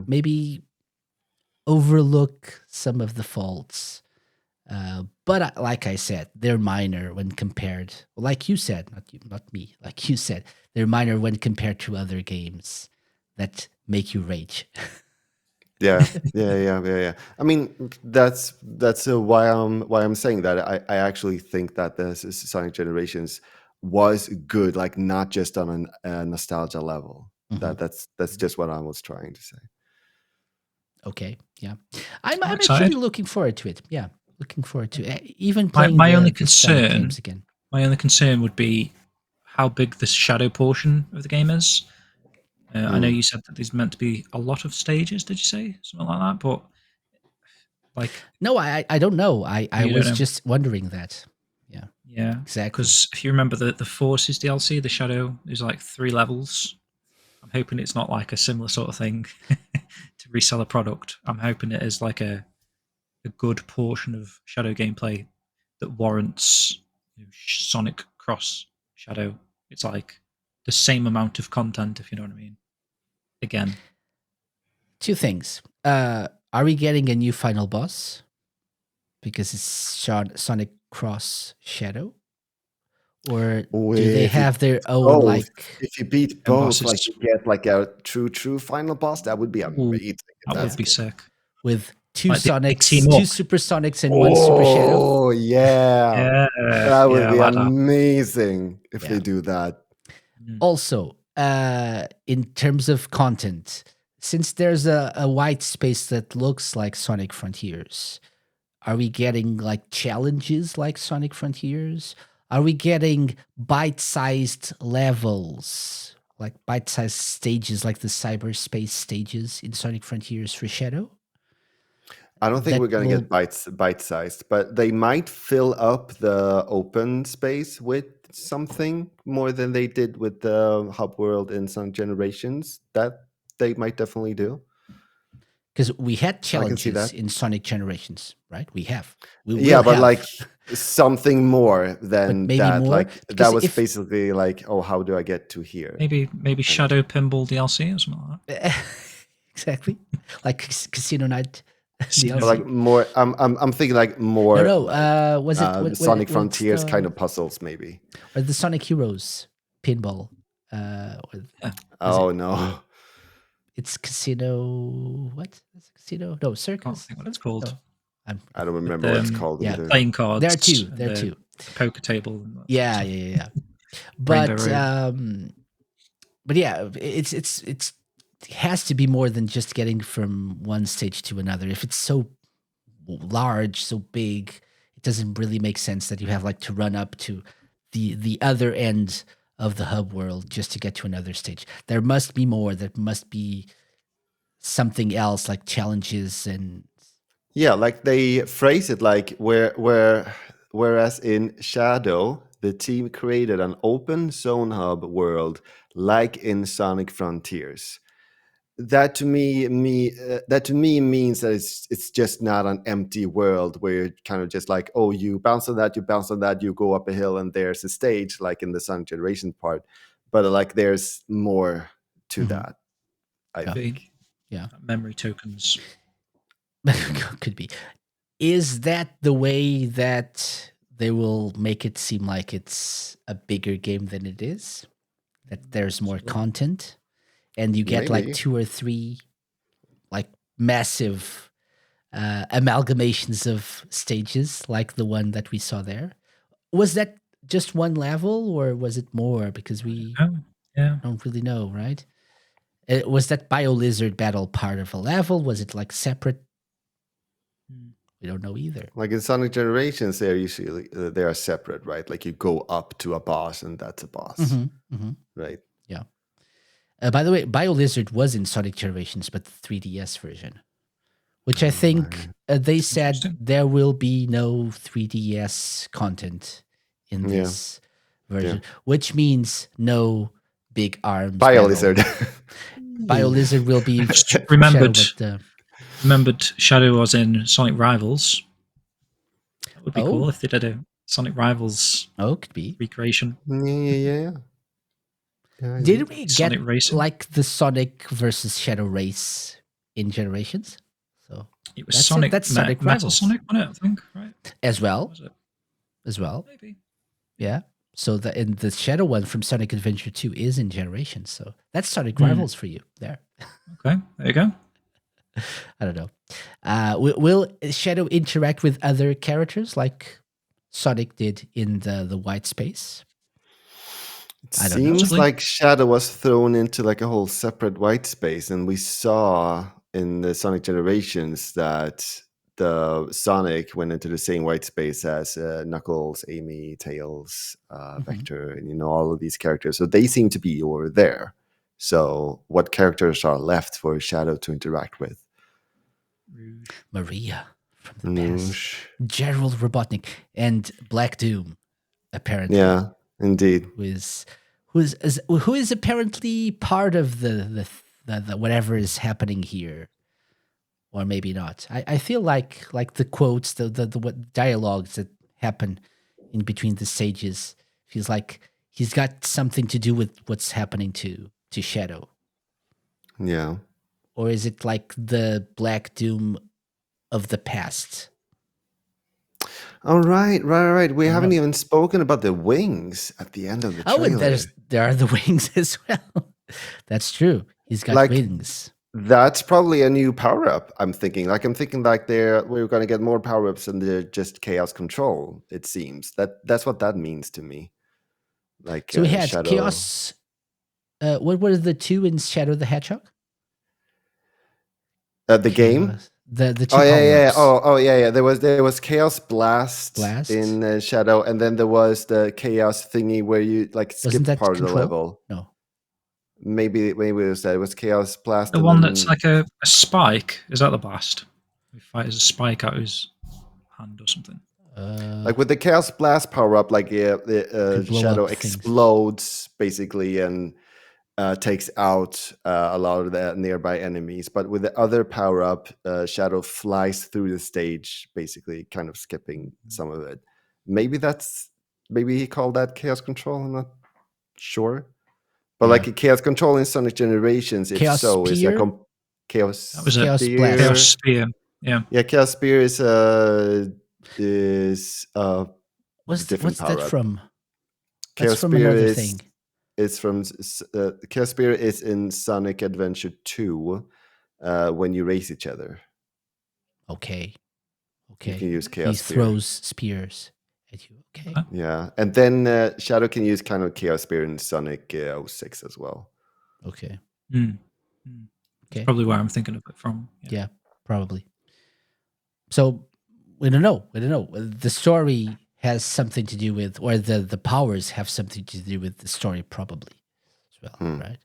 Speaker 1: maybe overlook some of the faults. But like I said, they're minor when compared. Like you said, not me. Like you said, they're minor when compared to other games that make you rage.
Speaker 3: Yeah. I mean, that's why I'm saying that. I actually think that the Sonic Generations was good, like not just on a nostalgia level. That's just what I was trying to say.
Speaker 1: Okay, yeah, I'm
Speaker 2: excited.
Speaker 1: actually looking forward to it. Yeah, looking forward to it. Even playing
Speaker 2: my
Speaker 1: the
Speaker 2: only
Speaker 1: Sonic
Speaker 2: concern
Speaker 1: games again.
Speaker 2: My only concern would be how big the shadow portion of the game is. I know you said that there's meant to be a lot of stages. Did you say something like that? But like,
Speaker 1: no, I don't know. I was
Speaker 2: know.
Speaker 1: just wondering that.
Speaker 2: Yeah,
Speaker 1: exactly.
Speaker 2: Because if you remember the Forces DLC, the shadow is like 3 levels. I'm hoping it's not like a similar sort of thing to resell a product. I'm hoping it is like a good portion of shadow gameplay that warrants Sonic Cross Shadow. It's like the same amount of content, if you know what I mean. Again,
Speaker 1: 2 things. Are we getting a new final boss? Because it's Sonic Cross Shadow? Or do they have their own
Speaker 3: if you beat both, like you get like a true final boss, that would be amazing.
Speaker 2: That would be sick.
Speaker 1: With 2
Speaker 2: Like
Speaker 1: Sonics, 2 Super Sonics, and 1 Super Shadow.
Speaker 3: Oh yeah, that would be amazing if they do that.
Speaker 1: Also, in terms of content, since there's a white space that looks like Sonic Frontiers, are we getting like challenges like Sonic Frontiers? Are we getting bite-sized levels, like bite-sized stages, like the cyberspace stages in Sonic Frontiers for Shadow?
Speaker 3: I don't think we're going to get bite-sized, but they might fill up the open space with something more than they did with the hub world in some Generations. That they might definitely do.
Speaker 1: Because we had challenges in Sonic Generations, right? We have.
Speaker 3: But like something more than that.
Speaker 1: More?
Speaker 3: Like that was basically like, oh, how do I get to here?
Speaker 2: Maybe Shadow Pinball DLC or something like that.
Speaker 1: Exactly, like Casino Night DLC.
Speaker 3: Like more, I'm thinking like more.
Speaker 1: No. Was it
Speaker 3: Sonic Frontiers kind of puzzles, maybe,
Speaker 1: or the Sonic Heroes pinball?
Speaker 3: Oh no.
Speaker 1: It's Casino. What? It's Casino? No, Circus.
Speaker 2: I can't think what it's called.
Speaker 1: No.
Speaker 3: I don't remember what it's called either.
Speaker 2: Playing cards.
Speaker 1: There are two.
Speaker 2: Poker table.
Speaker 1: Yeah. But yeah, it has to be more than just getting from one stage to another. If it's so large, so big, it doesn't really make sense that you have like to run up to the other end of the hub world just to get to another stage. There must be more. There must be something else like challenges and
Speaker 3: like they phrase it like whereas in Shadow the team created an open zone hub world like in Sonic Frontiers. that to me means that it's just not an empty world where you're kind of just like, oh, you bounce on that, you go up a hill, and there's a stage like in the Sonic Generation part, but like there's more to that. I think.
Speaker 1: Yeah,
Speaker 2: Memory tokens.
Speaker 1: could be. Is that the way that they will make it seem like it's a bigger game than it is? That there's more content, and you get like
Speaker 3: Maybe.
Speaker 1: 2 or 3 like massive amalgamations of stages, like the one that we saw there. Was that just one level, or was it more? Because we
Speaker 2: Yeah.
Speaker 1: don't really know, right? Was that BioLizard battle part of a level? Was it like separate? We don't know either.
Speaker 3: Like in Sonic Generations, they're usually they are separate, right? Like you go up to a boss, and that's a boss, right?
Speaker 1: Yeah. By the way, BioLizard was in Sonic Generations, but the 3DS version, which I think they said there will be no 3DS content in this version, which means no big arms.
Speaker 3: BioLizard.
Speaker 1: BioLizard will be
Speaker 2: remembered Shadow was in Sonic Rivals. That would be cool if they did a Sonic Rivals
Speaker 1: could be
Speaker 2: recreation.
Speaker 3: Yeah.
Speaker 1: Did we get like the Sonic versus Shadow race in Generations? So
Speaker 2: it was Sonic. That's Sonic Metal Rivals. Sonic, wasn't it? I think, right?
Speaker 1: As well.
Speaker 2: Maybe.
Speaker 1: Yeah. So in the Shadow one from Sonic Adventure 2 is in Generations. So that's Sonic Rivals for you there.
Speaker 2: Okay, there you go.
Speaker 1: I don't know. Will Shadow interact with other characters like Sonic did in the white space?
Speaker 3: It seems like Shadow was thrown into like a whole separate white space, and we saw in the Sonic Generations that the Sonic went into the same white space as Knuckles, Amy, Tails, Vector, and all of these characters. So they seem to be over there. So what characters are left for Shadow to interact with?
Speaker 1: Maria from the past, Gerald Robotnik, and Black Doom, apparently.
Speaker 3: Yeah, indeed.
Speaker 1: Who is apparently part of the whatever is happening here, or maybe not. I feel like the quotes, the dialogues that happen in between the stages feels like he's got something to do with what's happening to Shadow.
Speaker 3: Yeah.
Speaker 1: Or is it like the Black Doom of the past?
Speaker 3: Oh, right. We haven't even spoken about the wings at the end of the trailer.
Speaker 1: Oh, and there are the wings as well. That's true. He's got wings.
Speaker 3: That's probably a new power-up, I'm thinking. I'm thinking we're going to get more power-ups and they're just chaos control, it seems. That's what that means to me. Like,
Speaker 1: so we had
Speaker 3: Shadow...
Speaker 1: chaos... what were the 2 in Shadow the Hedgehog?
Speaker 3: The game?
Speaker 1: The 2
Speaker 3: yeah. Oh yeah. There was Chaos Blast in Shadow, and then there was the Chaos thingy where you skip part of the level.
Speaker 1: No.
Speaker 3: Maybe it was that. It was Chaos Blast.
Speaker 2: The one that's like a spike. Is that the blast? He fires a spike out his hand or something.
Speaker 3: Like with the Chaos Blast power up, the Shadow explodes basically and takes out a lot of the nearby enemies. But with the other power up, Shadow flies through the stage, basically kind of skipping some of it. Maybe he called that Chaos Control. I'm not sure. But like a Chaos Control in Sonic Generations,
Speaker 1: Chaos
Speaker 3: so
Speaker 1: Spear?
Speaker 3: It's like Chaos.
Speaker 2: That was
Speaker 1: Chaos
Speaker 2: Spear. Chaos Spear. Yeah.
Speaker 3: Yeah, Chaos Spear is
Speaker 1: what's
Speaker 3: different power
Speaker 1: that
Speaker 3: up.
Speaker 1: from?
Speaker 3: Chaos
Speaker 1: That's from
Speaker 3: Spear
Speaker 1: another thing.
Speaker 3: It's from Chaos Spear is in Sonic Adventure 2 when you race each other.
Speaker 1: Okay.
Speaker 3: You can use Chaos
Speaker 1: Spear. He throws spears at you. Okay.
Speaker 3: Yeah, and then Shadow can use kind of Chaos Spear in Sonic 06 as well.
Speaker 1: Okay.
Speaker 2: Okay. That's probably where I'm thinking of it from.
Speaker 1: Yeah, probably. So we don't know. The story has something to do with, or the powers have something to do with the story probably as well, right?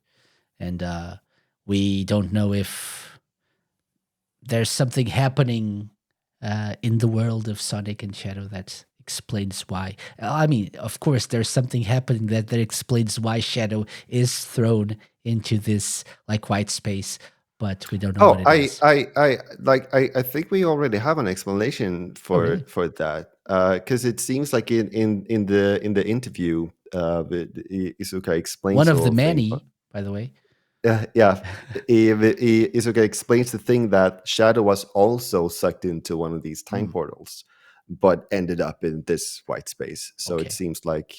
Speaker 1: And we don't know if there's something happening in the world of Sonic and Shadow that explains why. I mean, of course, there's something happening that explains why Shadow is thrown into this like white space. but we don't know what it is.
Speaker 3: I think we already have an explanation for
Speaker 1: really?
Speaker 3: for that, because it seems like in the interview, Isuka explains
Speaker 1: One
Speaker 3: the
Speaker 1: of the
Speaker 3: whole thing.
Speaker 1: many, by the way.
Speaker 3: Yeah, Isuka explains the thing that Shadow was also sucked into one of these time portals, but ended up in this white space. So
Speaker 1: Okay.
Speaker 3: it seems like,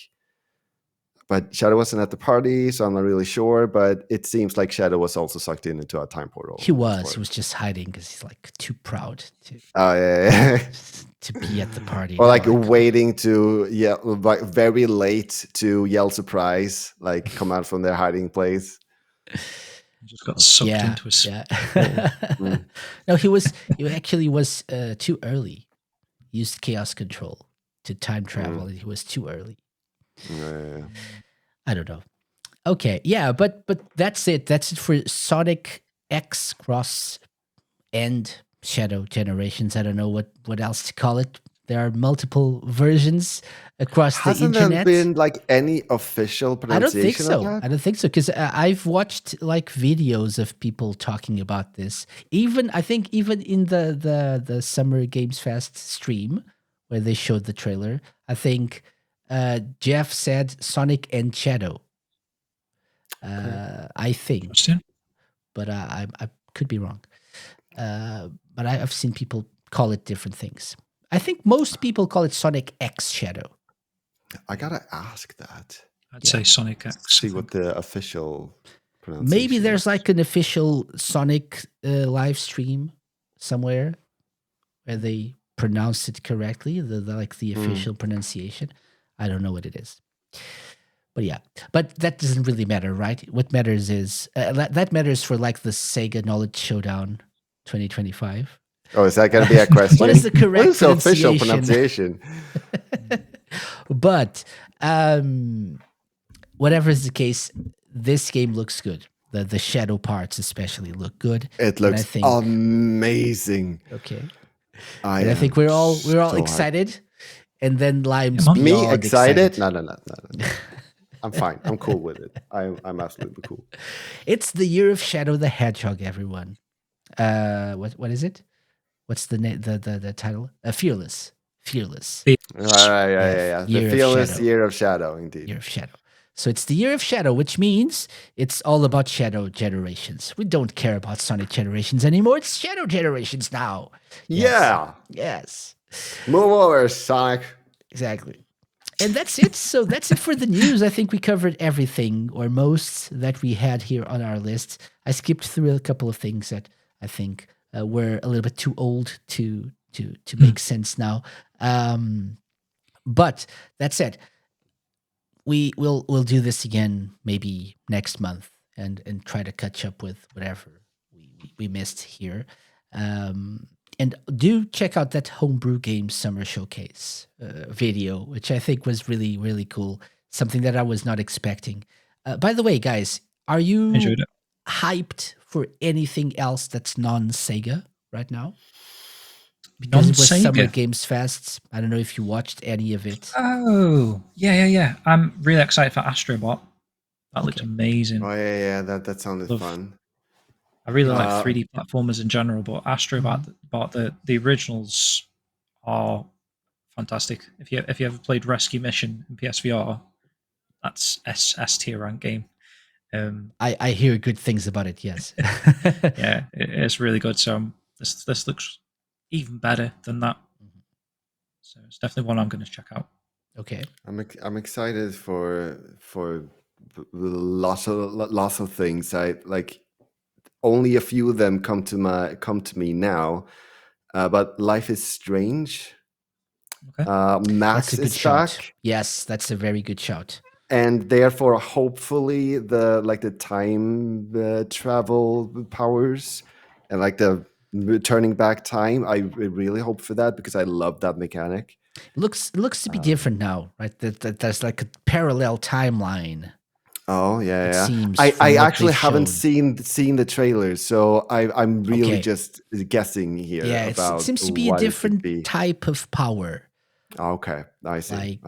Speaker 3: but Shadow wasn't at the party, so I'm not really sure. But it seems like Shadow was also sucked into a time portal.
Speaker 1: He was just hiding because he's like too proud to
Speaker 3: Oh yeah.
Speaker 1: to be at the party.
Speaker 3: Or like
Speaker 1: No,
Speaker 3: waiting to like very late to yell surprise, like come out from their hiding place.
Speaker 2: Just got sucked into a
Speaker 1: yeah. No, he actually was too early. He used chaos control to time travel, and he was too early. I don't know. Okay, yeah, but that's it. That's it for Sonic X Cross and Shadow Generations. I don't know what else to call it. There are multiple versions across the internet.
Speaker 3: Hasn't there been like any official pronunciation of that?
Speaker 1: I don't think so, because I've watched like videos of people talking about this. I think even in the Summer Games Fest stream where they showed the trailer, I think Jeff said Sonic and Shadow. I think, but I could be wrong. But I've seen people call it different things. I think most people call it Sonic X Shadow.
Speaker 3: I gotta ask that.
Speaker 2: I'd say Sonic X.
Speaker 3: See what the official pronunciation
Speaker 1: Maybe there's
Speaker 3: is.
Speaker 1: like an official Sonic live stream somewhere where they pronounce it correctly, the official pronunciation. I don't know what it is. But yeah, but that doesn't really matter, right? What matters is that matters for like the Sega Knowledge Showdown 2025.
Speaker 3: Oh, is that going to be a question?
Speaker 1: What is the correct
Speaker 3: what is the
Speaker 1: pronunciation?
Speaker 3: official pronunciation?
Speaker 1: But whatever is the case, this game looks good. The shadow parts especially look good.
Speaker 3: It looks amazing.
Speaker 1: Okay. I think we're all
Speaker 3: so
Speaker 1: excited. And then Lime's
Speaker 3: me excited? No. I'm fine. I'm cool with it. I'm absolutely cool.
Speaker 1: It's the year of Shadow the Hedgehog, everyone. What is it? What's the the title? Fearless.
Speaker 3: Yeah. The Fearless Year of Shadow, indeed.
Speaker 1: Year of Shadow. So it's the Year of Shadow, which means it's all about Shadow Generations. We don't care about Sonic Generations anymore. It's Shadow Generations now.
Speaker 3: Yeah.
Speaker 1: Yes.
Speaker 3: Move over, Sonic.
Speaker 1: Exactly. And that's it. So that's it for the news. I think we covered everything or most that we had here on our list. I skipped through a couple of things that I think were a little bit too old to make sense now. But that said, we'll do this again maybe next month and try to catch up with whatever we missed here. And do check out that Homebrew Games Summer Showcase video, which I think was really, really cool. Something that I was not expecting. By the way, guys, are you hyped for anything else that's non-Sega right now? Because it was Summer Games Fest. I don't know if you watched any of it.
Speaker 2: Oh, yeah. I'm really excited for Astrobot. That looked amazing.
Speaker 3: Oh, yeah. That sounded fun.
Speaker 2: I really like 3D platformers in general, but Astrobot, the originals are fantastic. If you ever played Rescue Mission in PSVR, that's S tier rank game.
Speaker 1: I hear good things about it. Yes.
Speaker 2: Yeah, it's really good. So this looks even better than that. So it's definitely one I'm going to check out.
Speaker 1: Okay.
Speaker 3: I'm excited for lots of things. I like. Only a few of them come to me now, but Life is Strange.
Speaker 2: Okay.
Speaker 3: Max is back.
Speaker 1: Yes, that's a very good shout.
Speaker 3: And therefore, hopefully, the time travel powers and like the turning back time. I really hope for that because I love that mechanic.
Speaker 1: It looks to be different now, right? That there's like a parallel timeline.
Speaker 3: Oh yeah. I actually haven't seen the trailers, so I'm really just guessing here.
Speaker 1: Yeah, it seems to be a different type of power.
Speaker 3: Okay, I see.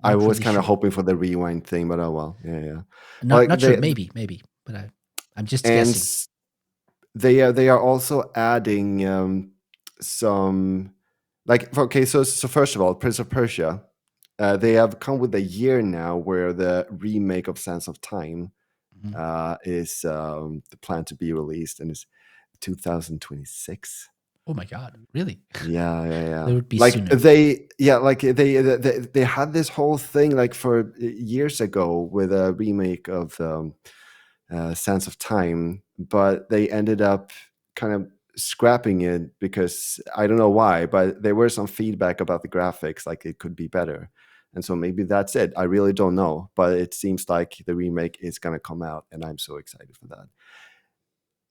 Speaker 3: I was kind of hoping for the rewind thing, but oh well. Yeah.
Speaker 1: Not sure. Maybe, but I'm just guessing.
Speaker 3: they are also adding some, like, okay, so first of all, Prince of Persia, they have come with a year now where the remake of Sands of Time is the plan to be released, and it's 2026.
Speaker 1: Oh my God! Really?
Speaker 3: Yeah.
Speaker 1: That would be
Speaker 3: Like
Speaker 1: sooner.
Speaker 3: they had this whole thing like for years ago with a remake of Sands of Time, but they ended up kind of scrapping it because I don't know why, but there were some feedback about the graphics, like it could be better. And so maybe that's it. I really don't know, but it seems like the remake is going to come out, and I'm so excited for that.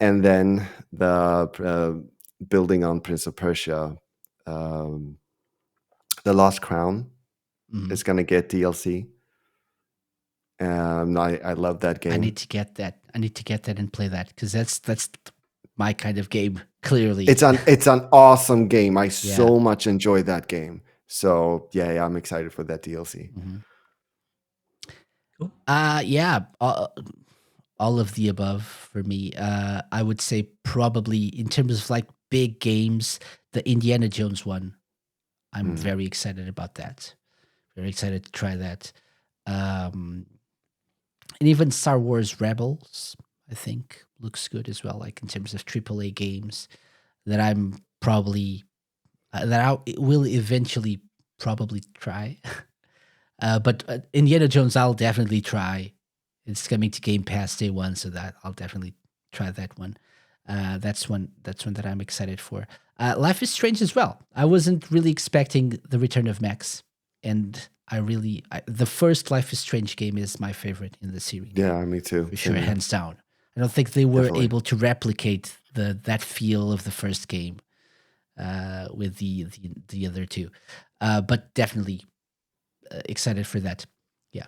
Speaker 3: And then the building on Prince of Persia, The Lost Crown is going to get DLC. I love that game.
Speaker 1: I need to get that. I need to get that and play that because that's my kind of game. Clearly,
Speaker 3: it's an awesome game. I so much enjoy that game. So yeah, I'm excited for that DLC.
Speaker 2: Cool.
Speaker 1: Yeah. All of the above for me. I would say probably in terms of like big games, the Indiana Jones one. I'm very excited about that. Very excited to try that. And even Star Wars Rebels, I think, looks good as well. Like in terms of AAA games that I'm probably that I will eventually probably try. But Indiana Jones, I'll definitely try. It's coming to Game Pass day one, so that I'll definitely try that one. That's one that I'm excited for. Life is Strange as well. I wasn't really expecting the return of Max, and the first Life is Strange game is my favorite in the series.
Speaker 3: Yeah, me too.
Speaker 1: For sure, hands down. I don't think they were
Speaker 3: Definitely
Speaker 1: able to replicate that feel of the first game with the other two, but definitely excited for that. Yeah,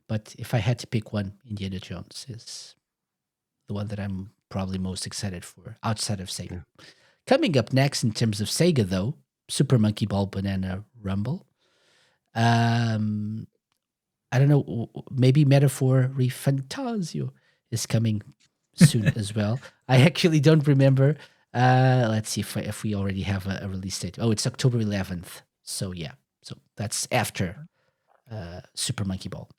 Speaker 1: but if I had to pick one, Indiana Jones is the one that I'm probably most excited for outside of Sega. Yeah. Coming up next in terms of Sega, though, Super Monkey Ball Banana Rumble. I don't know, maybe Metaphor Refantasio is coming soon as well. I actually don't remember. Let's see if we already have a release date. Oh, it's October 11th. So yeah, so that's after Super Monkey Ball.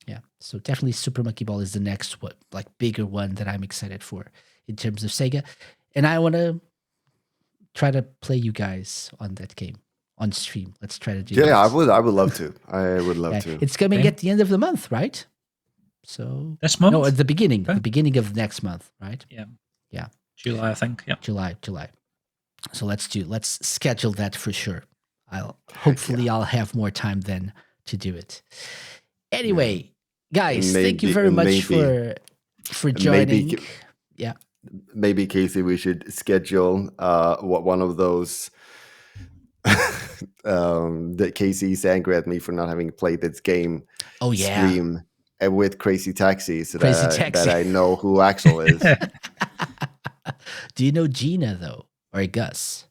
Speaker 1: Yeah, so definitely Super Monkey Ball is the next one, like bigger one that I'm excited for in terms of Sega, and I want to try to play you guys on that game on stream. Let's try to do.
Speaker 3: Yeah, I would love to. I would love to.
Speaker 1: It's coming at the end of the month, right? So
Speaker 2: this month?
Speaker 1: No, at the beginning of next month, right?
Speaker 2: Yeah. July, I think. Yeah.
Speaker 1: July. So let's schedule that for sure. Hopefully I'll have more time then to do it. Anyway, guys, thank you very much for joining.
Speaker 3: Maybe Casey, we should schedule one of those that Casey's angry at me for not having played this game. Stream with Crazy Taxi so that I know who Axel is.
Speaker 1: Do you know Gina though, or Gus?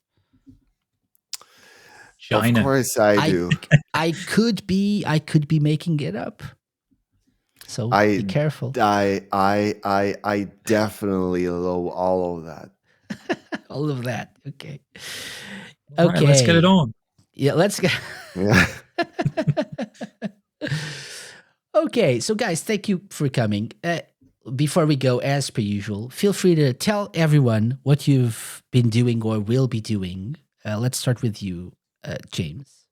Speaker 3: China. Of course I do.
Speaker 1: I could be making it up. So be careful.
Speaker 3: I definitely know all of that.
Speaker 1: All of that. Okay.
Speaker 2: All right, let's get it on.
Speaker 1: Yeah, let's get.
Speaker 3: Yeah.
Speaker 1: Okay, so guys, thank you for coming. Before we go, as per usual, feel free to tell everyone what you've been doing or will be doing. Let's start with you, James.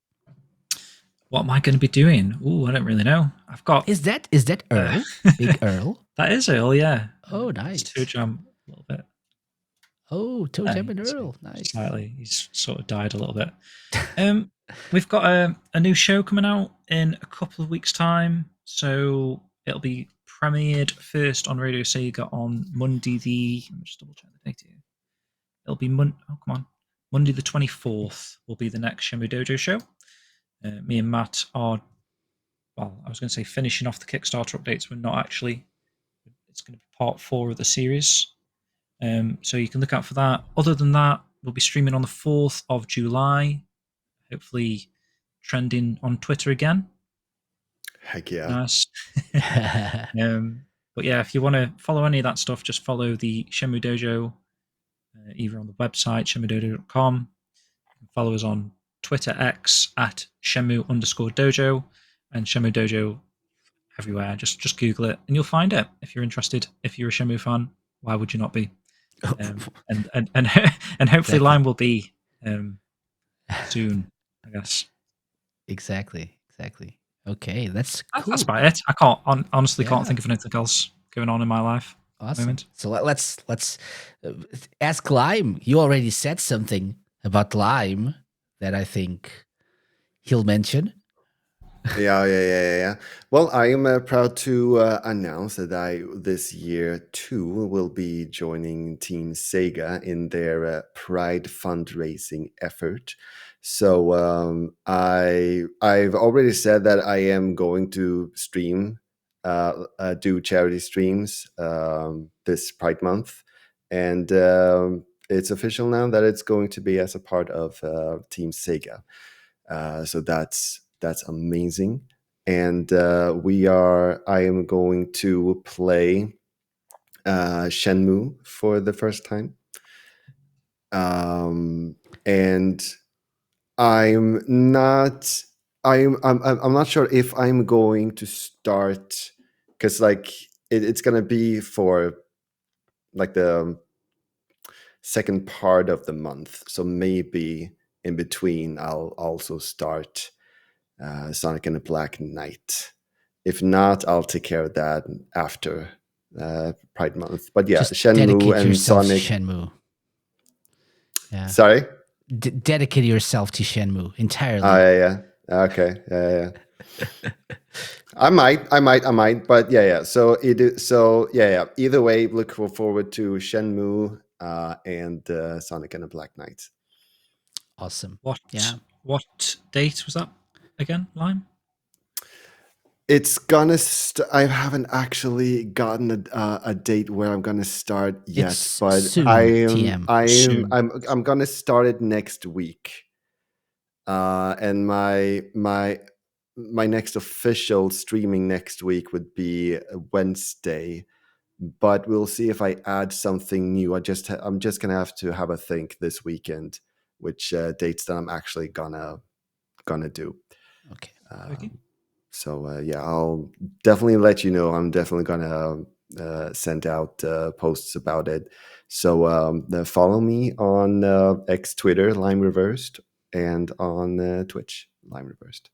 Speaker 2: What am I going to be doing? Oh, I don't really know. I've got.
Speaker 1: Is that Earl? Big Earl?
Speaker 2: That is Earl, yeah.
Speaker 1: Oh, nice.
Speaker 2: It's Toe Jam a little bit.
Speaker 1: Oh, Toe Jam and Earl. Nice.
Speaker 2: Slightly. He's sort of died a little bit. We've got a new show coming out in a couple of weeks' time. So it'll be premiered first on Radio Sega on Monday let me just double check the date here. It'll be Monday the 24th will be the next Shenmue Dojo show. Me and Matt are, well, I was going to say finishing off the Kickstarter updates. We're not actually. It's going to be part 4 of the series. So you can look out for that. Other than that, we'll be streaming on the 4th of July. Hopefully trending on Twitter again.
Speaker 3: Heck yeah.
Speaker 2: Nice. But yeah, if you want to follow any of that stuff, just follow the Shenmue Dojo either on the website, shenmuedojo.com. Follow us on Twitter X at Shenmue_dojo and Shenmue Dojo everywhere. Just Google it and you'll find it if you're interested. If you're a Shenmue fan, why would you not be? And hopefully Lime will be soon, I guess.
Speaker 1: Exactly. Okay, that's cool.
Speaker 2: That's about it. I honestly can't think of anything else going on in my life.
Speaker 1: Awesome. So let's ask Lime. You already said something about Lime that I think he'll mention.
Speaker 3: Yeah. Well, I am proud to announce that I this year too will be joining Team SEGA in their Pride fundraising effort. So I've already said that I am going to stream, do charity streams this Pride month, and it's official now that it's going to be as a part of Team SEGA. So that's amazing. And I am going to play Shenmue for the first time. And I'm not sure if I'm going to start, because like it's gonna be for like the second part of the month. So maybe in between I'll also start Sonic and the Black Knight. If not, I'll take care of that after Pride Month. But yeah,
Speaker 1: just
Speaker 3: Shenmue and Sonic.
Speaker 1: Shenmue. Yeah.
Speaker 3: Sorry?
Speaker 1: Dedicate yourself to Shenmue entirely.
Speaker 3: Yeah. Okay. Yeah. I might. But yeah. So yeah. Either way, look forward to Shenmue and Sonic and the Black Knight.
Speaker 1: Awesome.
Speaker 2: What date was that again, Lime?
Speaker 3: It's gonna. I haven't actually gotten a date where I'm gonna start yet, but
Speaker 1: soon,
Speaker 3: I'm gonna start it next week. And my next official streaming next week would be Wednesday, but we'll see if I add something new. I'm just gonna have to have a think this weekend, which dates that I'm actually gonna do.
Speaker 1: Okay.
Speaker 2: Okay.
Speaker 3: So yeah, I'll definitely let you know. I'm definitely gonna send out posts about it. So follow me on X, Twitter, Lime Reversed, and on Twitch, Lime Reversed.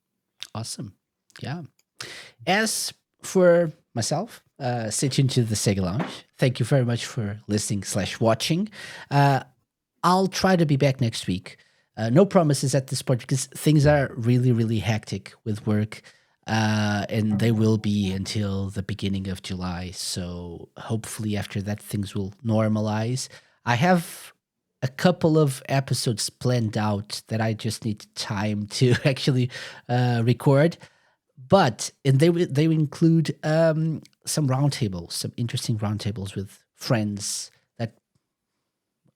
Speaker 1: Awesome. Yeah. As for myself, stay tuned to the Sega Lounge. Thank you very much for listening / watching. I'll try to be back next week. No promises at this point because things are really, really hectic with work. And they will be until the beginning of July. So hopefully after that, things will normalize. I have a couple of episodes planned out that I just need time to actually record. And they include some roundtables, some interesting roundtables with friends that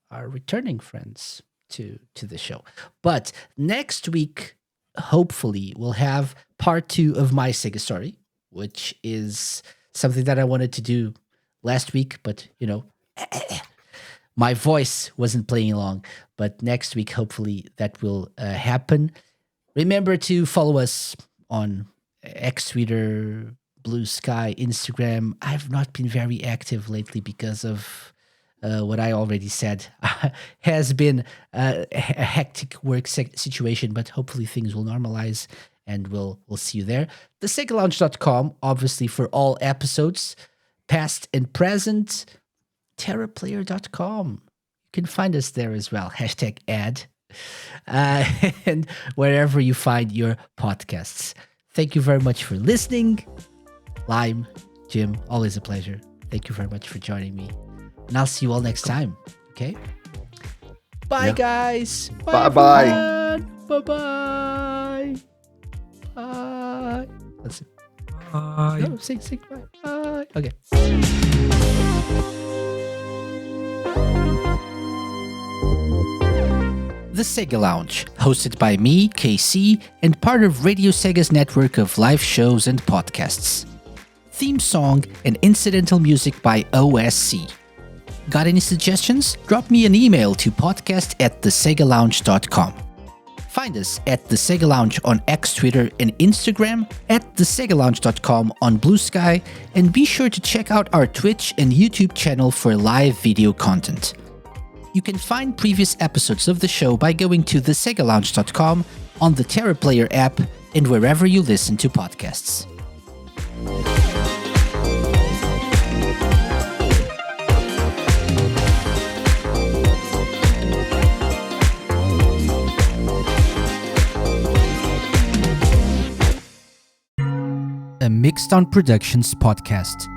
Speaker 1: are returning friends to the show. But next week, hopefully, we'll have part 2 of my Sega story, which is something that I wanted to do last week, but my voice wasn't playing along. But next week, hopefully, that will happen. Remember to follow us on X, Twitter, Blue Sky, Instagram. I've not been very active lately because of what I already said. Has been a hectic work situation, but hopefully things will normalize and we'll see you there. TheSegaLounge.com, obviously, for all episodes, past and present. TerraPlayer.com. You can find us there as well. #ad. And wherever you find your podcasts. Thank you very much for listening. Lime, Jim, always a pleasure. Thank you very much for joining me. And I'll see you all next time. Okay? Bye, guys.
Speaker 3: Bye.
Speaker 1: Bye. Bye. Bye. Let's see.
Speaker 2: Bye.
Speaker 1: No, sing bye. Bye. Okay. The Sega Lounge, hosted by me, KC, and part of Radio Sega's network of live shows and podcasts. Theme song and incidental music by OSC. Got any suggestions? Drop me an email to podcast@thesegalounge.com. Find us at The Sega Lounge on X, Twitter, and Instagram, at thesegalounge.com on Blue Sky, and be sure to check out our Twitch and YouTube channel for live video content. You can find previous episodes of the show by going to thesegalounge.com, on the Terra Player app, and wherever you listen to podcasts. A Mixdown Productions podcast.